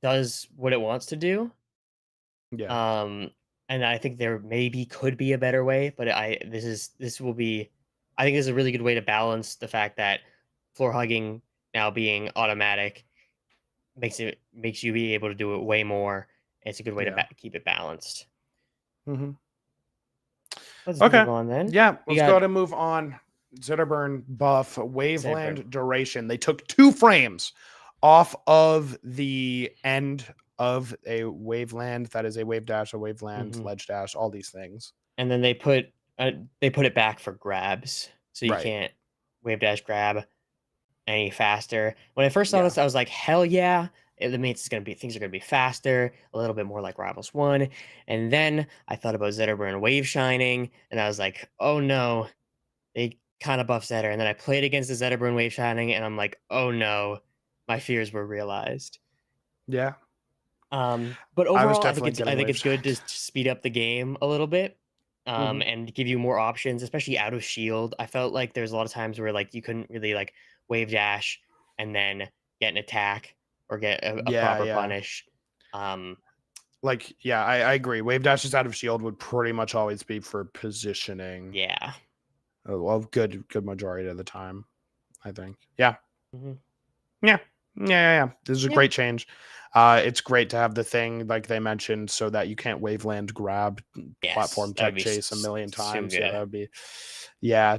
does what it wants to do. Yeah. And I think there maybe could be a better way, but I think this is a really good way to balance the fact that floor hugging now being automatic makes you be able to do it way more. It's a good way to keep it balanced. Let's move on then. Yeah, let's go ahead and move on. Zitterburn buff, Waveland duration. They took 2 frames off of the end of a Waveland. That is a wave dash, a Waveland, ledge dash, all these things. And then they put it back for grabs, so you can't wave dash grab any faster. When I first saw this, I was like, hell yeah! It means things are gonna be faster, a little bit more like Rivals 1. And then I thought about Zitterburn wave shining, and I was like, oh no, they kind of buff Zetter. And then I played against the Zitterburn wave shining, and I'm like, oh no, my fears were realized. Yeah. But I was overall, I think definitely it's getting wave good to jacked. speed up the game a little bit, Mhm. and give you more options, especially out of shield. I felt like there's a lot of times where like you couldn't really like wave dash and then get an attack or get a Yeah, proper yeah. punish. Um, Like, yeah, I agree. Wave dashes out of shield would pretty much always be for positioning. yeah. Well, good majority of the time, I think. Yeah. Mhm. Yeah. Yeah. This is a Yeah. great change. It's great to have the thing like they mentioned so that you can't waveland grab platform Yes, that would tech be chase a million so times. Yeah, good. that would be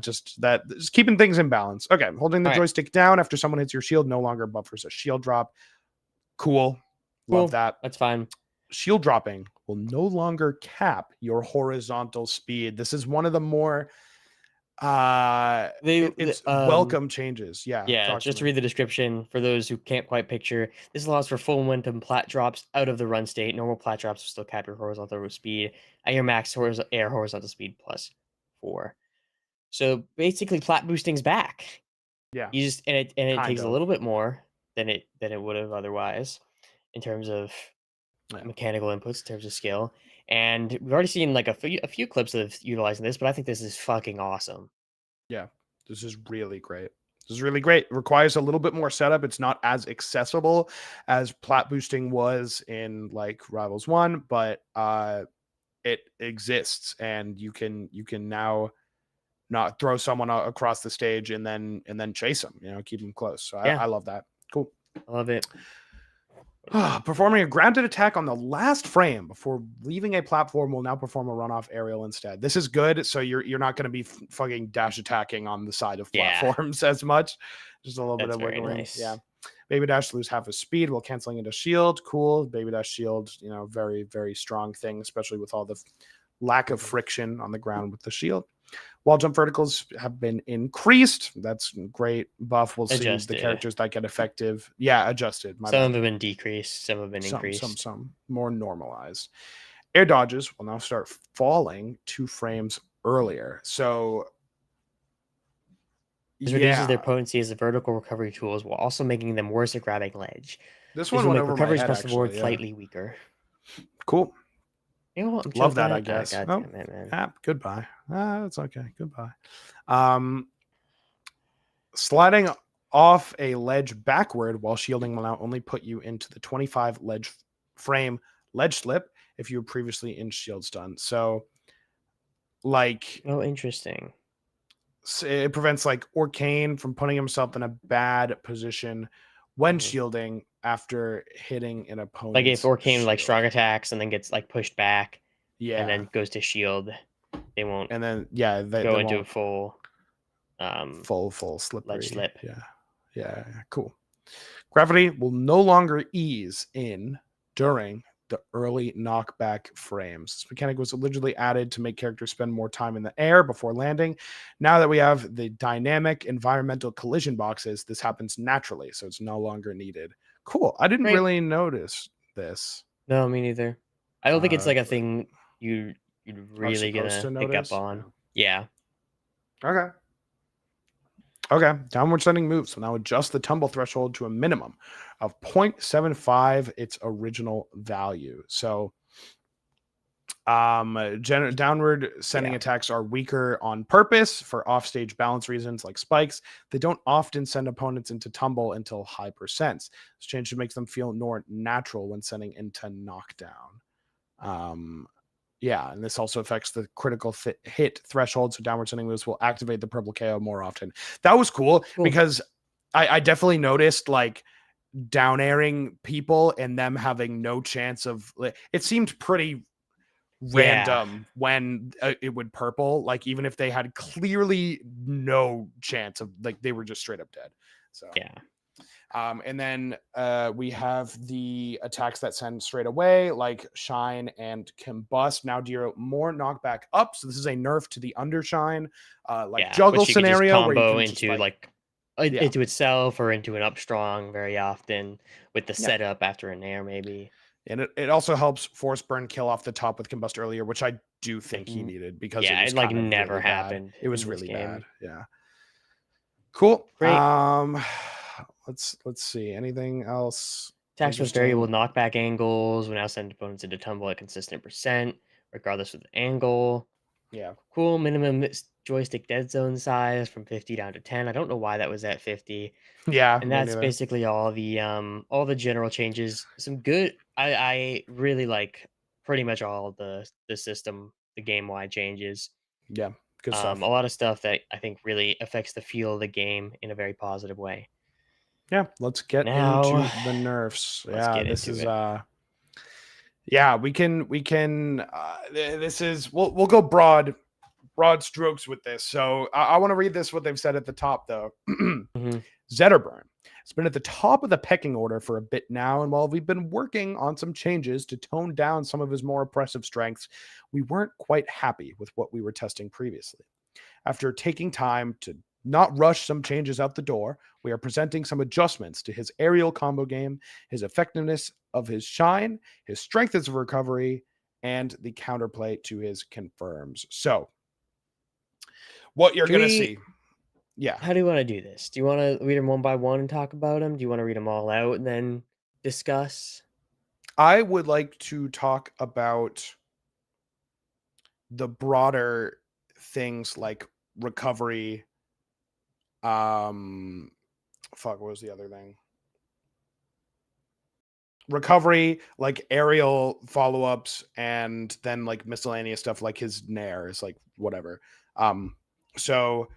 just keeping things in balance. Okay, holding the All right. joystick down after someone hits your shield no longer buffers a shield drop. Cool. Cool. Love that. That's fine. Shield dropping will no longer cap your horizontal speed. This is one of the more it's welcome changes. Yeah, just to read the description for those who can't quite picture, this allows for full momentum plat drops out of the run state. Normal plat drops will still cap your horizontal speed at your max air horizontal speed plus 4. So basically, plat boosting's back. Yeah, You just and it kind takes a of. little bit more than it would have otherwise in terms of Yeah. mechanical inputs, in terms of skill. And we've already seen like a few clips of utilizing this, but I think this is fucking awesome. Yeah, this is really great. This is really great. It requires a little bit more setup. It's not as accessible as plat boosting was in like Rivals 1, but it exists and you can now not throw someone across the stage and then chase them, keep them close. So Yeah. I love that. Cool. I love it. Performing a grounded attack on the last frame before leaving a platform will now perform a runoff aerial instead. This is good. So you're not going to be fucking dash attacking on the side of platforms as much. Just a little bit of wiggling. Nice. Yeah. Baby dash lose half his speed while canceling into shield. Cool. Baby dash shield, very, very strong thing, especially with all the lack of friction on the ground with the shield. Wall jump verticals have been increased. That's great buff. We'll see the characters that get effective. Yeah, adjusted. Some have been decreased. Some have been increased. Some more normalized. Air dodges will now start falling 2 frames earlier. So this reduces their potency as a vertical recovery tools while also making them worse at grabbing ledge. This one will make recoveries across the board slightly weaker. Cool. Love that, I guess. God damn it, man. Goodbye. It's okay. Goodbye. Sliding off a ledge backward while shielding will now only put you into the 25 ledge frame ledge slip if you were previously in shield stun. So, like, interesting. It prevents like Orcane from putting himself in a bad position when shielding after hitting an opponent. Like if Orcane like strong attacks and then gets like pushed back, yeah, and then goes to shield, they won't. And then they go into a full slippery ledge slip. Yeah, cool. Gravity will no longer ease in during the early knockback frames. This mechanic was originally added to make characters spend more time in the air before landing. Now that we have the dynamic environmental collision boxes, this happens naturally, so it's no longer needed. Cool. I didn't really notice this. No, me neither. I don't think it's like a thing you'd really gonna pick up on. Yeah. Okay, downward sending moves will now adjust the tumble threshold to a minimum of 0.75 its original value. So downward sending attacks are weaker on purpose for offstage balance reasons like spikes. They don't often send opponents into tumble until high percents. This change should make them feel more natural when sending into knockdown. Yeah, and this also affects the critical hit threshold, so downward sending moves will activate the purple KO more often. That was cool because I definitely noticed like down airing people and them having no chance of. It seemed pretty random when it would purple, like even if they had clearly no chance of, like they were just straight up dead. So yeah. And then we have the attacks that send straight away, like Shine and Combust. Now deal more knockback up. So this is a nerf to the Undershine, juggle scenario where you can into into itself or into an up strong very often with the setup after an air maybe. And it also helps force burn kill off the top with Combust earlier, which I do think he needed because it was like never really happened. It was really bad. Yeah. Cool. Great. Let's see. Anything else? Attacks with variable Interesting. knockback angles will now send opponents into tumble at consistent percent, regardless of the angle. Yeah. Cool minimum joystick dead zone size from 50 down to 10. I don't know why that was at 50. Yeah. And Me that's neither. basically all the general changes. Some good. I really like pretty much all the system, the game wide changes. Yeah. Good stuff. A lot of stuff that I think really affects the feel of the game in a very positive way. Yeah. Let's get Now, into the nerfs. let's Yeah. get This into is it. yeah, we can this is we'll go broad strokes with this. So I want to read this what they've said at the top though. Mhm. Zetterburn has been at the top of the pecking order for a bit now, and while we've been working on some changes to tone down some of his more oppressive strengths, we weren't quite happy with what we were testing previously. After taking time to not rush some changes out the door, we are presenting some adjustments to his aerial combo game, his effectiveness of his shine, his strength of recovery, and the counterplay to his confirms. So, what you're going to see. Yeah. How do you want to do this? Do you want to read them one by one and talk about them? Do you want to read them all out and then discuss? I would like to talk about the broader things like recovery. What was the other thing? Recovery, like aerial follow-ups, and then like miscellaneous stuff like his nair is like whatever. So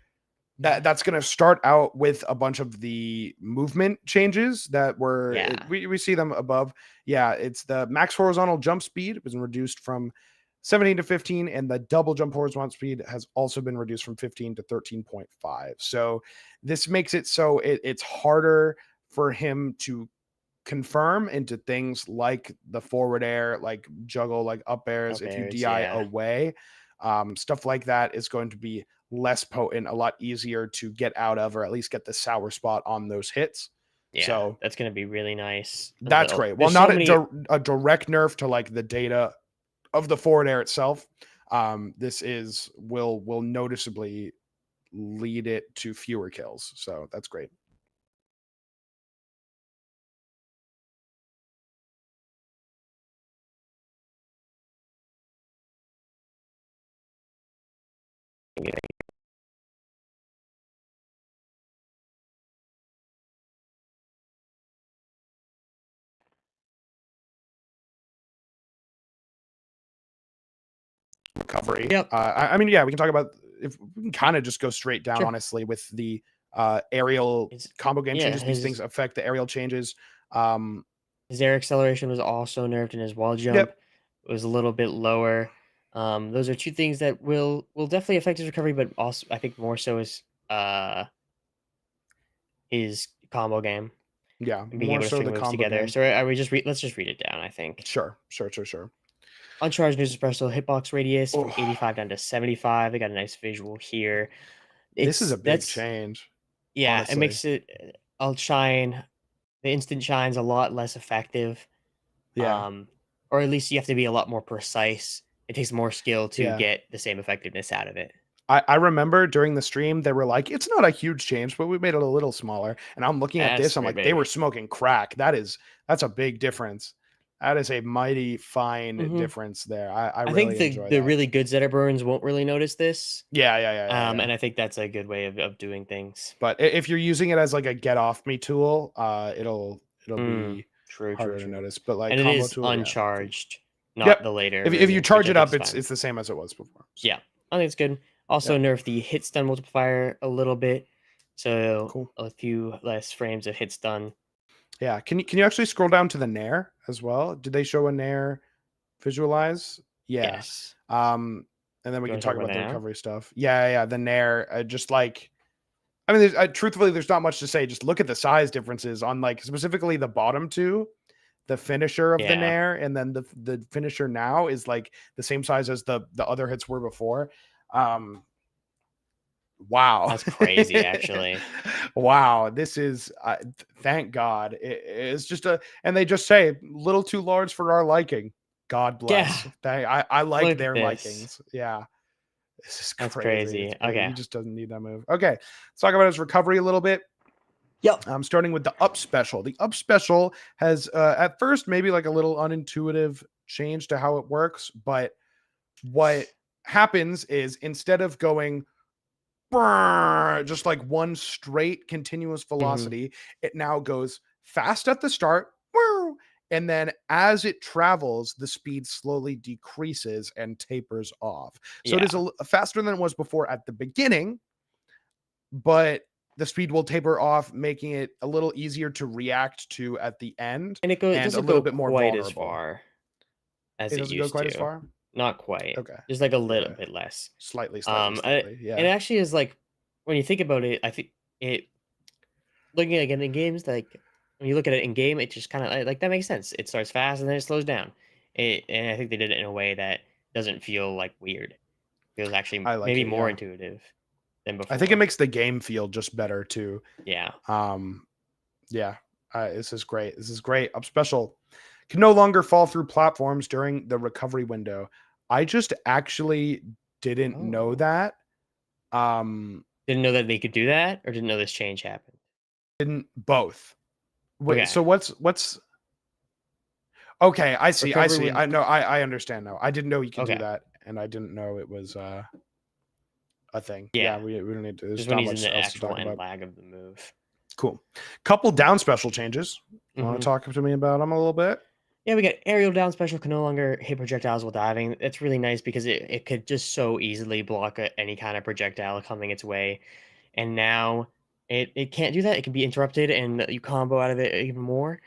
that's going to start out with a bunch of the movement changes that were we see them above. Yeah, it's the max horizontal jump speed was reduced from 17 to 15, and the double jump horizontal speed has also been reduced from 15 to 13.5. So this makes it so it's harder for him to confirm into things like the forward air, like juggle, like up airs, if you DI away. Stuff like that is going to be less potent, a lot easier to get out of, or at least get the sour spot on those hits. Yeah, so that's going to be really nice. That's great. Well, not a direct nerf to like the data of the forward air itself. This will noticeably lead it to fewer kills. So that's great. Recovery. Yep. I mean, yeah, we can talk about if we can kind of just go straight down, honestly, with the aerial combo game changes. These things affect the aerial changes. His air acceleration was also nerfed, and his wall jump was a little bit lower. Those are two things that will definitely affect his recovery, but also I think more so is his combo game. Yeah, and being able to string moves together. Game. So let's just read it down. I think. Sure. Uncharged news espresso hitbox radius from 85 down to 75. They got a nice visual here. This is a big change. Yeah, honestly. It makes it. I'll shine. The instant shine's a lot less effective. Yeah. Or at least you have to be a lot more precise. It takes more skill to get the same effectiveness out of it. I remember during the stream, they were like, it's not a huge change, but we made it a little smaller. And I'm looking at this, I'm like, they were smoking crack. That's a big difference. That is a mighty fine difference there. I really think the really good Zetterburns won't really notice this. Yeah. And I think that's a good way of doing things. But if you're using it as like a get off me tool, it'll be harder to notice. But like, and combo it is tool, uncharged, not the later. If you charge it up, it's the same as it was before. So. Yeah, I think it's good. Also nerf the hit stun multiplier a little bit, so a few less frames of hit stun. Yeah, can you actually scroll down to the nair as well? Did they show a nair visualize? Yeah. Yes. And then we can talk about the recovery stuff. Yeah. The nair, just like, I mean, truthfully, there's not much to say. Just look at the size differences on like specifically the bottom two. The finisher of the nair, and then the finisher now is like the same size as the other hits were before. Wow, that's crazy, actually. Wow, this is thank God. It's just and they just say little too large for our liking. God bless. Yeah. I like their likings. Yeah. This is crazy. Okay. He just doesn't need that move. Okay. Let's talk about his recovery a little bit. Yep. I'm starting with the up special. The up special has at first maybe like a little unintuitive change to how it works, but what happens is instead of going just like one straight continuous velocity, it now goes fast at the start, and then as it travels, the speed slowly decreases and tapers off. So it is faster than it was before at the beginning, but the speed will taper off, making it a little easier to react to at the end, And it doesn't a little go bit more quite vulnerable. as far as It it doesn't go used quite to. as far. Not quite. Okay. Just like a little bit less. Slightly. It Yeah. actually is like when you think about it, I think it looking at it in games, like when you look at it in game, it just kind of like that makes sense. It starts fast and then it slows down. And I think they did it in a way that doesn't feel like weird. Feels actually I like maybe it, more yeah. intuitive than before. I think it makes the game feel just better too. Yeah. Yeah. This is great. This is great. Up special can no longer fall through platforms during the recovery window. I just actually didn't know that. Didn't know that they could do that, or didn't know this change happened. Didn't both. Wait, Okay. so what's okay, I see. Recovery I know I understand now. I didn't know you could do Okay. that, and I didn't know it was a thing. Yeah. We don't need to. There's Just not when he's much in the else to actual talk end about. lag of the move. Cool. Couple down special changes. Want to talk to me about them a little bit? Yeah, we got aerial down special can no longer hit projectiles while diving. That's really nice because it could just so easily block any kind of projectile coming its way. And now it can't do that. It can be interrupted and you combo out of it even more.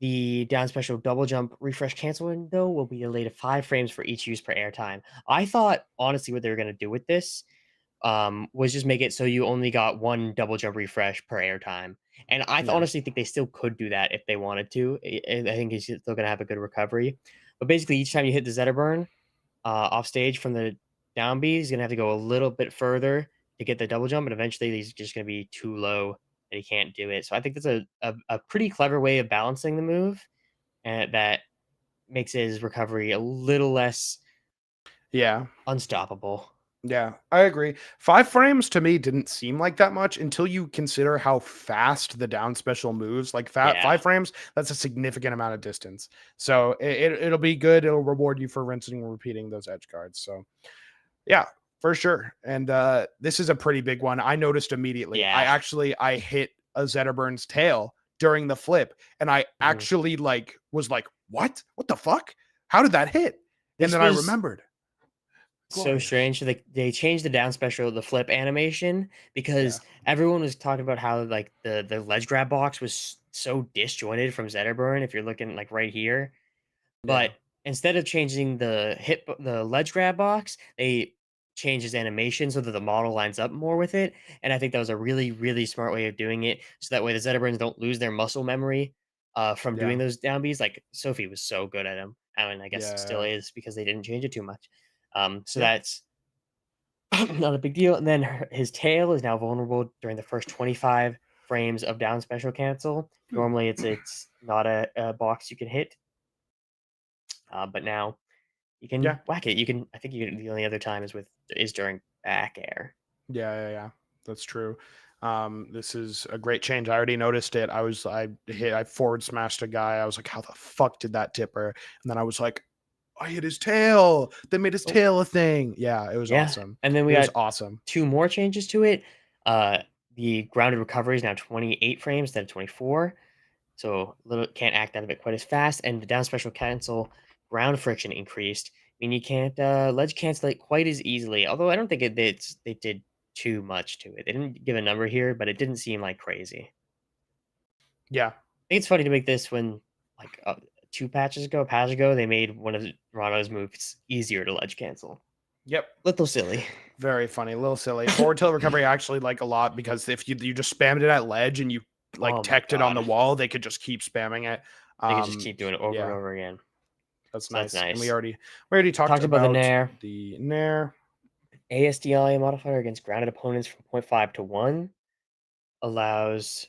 The down special double jump refresh cancel window will be delayed to 5 frames for each use per airtime. I thought, honestly, what they were going to do with this was just make it so you only got 1 double jump refresh per airtime. And I honestly think they still could do that if they wanted to. I think he's still going to have a good recovery. But basically, each time you hit the Zeta burn off stage from the down B, he's going to have to go a little bit further to get the double jump. And eventually, he's just going to be too low that he can't do it. So I think that's a pretty clever way of balancing the move. And that makes his recovery a little less unstoppable. Yeah, I agree. 5 frames to me didn't seem like that much until you consider how fast the down special moves. Like 5 frames, that's a significant amount of distance. So it'll be good. It'll reward you for rinsing and repeating those edge guards. So yeah, for sure. And this is a pretty big one. I noticed immediately. Yeah. I hit a Zetterburn's tail during the flip, and I actually was like, what the fuck? How did that hit? And then I remembered. So strange. So they changed the down special, the flip animation, because everyone was talking about how like the ledge grab box was so disjointed from Zetterburn. If you're looking like right here, but instead of changing the ledge grab box, they changed his animation so that the model lines up more with it. And I think that was a really, really smart way of doing it. So that way the Zetterburns don't lose their muscle memory from doing those down Bs. Like Sophie was so good at him. I mean, I guess it still is because they didn't change it too much. So that's not a big deal. And then his tail is now vulnerable during the first 25 frames of down special cancel. Normally it's not a box you can hit. But now you can whack it. I think the only other time is during back air. Yeah. That's true. This is a great change. I already noticed it. I forward smashed a guy. I was like, how the fuck did that tipper? And then I was like, I hit his tail. They made his tail a thing. Yeah, it was awesome. And then we had awesome 2 more changes to it. The grounded recovery is now 28 frames instead of 24. So can't act out of it quite as fast. And the down special cancel ground friction increased. I mean, you can't ledge cancel it quite as easily. Although I don't think they did too much to it. They didn't give a number here, but it didn't seem like crazy. Yeah. I think it's funny to make this when like 2 patches ago, they made one of Rano's moves easier to ledge cancel. Yep. Little silly. Very funny. A little silly. Forward tilt recovery I actually like a lot because if you just spammed it at ledge and you teched it on the wall, they could just keep spamming it. They could just keep doing it over and over again. That's nice. And we already talked about the Nair. The Nair. ASDI modifier against grounded opponents from 0.5 to 1 allows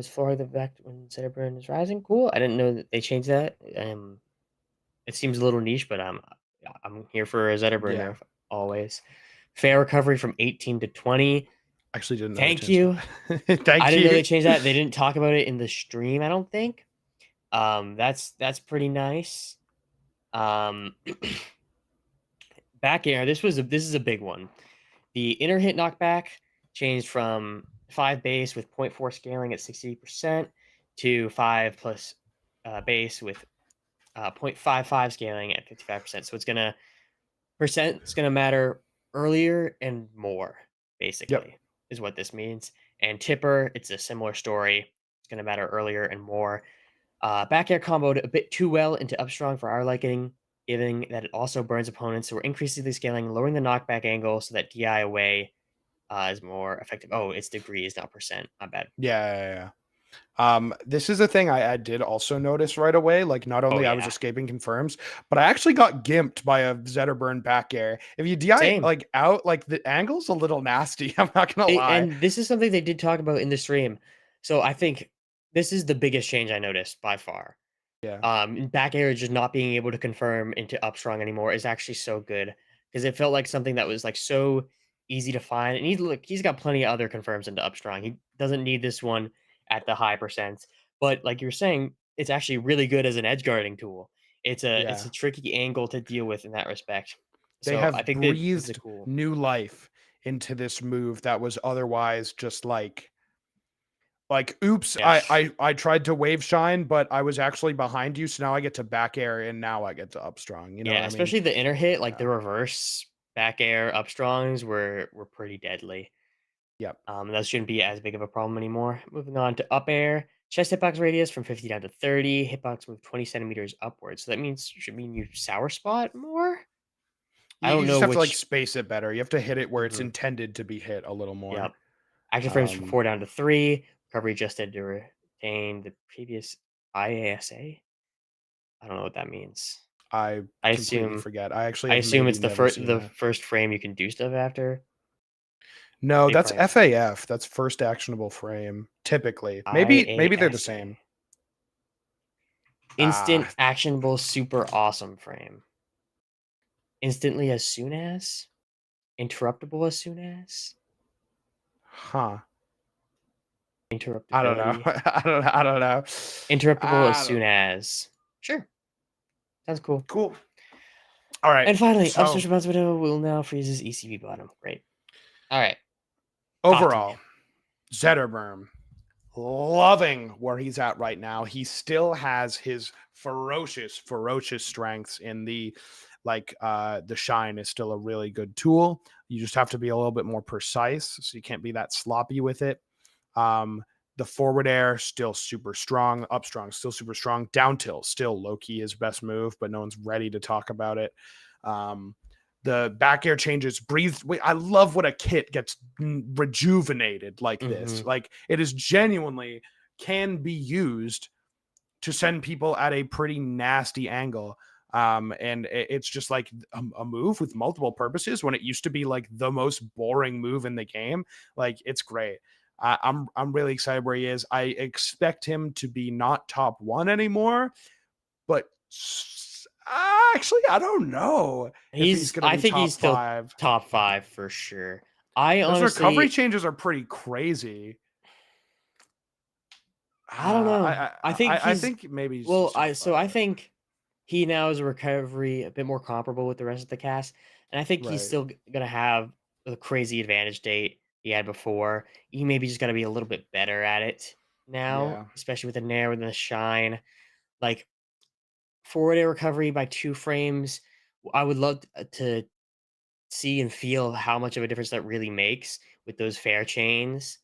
for the back when Zetterburn is rising. Cool. I didn't know that they changed that. It seems a little niche, but I'm here for a Zetterburn nerf always. Fair recovery from 18 to 20. Actually, didn't know. Thank you. Thank I didn't know you. they changed that. They didn't talk about it in the stream, I don't think. That's pretty nice. Back air. This is a big one. The inner hit knockback changed from 5 base with 0.4 scaling at 60% to 5 plus base with 0.55 scaling at 55%. So it's gonna matter earlier and more, basically, is what this means. And tipper, it's a similar story. It's gonna matter earlier and more. Back air comboed a bit too well into upstrong for our liking, given that it also burns opponents. So we're increasingly scaling, lowering the knockback angle so that DI away is more effective. Oh, it's degrees, not percent. Not bad. Yeah. This is a thing I did also notice right away. Like, not only I was yeah. escaping confirms, but I actually got gimped by a Zetterburn back air. If you DI Same. like out, like the angle's a little nasty. I'm not gonna lie. And this is something they did talk about in the stream. So I think this is the biggest change I noticed by far. Yeah. Back air just not being able to confirm into upstrong anymore is actually so good, because it felt like something that was like so easy to find. And he's got plenty of other confirms into upstrong. He doesn't need this one at the high percents. But like you're saying, it's actually really good as an edge guarding tool. It's a tricky angle to deal with in that respect. They So have I think that this is breathed cool. new life into this move that was otherwise just like oops, Yeah. I tried to wave shine, but I was actually behind you, so now I get to back air and now I get to upstrong. You know Yeah, what I especially mean? the inner hit, like the reverse back air upstrongs were pretty deadly. Yep. That shouldn't be as big of a problem anymore. Moving on to up air, chest hitbox radius from 50 down to 30. Hitbox move 20 centimeters upwards. So that should mean you sour spot more. I don't You know just have to like which. space it better. You have to hit it where it's intended to be hit a little more. Yep. Active frames from 4 down to 3. Recovery adjusted to retain the previous IASA. I don't know what that means. I completely forget. I actually I have assume maybe it's the never seen that. first frame you can do stuff after. No, They that's probably- FAF. That's first actionable frame. Typically, maybe they're the IASA. same. Instant actionable super awesome frame. Instantly as soon as? Interruptible as soon as? Huh. Interruptibility. I don't know. I don't know. Interruptible as soon as. Sure. Sounds cool. Cool. All right. And finally, so, upstairs response window will now freeze his ECV bottom. Great. All right. overall, Zetterberm, loving where he's at right now. He still has his ferocious strengths in the the shine is still a really good tool. You just have to be a little bit more precise, so you can't be that sloppy with it. The forward air still super strong, up strong still super strong, down tilt still low key his best move, but no one's ready to talk about it. The back air changes, breathe. I love what a kit gets rejuvenated like this. Like, it is genuinely can be used to send people at a pretty nasty angle. And it's just like a move with multiple purposes when it used to be like the most boring move in the game. Like, it's great. I'm really excited where he is. I expect him to be not top 1 anymore, but actually, I don't know. I think he's still top 5 for sure. Those recovery changes are pretty crazy. I don't know. I think maybe. I think he now is a recovery a bit more comparable with the rest of the cast, and I think he's still gonna have the crazy advantage date he had before. He maybe just gotta be a little bit better at it now, especially with the nair and the shine. Like, forward air recovery by 2 frames. I would love to see and feel how much of a difference that really makes with those fair chains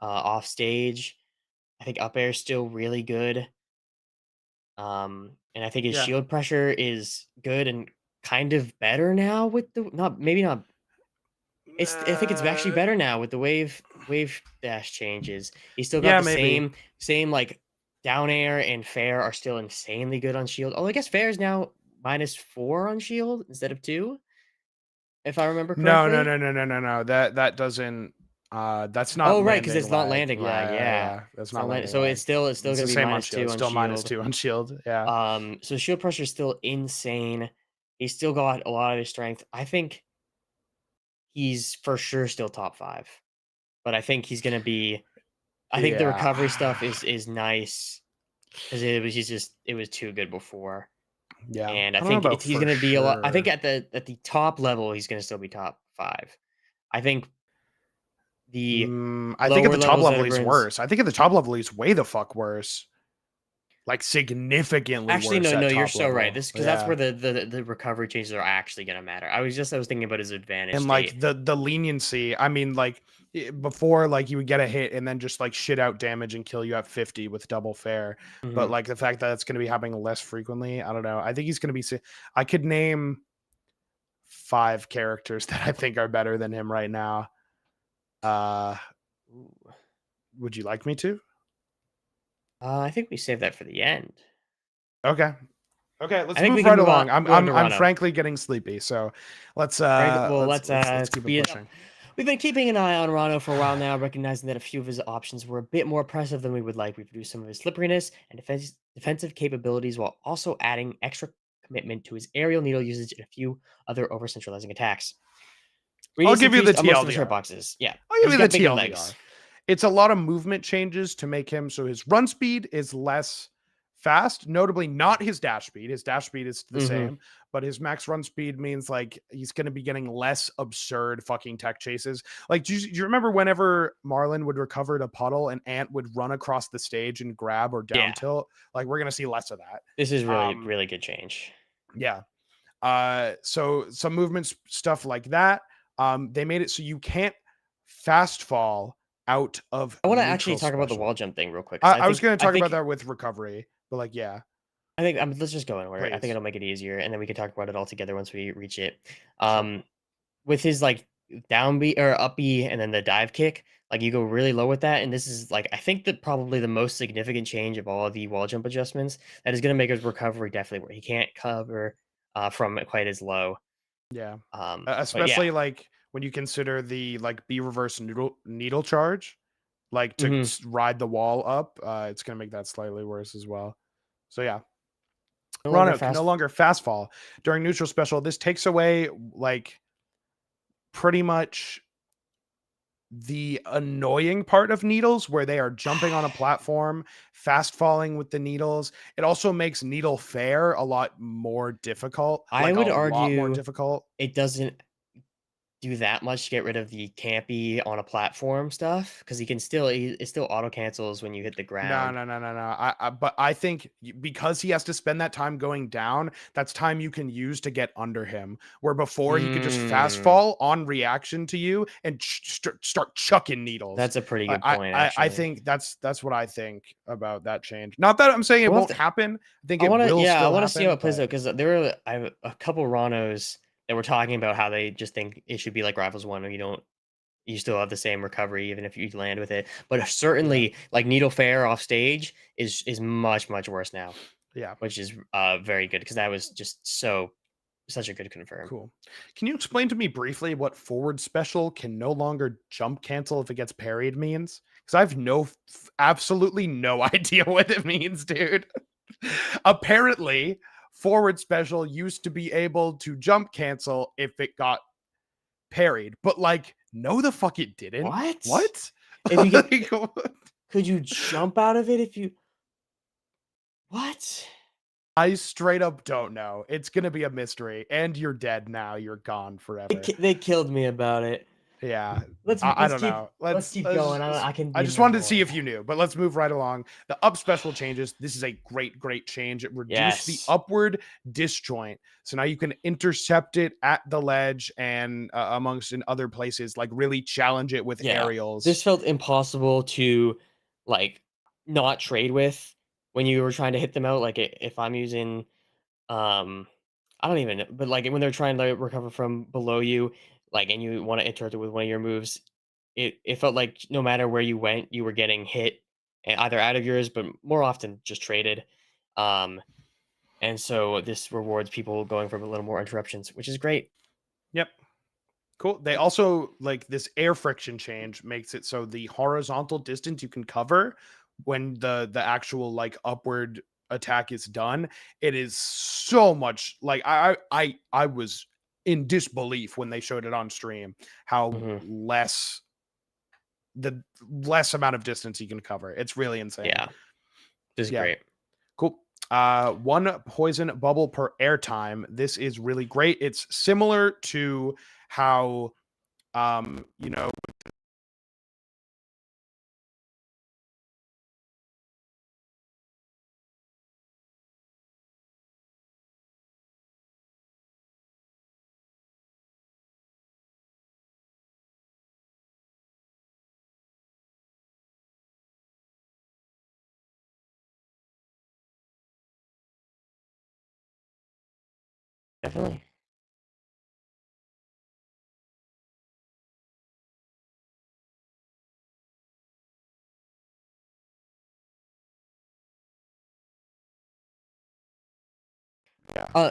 off stage. I think up air is still really good. And I think his shield pressure is good and kind of better now with the not. I think it's actually better now with the wave dash changes. He's still got the same like down air and fair are still insanely good on shield. Oh, I guess fair is now -4 on shield instead of 2. If I remember correctly. No. That doesn't. That's not. Oh, right, because it's not landing lag. Yeah, that's not landing so lag. it's still gonna be -2 on shield. Still -2 on shield. Yeah. So shield pressure is still insane. He's still got a lot of his strength. I think he's for sure still top 5. but I think he's gonna be. I think the Yeah. recovery stuff is nice because it was too good before. Yeah. And I don't know think about he's for going to be a lot. I think sure. at the top level, he's going to still be top 5. I think the I think at lower the top levels that level he's everyone's worse. I think at the top level he's way the fuck worse. Like significantly actually worse. no, at you're top so right. level. This because that's where the recovery changes are actually going to matter. I was thinking about his advantage and state. like the leniency. I mean, like before, like you would get a hit and then just like shit out damage and kill you at 50 with double fair. But Mhm. like the fact that it's going to be happening less frequently, I don't know. I think he's going to be. I could name 5 characters that I think are better than him right now. Ooh. Would you like me to? I think we save that for the end. Okay. Okay, let's I think we move can right move on- along. move on to I'm Rano. frankly getting sleepy, so let's Let's keep speed it it pushing. up. We've been keeping an eye on Rano for a while now, recognizing that a few of his options were a bit more impressive than we would like. We've reduced some of his slipperiness and defensive capabilities while also adding extra commitment to his aerial needle usage and a few other over-centralizing attacks. I'll give you the Increased on most of his TLDR. hurt boxes. Yeah. I'll give he's you the got bigger TLDR. legs. It's a lot of movement changes to make him so his run speed is less fast, notably not his dash speed. His dash speed is the same, but his max run speed means like he's going to be getting less absurd fucking tech chases. Like, do you remember whenever Marlon would recover at a puddle and Ant would run across the stage and grab or down tilt? Like, we're going to see less of that. This is really good change. Yeah. So some movement stuff like that. They made it so you can't fast fall out of. I want to actually talk about the wall jump thing real quick. I was going to talk about that with recovery, but like, yeah. I think let's just go in order. I think Please. it'll make it easier, and then we can talk about it all together once we reach it. Sure. With his like down B or up B, and then the dive kick, like you go really low with that, and this is like I think that probably the most significant change of all of the wall jump adjustments that is going to make his recovery definitely where he can't cover from quite as low. Yeah. But Especially yeah. like when you consider the like B reverse needle charge, like to ride the wall up, it's going to make that slightly worse as well. So yeah. Rano can no longer fast fall during neutral special. This takes away like pretty much the annoying part of needles where they are jumping on a platform, fast falling with the needles. It also makes needle fair a lot more difficult. I would a lot more argue difficult. it doesn't do that much to get rid of the campy on a platform stuff because he can still it still auto cancels when you hit the ground. No. But I think because he has to spend that time going down, that's time you can use to get under him. Where before he could just fast fall on reaction to you and start chucking needles. That's a pretty good point. I think that's what I think about that change. Not that I'm saying it won't happen. I think it will still happen. I want to see how it plays out because I have a couple Ranos that were talking about how they just think it should be like Rivals 1 where you still have the same recovery even if you land with it. But certainly like needle fair off stage is much worse now. Yeah. Which is very good because that was just such a good confirm. Cool. Can you explain to me briefly what forward special can no longer jump cancel if it gets parried means? Because I have absolutely no idea what it means, dude. Apparently, forward special used to be able to jump cancel if it got parried, but like, no, the fuck it didn't. What? If you get, could you jump out of it if you? What? I straight up don't know. It's gonna be a mystery, and you're dead now. You're gone forever. They killed me about it. Yeah, I don't know. Let's keep going. I just wanted to see if you knew, but let's move right along. The up special changes. This is a great change. It reduced the upward disjoint, so now you can intercept it at the ledge and amongst in other places, like really challenge it with aerials. This felt impossible to like not trade with when you were trying to hit them out. Like if I'm using, I don't even know, but like when they're trying to recover from below you, like, and you want to interact with one of your moves, it felt like no matter where you went, you were getting hit either out of yours, but more often just traded. And so this rewards people going for a little more interruptions, which is great. Yep. Cool. They also like this air friction change makes it so the horizontal distance you can cover when the actual like upward attack is done, it is so much like I was in disbelief when they showed it on stream how less the less amount of distance he can cover. It's really insane. Yeah. This is Yeah. great. Cool. 1 poison bubble per airtime. This is really great. It's similar to how, you know, Definitely.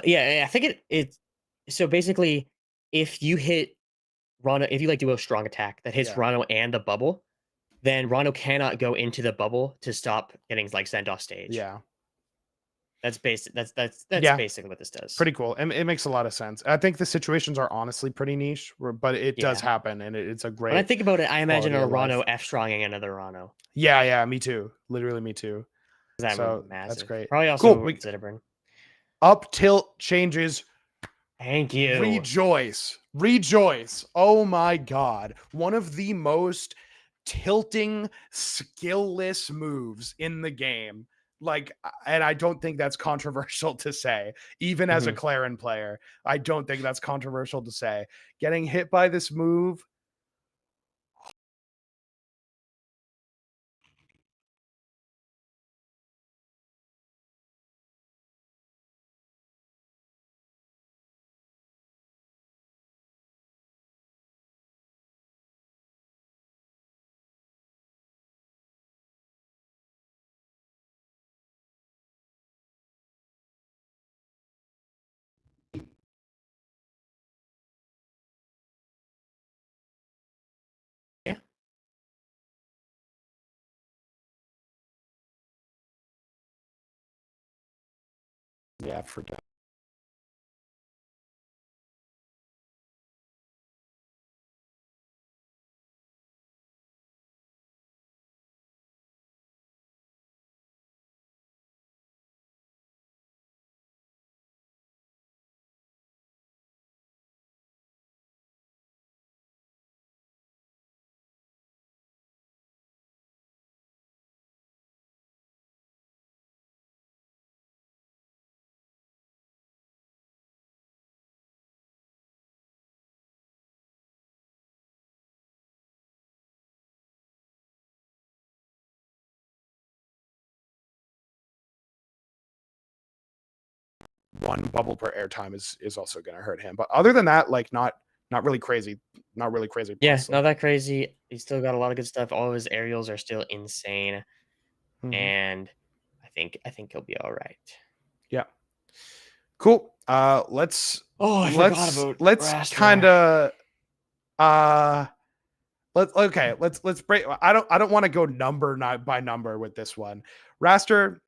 Yeah, I think it's so basically if you hit Rano, if you like do a strong attack that hits Yeah. Rano and the bubble, then Rano cannot go into the bubble to stop getting like sent off stage. yeah. That's basic. That's Yeah. basically what this does. Pretty cool. And it makes a lot of sense. I think the situations are honestly pretty niche, but it does Yeah. happen, and it's a great. When I think about it, I imagine a quality of Rano life. F-stronging another Rano. Yeah, me too. Literally, me too. That So, would be massive. that's great. Probably also Cool. Zitterburn. Up tilt changes. Thank you. Rejoice. Oh my god. One of the most tilting, skill-less moves in the game. Like, and I don't think that's controversial to say, even as a Clarin player. I don't think that's controversial to say. Getting hit by this move. Yeah. Yeah, forget. One bubble per airtime is also going to hurt him. But other than that, like not really crazy. Not really crazy. Yeah, plus, not that crazy. He's still got a lot of good stuff. All of his aerials are still insane. And I think he'll be all right. Yeah. Cool. Let's forgot about let's Raster. kind of let's break. I don't want to go number by number with this one. Raster.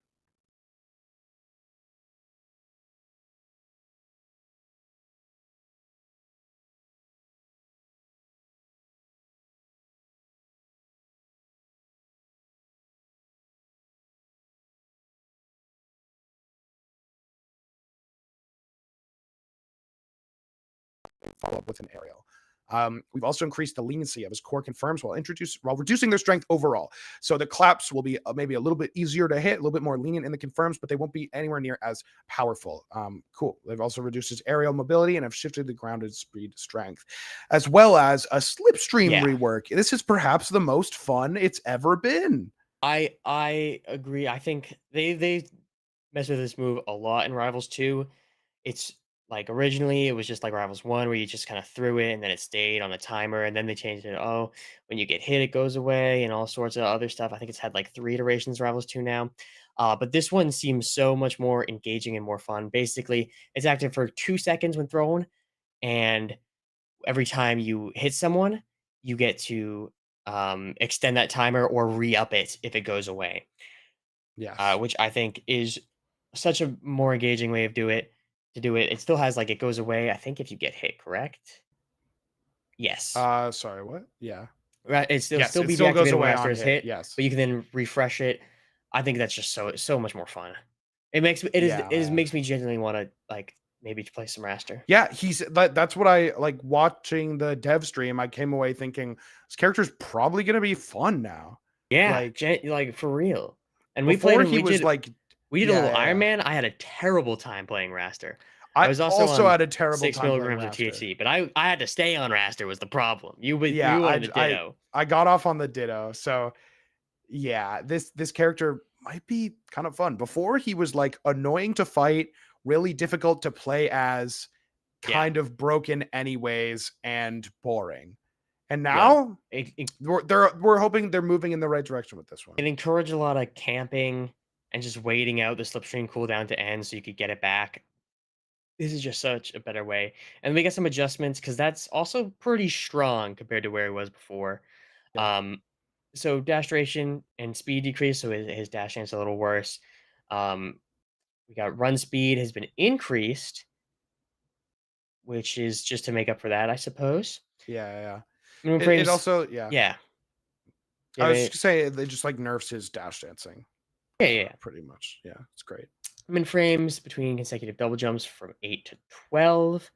Follow up with an aerial. We've also increased the leniency of his core confirms while reducing their strength overall. So the claps will be maybe a little bit easier to hit, a little bit more lenient in the confirms, but they won't be anywhere near as powerful. Cool. They've also reduced his aerial mobility and have shifted the grounded speed strength, as well as a slipstream rework. This is perhaps the most fun it's ever been. I agree. I think they mess with this move a lot in Rivals 2. It's like originally it was just like Rivals 1 where you just kind of threw it and then it stayed on the timer, and then they changed it. Oh, when you get hit, it goes away and all sorts of other stuff. I think it's had like 3 iterations Rivals 2 now. But this one seems so much more engaging and more fun. Basically, it's active for 2 seconds when thrown, and every time you hit someone, you get to extend that timer or re-up it if it goes away. Yes. Which I think is such a more engaging way of do it. It still has like it goes away, I think, if you get hit, correct? Yes. Sorry, what? Yeah. Right, it still Yes, still it be still goes deactivated when away Raster on is hit. hit, Yes. but you can then refresh it. I think that's just so much more fun. It makes it Yeah, man. makes me genuinely want to like maybe play some Raster. Yeah, that's what I like watching the dev stream. I came away thinking this character's probably gonna be fun now. Yeah, Like like for real. And we played before him. he was like, We did a yeah, little Iron yeah. Man. I had a terrible time playing Raster. I I was also also on had a terrible 6 time playing milligrams of Raster. THC, but I had to stay on Raster was the problem. You Yeah, wanted the Ditto. I got off on the Ditto. So yeah, this character might be kind of fun. Before he was like annoying to fight, really difficult to play as, kind of broken anyways, and boring. And now we're hoping they're moving in the right direction with this one. It encouraged a lot of camping and just waiting out the slipstream cooldown to end so you could get it back. This is just such a better way. And we got some adjustments because that's also pretty strong compared to where it was before. Yeah. So dash duration and speed decrease, so his dash chance a little worse. We got run speed has been increased, which is just to make up for that, I suppose. Yeah. Minimum It frames, also, yeah. I was just gonna say they just like nerfs his dash dancing. Yeah. Pretty much. Yeah, it's great. Min frames between consecutive double jumps from 8 to 12.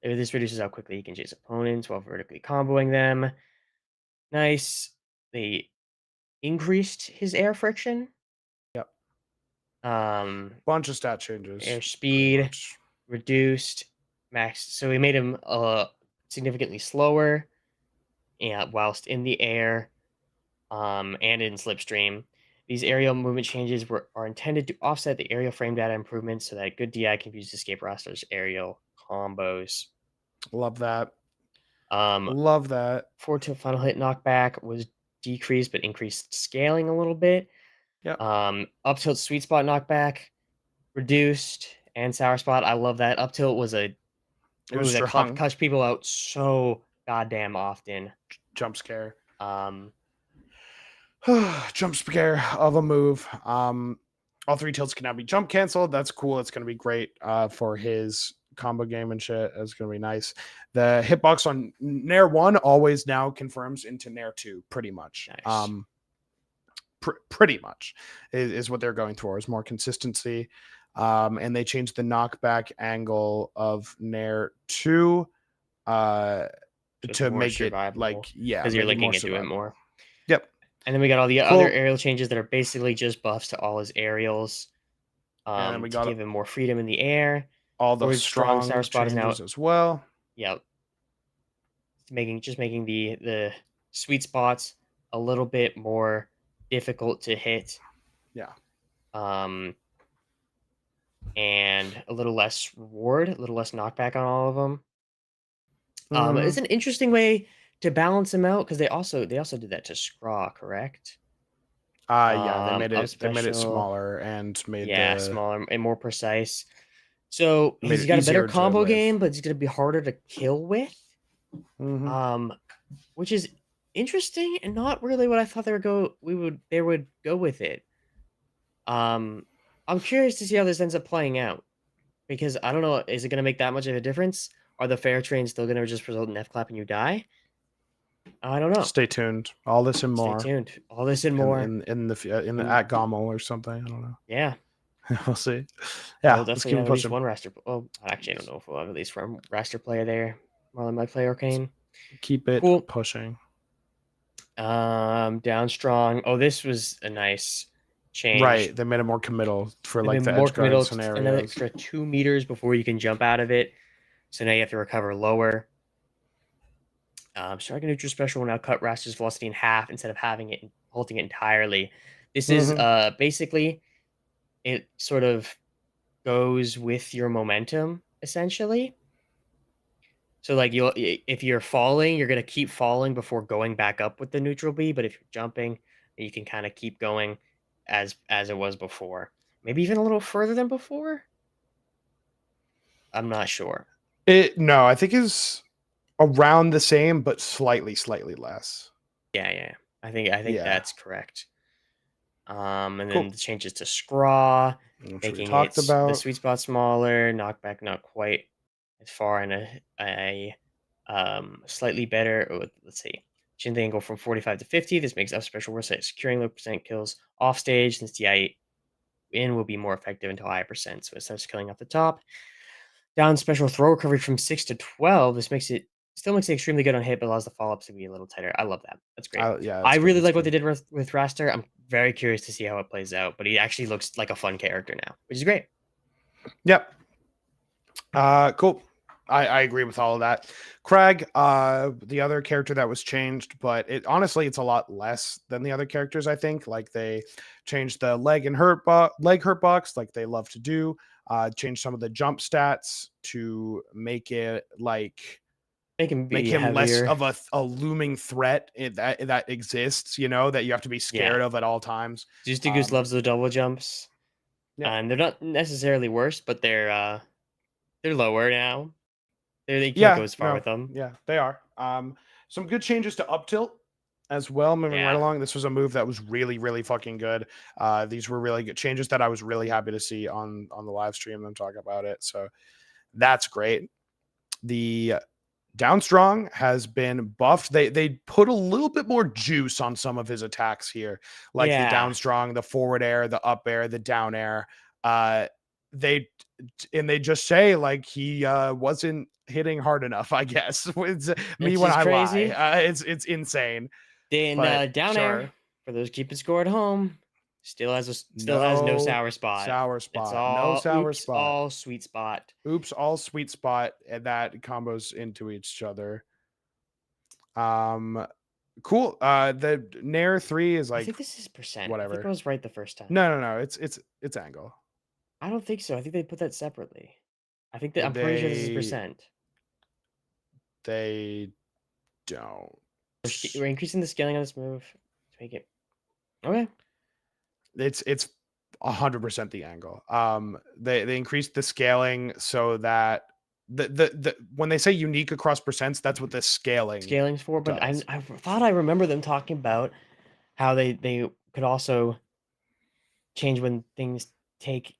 This reduces how quickly he can chase opponents while vertically comboing them. Nice. They increased his air friction. Yep. Bunch of stat changes. Air speed reduced. Max. So we made him significantly slower, whilst in the air, and in slipstream. These aerial movement changes are intended to offset the aerial frame data improvements so that good DI can use escape Raster's aerial combos. Love that. Love that. Forward to final hit knockback was decreased but increased scaling a little bit. Yep. Up tilt sweet spot knockback reduced, and sour spot. I love that. Up tilt was a move that cuts people out so goddamn often. Jump scare. Jump scare of a move. All 3 tilts can now be jump canceled. That's cool. It's going to be great for his combo game and shit. It's going to be nice. The hitbox on Nair 1 always now confirms into Nair 2 pretty much. Nice. Pretty much is what they're going towards, more consistency. And they changed the knockback angle of Nair 2 to make it like, because you're linking into it more. Yep. And then we got all the other aerial changes that are basically just buffs to all his airals. And we got to give him more freedom in the air. All the strong sour spot is now as well. Yep. Just making the sweet spots a little bit more difficult to hit. Yeah. And a little less reward, a little less knockback on all of them. It's an interesting way to balance them out because they also did that to Scraw, correct? Yeah, they made it smaller and made smaller and more precise. So he's got a better combo game, but it's gonna be harder to kill with. Which is interesting and not really what I thought they would go with it. I'm curious to see how this ends up playing out because I don't know, is it gonna make that much of a difference? Are the fair trains still gonna just result in F clap and you die? I don't know. Stay tuned. All this and more. Stay tuned. All this and more in the at Gommel or something. I don't know. Yeah. We'll see. Yeah, we'll definitely have at least one Raster. Oh, actually, I don't know if we'll have at least one Raster player there. Marlon might play Arcane. Keep it pushing. Down strong. Oh, this was a nice change. Right, they made it more committal for like the edge guard scenarios. Another extra 2 meters before you can jump out of it. So now you have to recover lower. Striking neutral special will now cut Raster's velocity in half instead of halting it entirely. This is basically, it sort of goes with your momentum essentially. So like if you're falling, you're gonna keep falling before going back up with the neutral B. But if you're jumping, you can kind of keep going as it was before. Maybe even a little further than before. I'm not sure. No, I think it's around the same, but slightly less. Yeah. I think that's correct. And then the changes to Scraw, making the sweet spot smaller, knockback not quite as far, and a slightly better. Let's see, Change the angle from 45 to 50. This makes up special worse at securing low percent kills off stage, since DI in will be more effective until high percent. So it starts killing off the top. Down special throw recovery from 6 to 12. This makes it extremely good on hit, but allows the follow-ups to be a little tighter. I love that. That's great. Yeah, I really that's like what good. they did with Raster. I'm very curious to see how it plays out, but he actually looks like a fun character now, which is great. Yep. Cool. I agree with all of that. Craig, the other character that was changed, but honestly it's a lot less than the other characters. I think like they changed the leg hurt box like they love to do. Changed some of the jump stats to make it like Make him heavier. Less of a looming threat that exists. You know, that you have to be scared of at all times. Juicy Goose loves the double jumps. Yeah. And they're not necessarily worse, but they're lower now. They can't go as far with them. Yeah, they are. Some good changes to up tilt as well. Moving right along, this was a move that was really, really fucking good. These were really good changes that I was really happy to see on the live stream. Them talk about it, so that's great. The down strong has been buffed. They put a little bit more juice on some of his attacks here, like the down strong, the forward air, the up air, the down air. They just say like he wasn't hitting hard enough, I guess. It's me when I crazy. Lie. It's insane. Then down air, for those keeping score at home, still has no sour spot. It's all, no sour oops, spot. All sweet spot. Oops, all sweet spot, and that combos into each other. Cool. The Nair 3 is like, I think this is percent. Whatever. I think I was right the first time. No. It's angle. I don't think so. I think they put that separately. I think that I'm pretty sure this is percent. They don't. We're increasing the scaling on this move to make it okay. It's 100% the angle. They increased the scaling so that the when they say unique across percents, that's what the scaling's for. But I thought I remember them talking about how they could also change when things take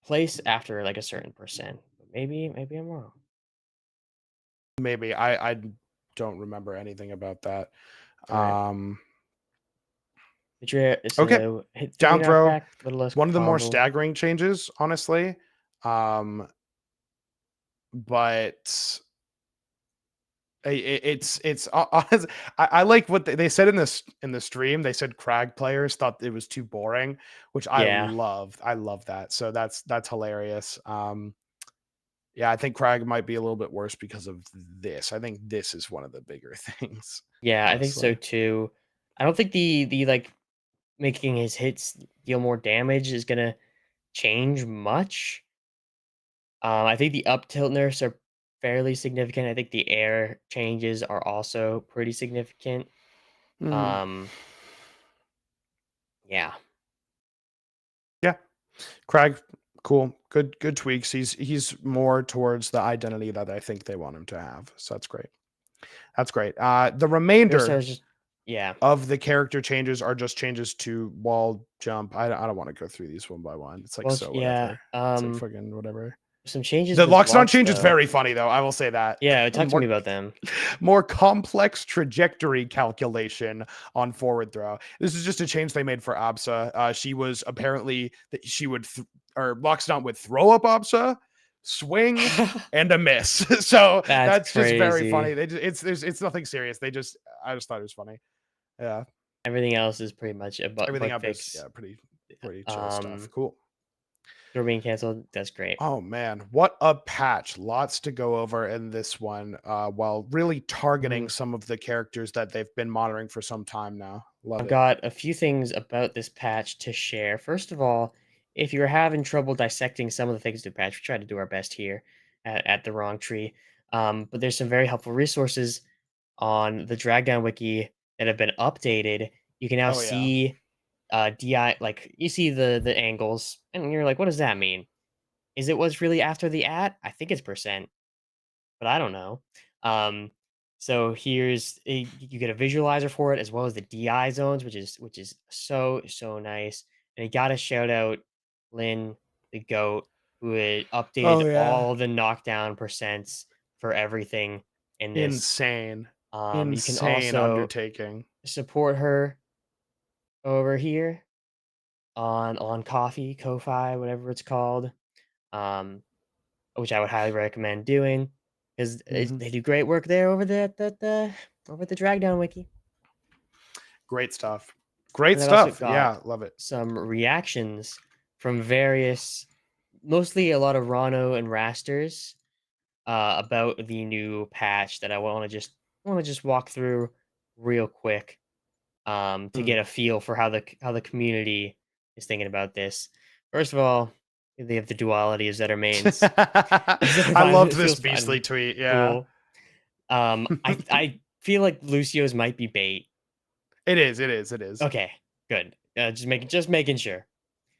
place after like a certain percent. But maybe I'm wrong. Maybe I don't remember anything about that. Okay. Down throw. Back, one of the more staggering changes, honestly. But it's honest. I like what they said in the stream. They said Crag players thought it was too boring, which I loved. I love that. So that's hilarious. Yeah, I think Crag might be a little bit worse because of this. I think this is one of the bigger things. Yeah, honestly. I think so too. I don't think the like making his hits deal more damage is gonna change much. I think the up tilt nerfs are fairly significant. I think the air changes are also pretty significant. Yeah. Crag, cool. Good tweaks. He's more towards the identity that I think they want him to have. So that's great. The remainder of the character changes are just changes to wall jump. I don't want to go through these one by one. It's like whatever. It's like fucking whatever. Some changes. The Lockdown change is very funny though. I will say that. Yeah, talk to me about them. More complex trajectory calculation on forward throw. This is just a change they made for Absa. She was apparently that she would Lockdown would throw up Absa, swing, and a miss. So that's just very funny. It's nothing serious. I just thought it was funny. Yeah. Everything else is pretty much everything else is pretty chill stuff. Cool. They're being canceled. That's great. Oh man, what a patch! Lots to go over in this one, while really targeting some of the characters that they've been monitoring for some time now. I've got a few things about this patch to share. First of all, if you're having trouble dissecting some of the things to patch, we try to do our best here at the Wrong Tree. But there's some very helpful resources on the Dragdown wiki that have been updated. You can now see DI, like you see the angles, and you're like, what does that mean? Is it what's really after the @ I think it's percent, but I don't know. So you get a visualizer for it as well as the DI zones, which is so nice. And you got to shout out Lynn the GOAT, who had updated all the knockdown percents for everything in this. Insane. You can Insane also undertaking. support her over here on Coffee, Ko-Fi, whatever it's called, which I would highly recommend doing because they do great work there over over at the Dragdown wiki. Great stuff. Great And I've also stuff. got Yeah, love it. some reactions from various, mostly a lot of Rano and Rasters, about the new patch that I want to just walk through real quick, to get a feel for how the community is thinking about this. First of all, they have the duality of Zedder mains. I loved this Feels Beastly fun, tweet. Yeah. cool. I feel like Lucio's might be bait. It is. It is. It is. Okay, good. Just making sure.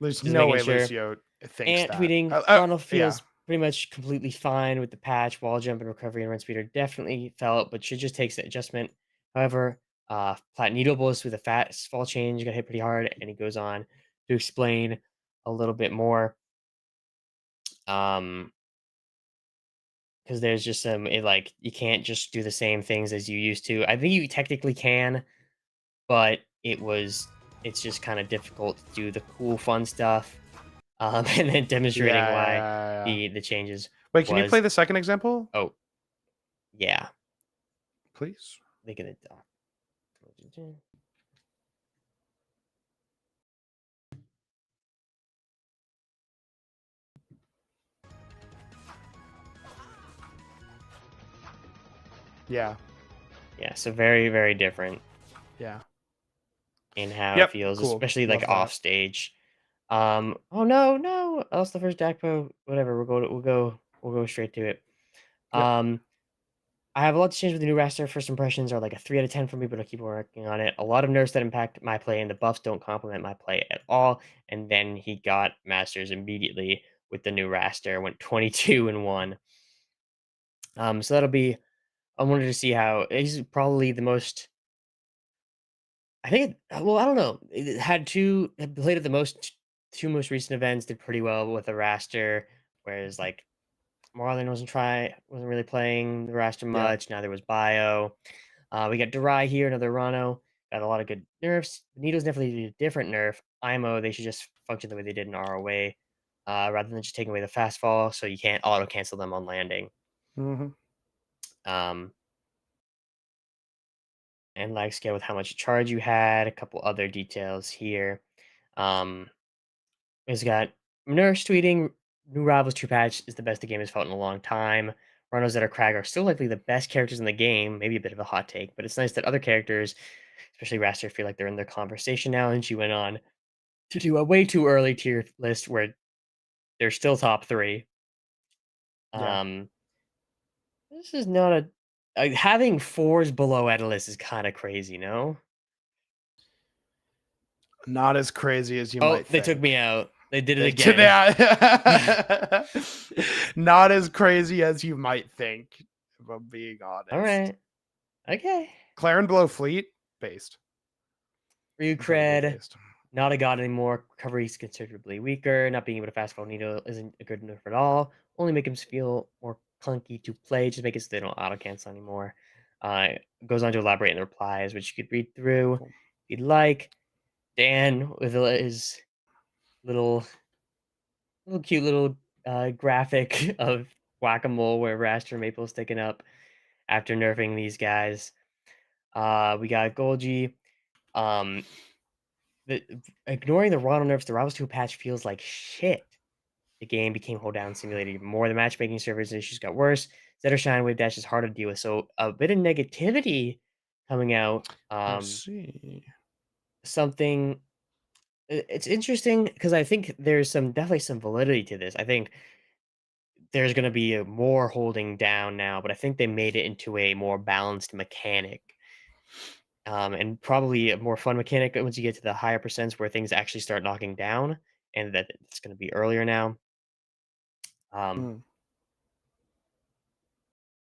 There's Just no making way sure. Lucio thinks And that. tweeting, yeah. Ronald feels pretty much completely fine with the patch. Wall jump and recovery and run speed are definitely felt, but should just take the adjustment. However, Plat Needle Bolus with a fastfall change got hit pretty hard, and he goes on to explain a little bit more. Because there's just like you can't just do the same things as you used to. I think you technically can, but it's just kind of difficult to do the cool fun stuff. And then demonstrating why the changes. Wait, can you play the second example? Oh, yeah. Please. They get it done. Yeah. Yeah, so very, very different. Yeah. In how it feels, cool. especially Love like that. off stage. Oh no, else the first Dakpo. Whatever, we'll go straight to it. Yep. I have a lot to change with the new raster. First impressions are like a 3 out of 10 for me, but I'll keep working on it. A lot of nerfs that impact my play, and the buffs don't complement my play at all. And then he got masters immediately with the new raster, went 22-1. So that'll be. I wanted to see how he's probably the most. I think. Well, I don't know. It had played at the two most recent events, did pretty well with the raster, whereas like Marlon wasn't really playing the raster much. Now there was Bio. We got Durai here, another Rano. Got a lot of good nerfs. Needle's definitely a different nerf. IMO, they should just function the way they did in ROA, rather than just taking away the fast fall, so you can't auto cancel them on landing. And lag scale with how much charge you had. A couple other details here. It's got Nurse tweeting, new Rivals 2 patch is the best the game has felt in a long time. Runners that are Crag are still likely the best characters in the game. Maybe a bit of a hot take, but it's nice that other characters, especially Raster, feel like they're in their conversation now. And she went on to do a way too early tier list where they're still top 3. This is not having 4s below Edalus is kind of crazy, no? Not as crazy as you might think. They took me out. They did it again. Not as crazy as you might think, if I'm being honest. All right. Okay. Claren below Fleet, based. Ryu cred, not a god anymore. Recovery is considerably weaker. Not being able to fast forward Needle isn't a good nerf at all. Only make him feel more clunky to play. Just make it so they don't auto cancel anymore. Goes on to elaborate in the replies, which you could read through if you'd like. Dan with his little cute little graphic of whack-a-mole where Raster and Maple is sticking up after nerfing these guys. We got Golgi. Ignoring the Ronald nerfs, the Rivals 2 patch feels like shit. The game became hold down simulated even more. The matchmaking servers issues got worse. Zetter Shine Wave Dash is hard to deal with. So a bit of negativity coming out. Let's see. Something. It's interesting because I think there's definitely some validity to this. I think there's going to be a more holding down now, but I think they made it into a more balanced mechanic. And probably a more fun mechanic once you get to the higher percents where things actually start knocking down, and that it's going to be earlier now.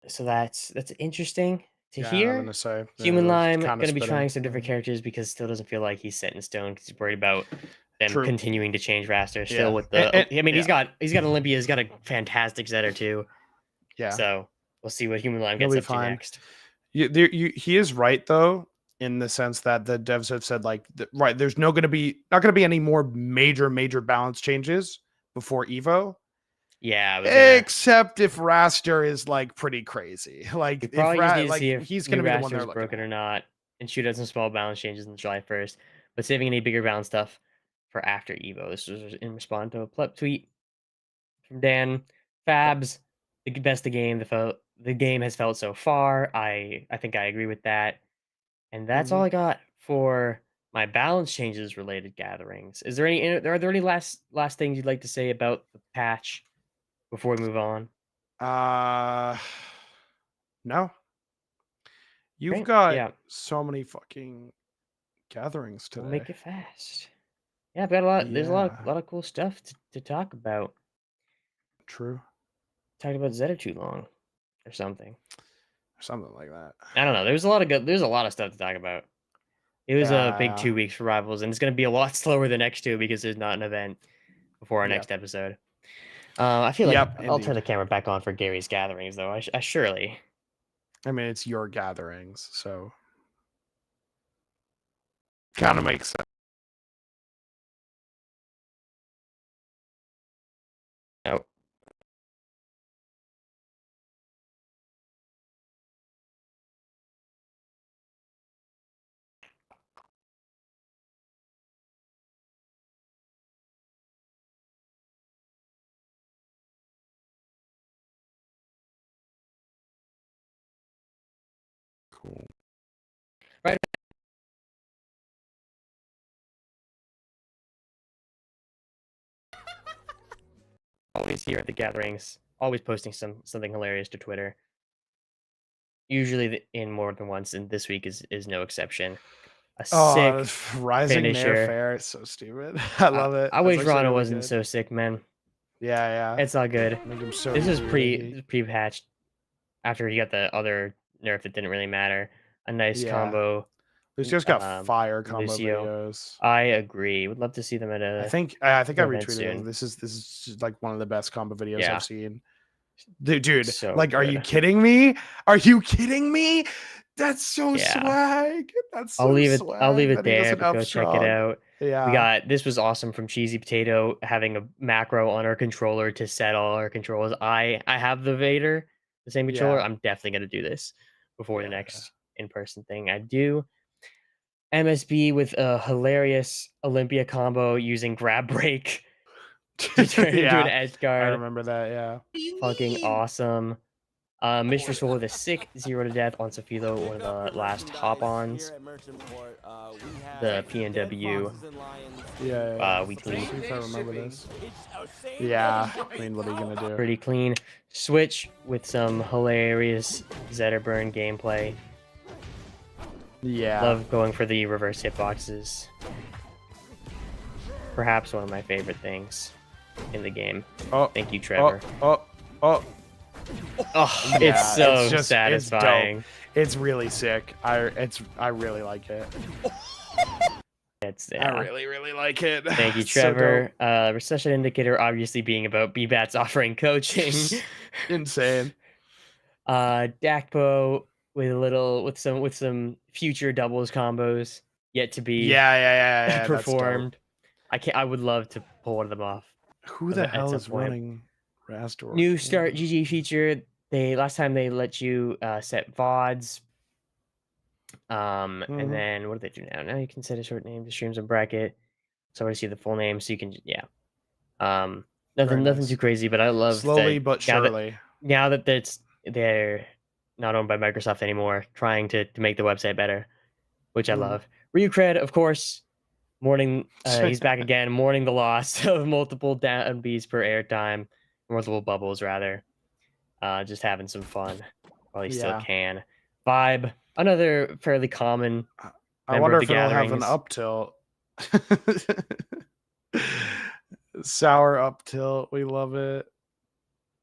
So that's interesting to hear. I'm gonna say Human Lime going to be trying some different characters because still doesn't feel like he's set in stone because he's worried about them continuing to change Raster. Still with the, he's got Olympia, he's got a fantastic Zetter too. Yeah. So we'll see what Human Lime gets up to next. He is right though, in the sense that the devs have said like, right, there's not going to be any more major balance changes before Evo. Yeah, I was gonna, except if Raster is like pretty crazy. Like we if probably just need to like see if he's new going to be the one raster they're is looking broken at. or not, and shoot out some small balance changes on July 1st. But saving any bigger balance stuff for after Evo. This was in response to a pleb tweet from Dan. Fabs, the best the game has felt so far. I think I agree with that. And that's all I got for my balance changes related gatherings. Are there any last things you'd like to say about the patch before we move on? No. You've Great. got Yeah. so many fucking gatherings today. We'll make it fast. Yeah, I've got a lot. There's a Yeah. lot of cool stuff to talk about. True. Talked about Zeta too long, or something. Something like that. I don't know. There's a lot of stuff to talk about. It was a big Yeah. 2 weeks for Rivals, and it's going to be a lot slower the next two because there's not an event before our next episode. I feel like I'll turn the camera back on for Gary's gatherings, though. I surely. I mean, it's your gatherings, so kind of makes sense. No. Cool. Right. Always here at the gatherings, always posting something hilarious to Twitter. Usually in more than once, and this week is no exception. A sick Rising finisher. Nair Fair. It's so stupid. I love it. I wish Rana wasn't so sick, man. Yeah. It's all good. Make him so This is weird. pre-patched after he got the other nerf that didn't really matter. A nice combo. Lucio's got fire combo Lucio. videos. I agree. Would love to see them at a. I think I event retweeted soon. them. This is just like one of the best combo videos Yeah. I've seen. Dude, So like, are you good. kidding me? Are you kidding me? That's so Yeah. swag. That's so I'll leave it swag that he there, doesn't but go check it upstrong. out. Yeah. This was awesome from Cheesy Potato having a macro on our controller to set all our controls. I have the Vader, the same controller. Yeah. I'm definitely gonna do this before the next in-person thing. I do. MSB with a hilarious Olympia combo using grab break to turn into an edge I guard. remember that. Yeah. Fucking awesome. Mistress Roll with a sick 0 to death on SOPHILO, one of the last hop-ons. The PNW weekly. See if I remember this. Yeah. I mean, what are you gonna do? Pretty clean. Switch with some hilarious Zeta burn gameplay. Yeah. Love going for the reverse hitboxes. Perhaps one of my favorite things in the game. Oh. Thank you, Trevor. Oh. Oh, Yeah, it's so it's just- it's dope. satisfying. It's really sick. I really like it. I really like it. Thank you, It's so Trevor. Recession indicator obviously being about BBAT's offering coaching. Insane. Dakpo with some future doubles combos yet to be Yeah. that's dope. performed. I would love to pull one of them off. Who the at hell some is point. running Rastor? New start GG feature. Last time they let you set VODs. And then what do they do now? Now you can set a short name to streams and bracket. So I see the full name, so you can nothing nice. too crazy, but I love Slowly that but surely. now that they're not owned by Microsoft anymore, trying to make the website better, which I love. Ryukred, of course, mourning he's back again, mourning the loss of multiple down Bs per airtime, multiple bubbles rather. Just having some fun while he still can. Vibe, another fairly common. I wonder of if the it'll have an gatherings. up tilt. Sour up tilt. We love it.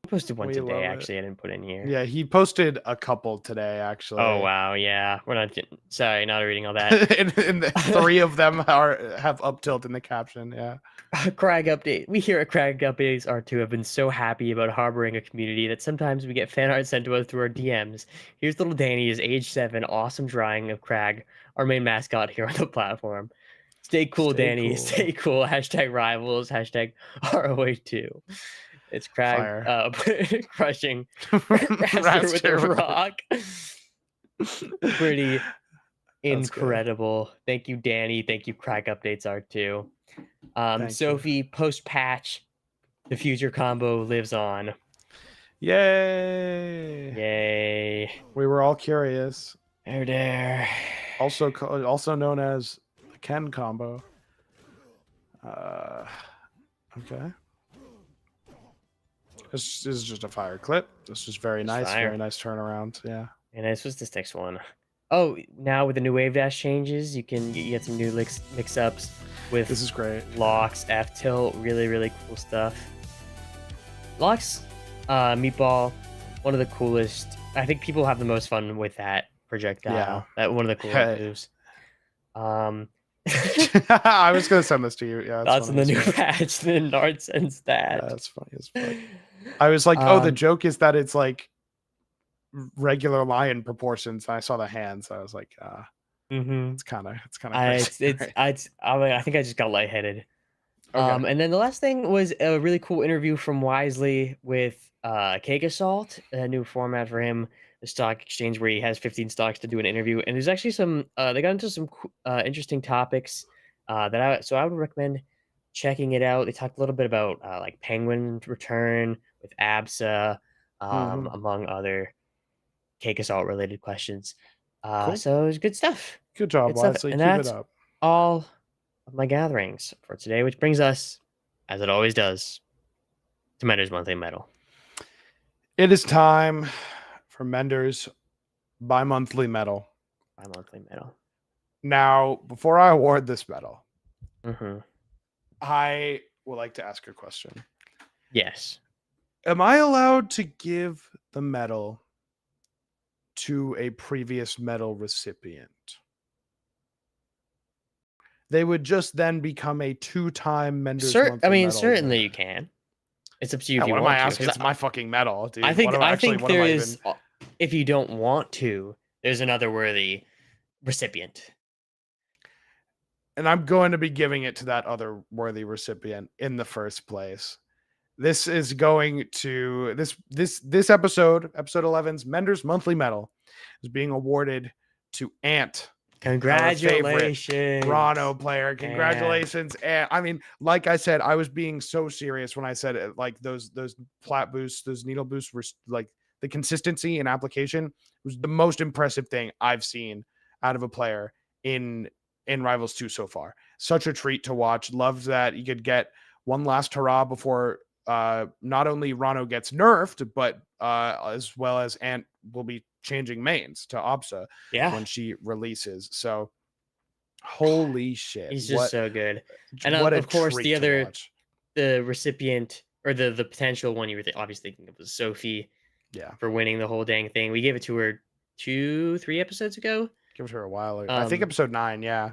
I posted one We love today. it. Actually, I didn't put in here. Yeah, he posted a couple today, actually. Oh wow, yeah. We're not. Sorry, not reading all that. and 3 of them have up tilt in the caption. Yeah. Crag update. We here at Crag Updates R2 have been so happy about harboring a community that sometimes we get fan art sent to us through our DMs. Here's little Danny's age 7 awesome drawing of Crag, our main mascot here on the platform. Stay cool, Stay Danny. cool. Stay cool. Hashtag rivals. Hashtag ROA2. It's Crag crushing Raster with a rock. Pretty incredible. Thank you, Danny. Thank you, Crag Updates R2. Sophie, post patch, the future combo lives on. Yay! Yay! We were all curious. There. Also known as the Ken combo. Okay. This is just a fire clip. This is very nice. Fire. Very nice turnaround. Yeah. And this was this next one. Oh, now with the new wave dash changes, you get some new mix ups with This is great. locks, F tilt, really cool stuff. Locks, meatball, one of the coolest. I think people have the most fun with that projectile. Yeah. That one of the coolest moves. I was gonna send this to you. Yeah. That's in the new patch. The Nard sends that. Yeah, that's funny as fuck. I was like, oh, the joke is that it's like regular lion proportions. And I saw the hands. So I was like, it's kind of I think I just got lightheaded. Okay. And then the last thing was a really cool interview from Wisely with Cake Assault, a new format for him, the stock exchange where he has 15 stocks to do an interview. And there's actually some they got into some interesting topics I would recommend checking it out. They talked a little bit about like Penguin return with Absa, among other Cake Assault related questions. Cool. So it was good stuff. Good job, Good stuff. Wisely. And Keep it that's up. all of my gatherings for today, which brings us, as it always does, to Menders Monthly Medal. It is time for Menders Bimonthly medal. Bimonthly medal. Now, before I award this medal, Mm-hmm. I would like to ask a question. Yes. Am I allowed to give the medal to a previous medal recipient? They would just then become a 2-time Menders Monthly medal certainly winner. you can. It's up to you Yeah, if you what am want I to. asking? It's my fucking medal, dude. I think What there am I is. If you don't want to, there's another worthy recipient. And I'm going to be giving it to that other worthy recipient in the first place. This is going to this episode 11's Menders Monthly Medal is being awarded to Ant. Congratulations, Rano player. Congratulations. And I mean, like I said, I was being so serious when I said it, like those plat boosts, those needle boosts were like the consistency and application was the most impressive thing I've seen out of a player in Rivals 2 so far. Such a treat to watch. Loved that you could get one last hurrah before not only Rano gets nerfed, but as well as Ant will be changing mains to Absa when she releases. So holy shit. He's just so good. And what of course the watch. recipient or the potential one you were obviously thinking of was Sophie. Yeah. For winning the whole dang thing. We gave it to her 2-3 episodes ago. Give it to her a while ago. I think episode 9, yeah.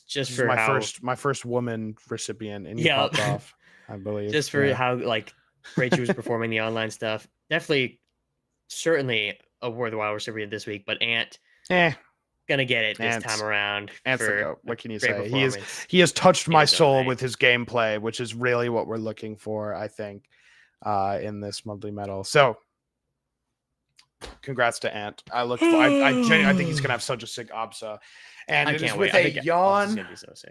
Just for my first woman recipient and you popped off, I believe. Just for how like great she was performing the online stuff. Definitely certainly a worthwhile recipient this week, but Ant gonna get it this time around. What can you say? He has touched my soul with his gameplay, which is really what we're looking for, I think, in this monthly medal. So congrats to Ant. I genuinely think he's gonna have such a sick Absa. And it is with a yawn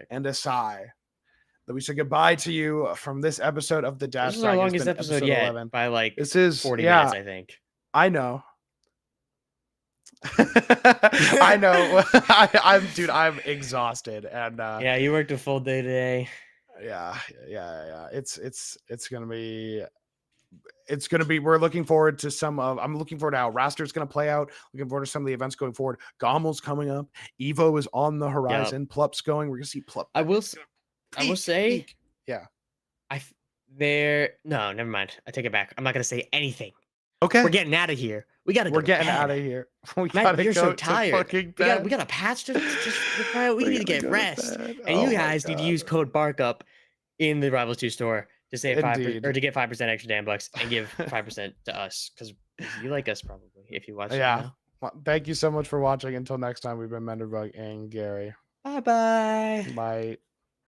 and a sigh that we say goodbye to you from this episode of the DashBack. This is our longest episode yet 11. by like this is 40 minutes, I think. I know. I know. I'm exhausted and yeah, you worked a full day today. Yeah. It's gonna be we're looking forward to I'm looking forward to how Raster's gonna play out, looking forward to some of the events going forward. Gommel's coming up, Evo is on the horizon, Plup's going, we're gonna see Plup. I will say yeah, No, never mind. I take it back. I'm not gonna say anything. Okay. We're getting out of here. We gotta go. We're getting to out bed. of here. We Matt, gotta you're go so to tired. fucking We bed. got a patch to we need to get gotta go rest. bed. And Oh you my guys need to God. use code BARKUP in the Rivals 2 store to save 5% or to get 5% extra damn bucks and give 5% to us because you like us probably if you watch it now. Well, thank you so much for watching. Until next time, we've been Menderbug and Gary. Bye bye. Bye.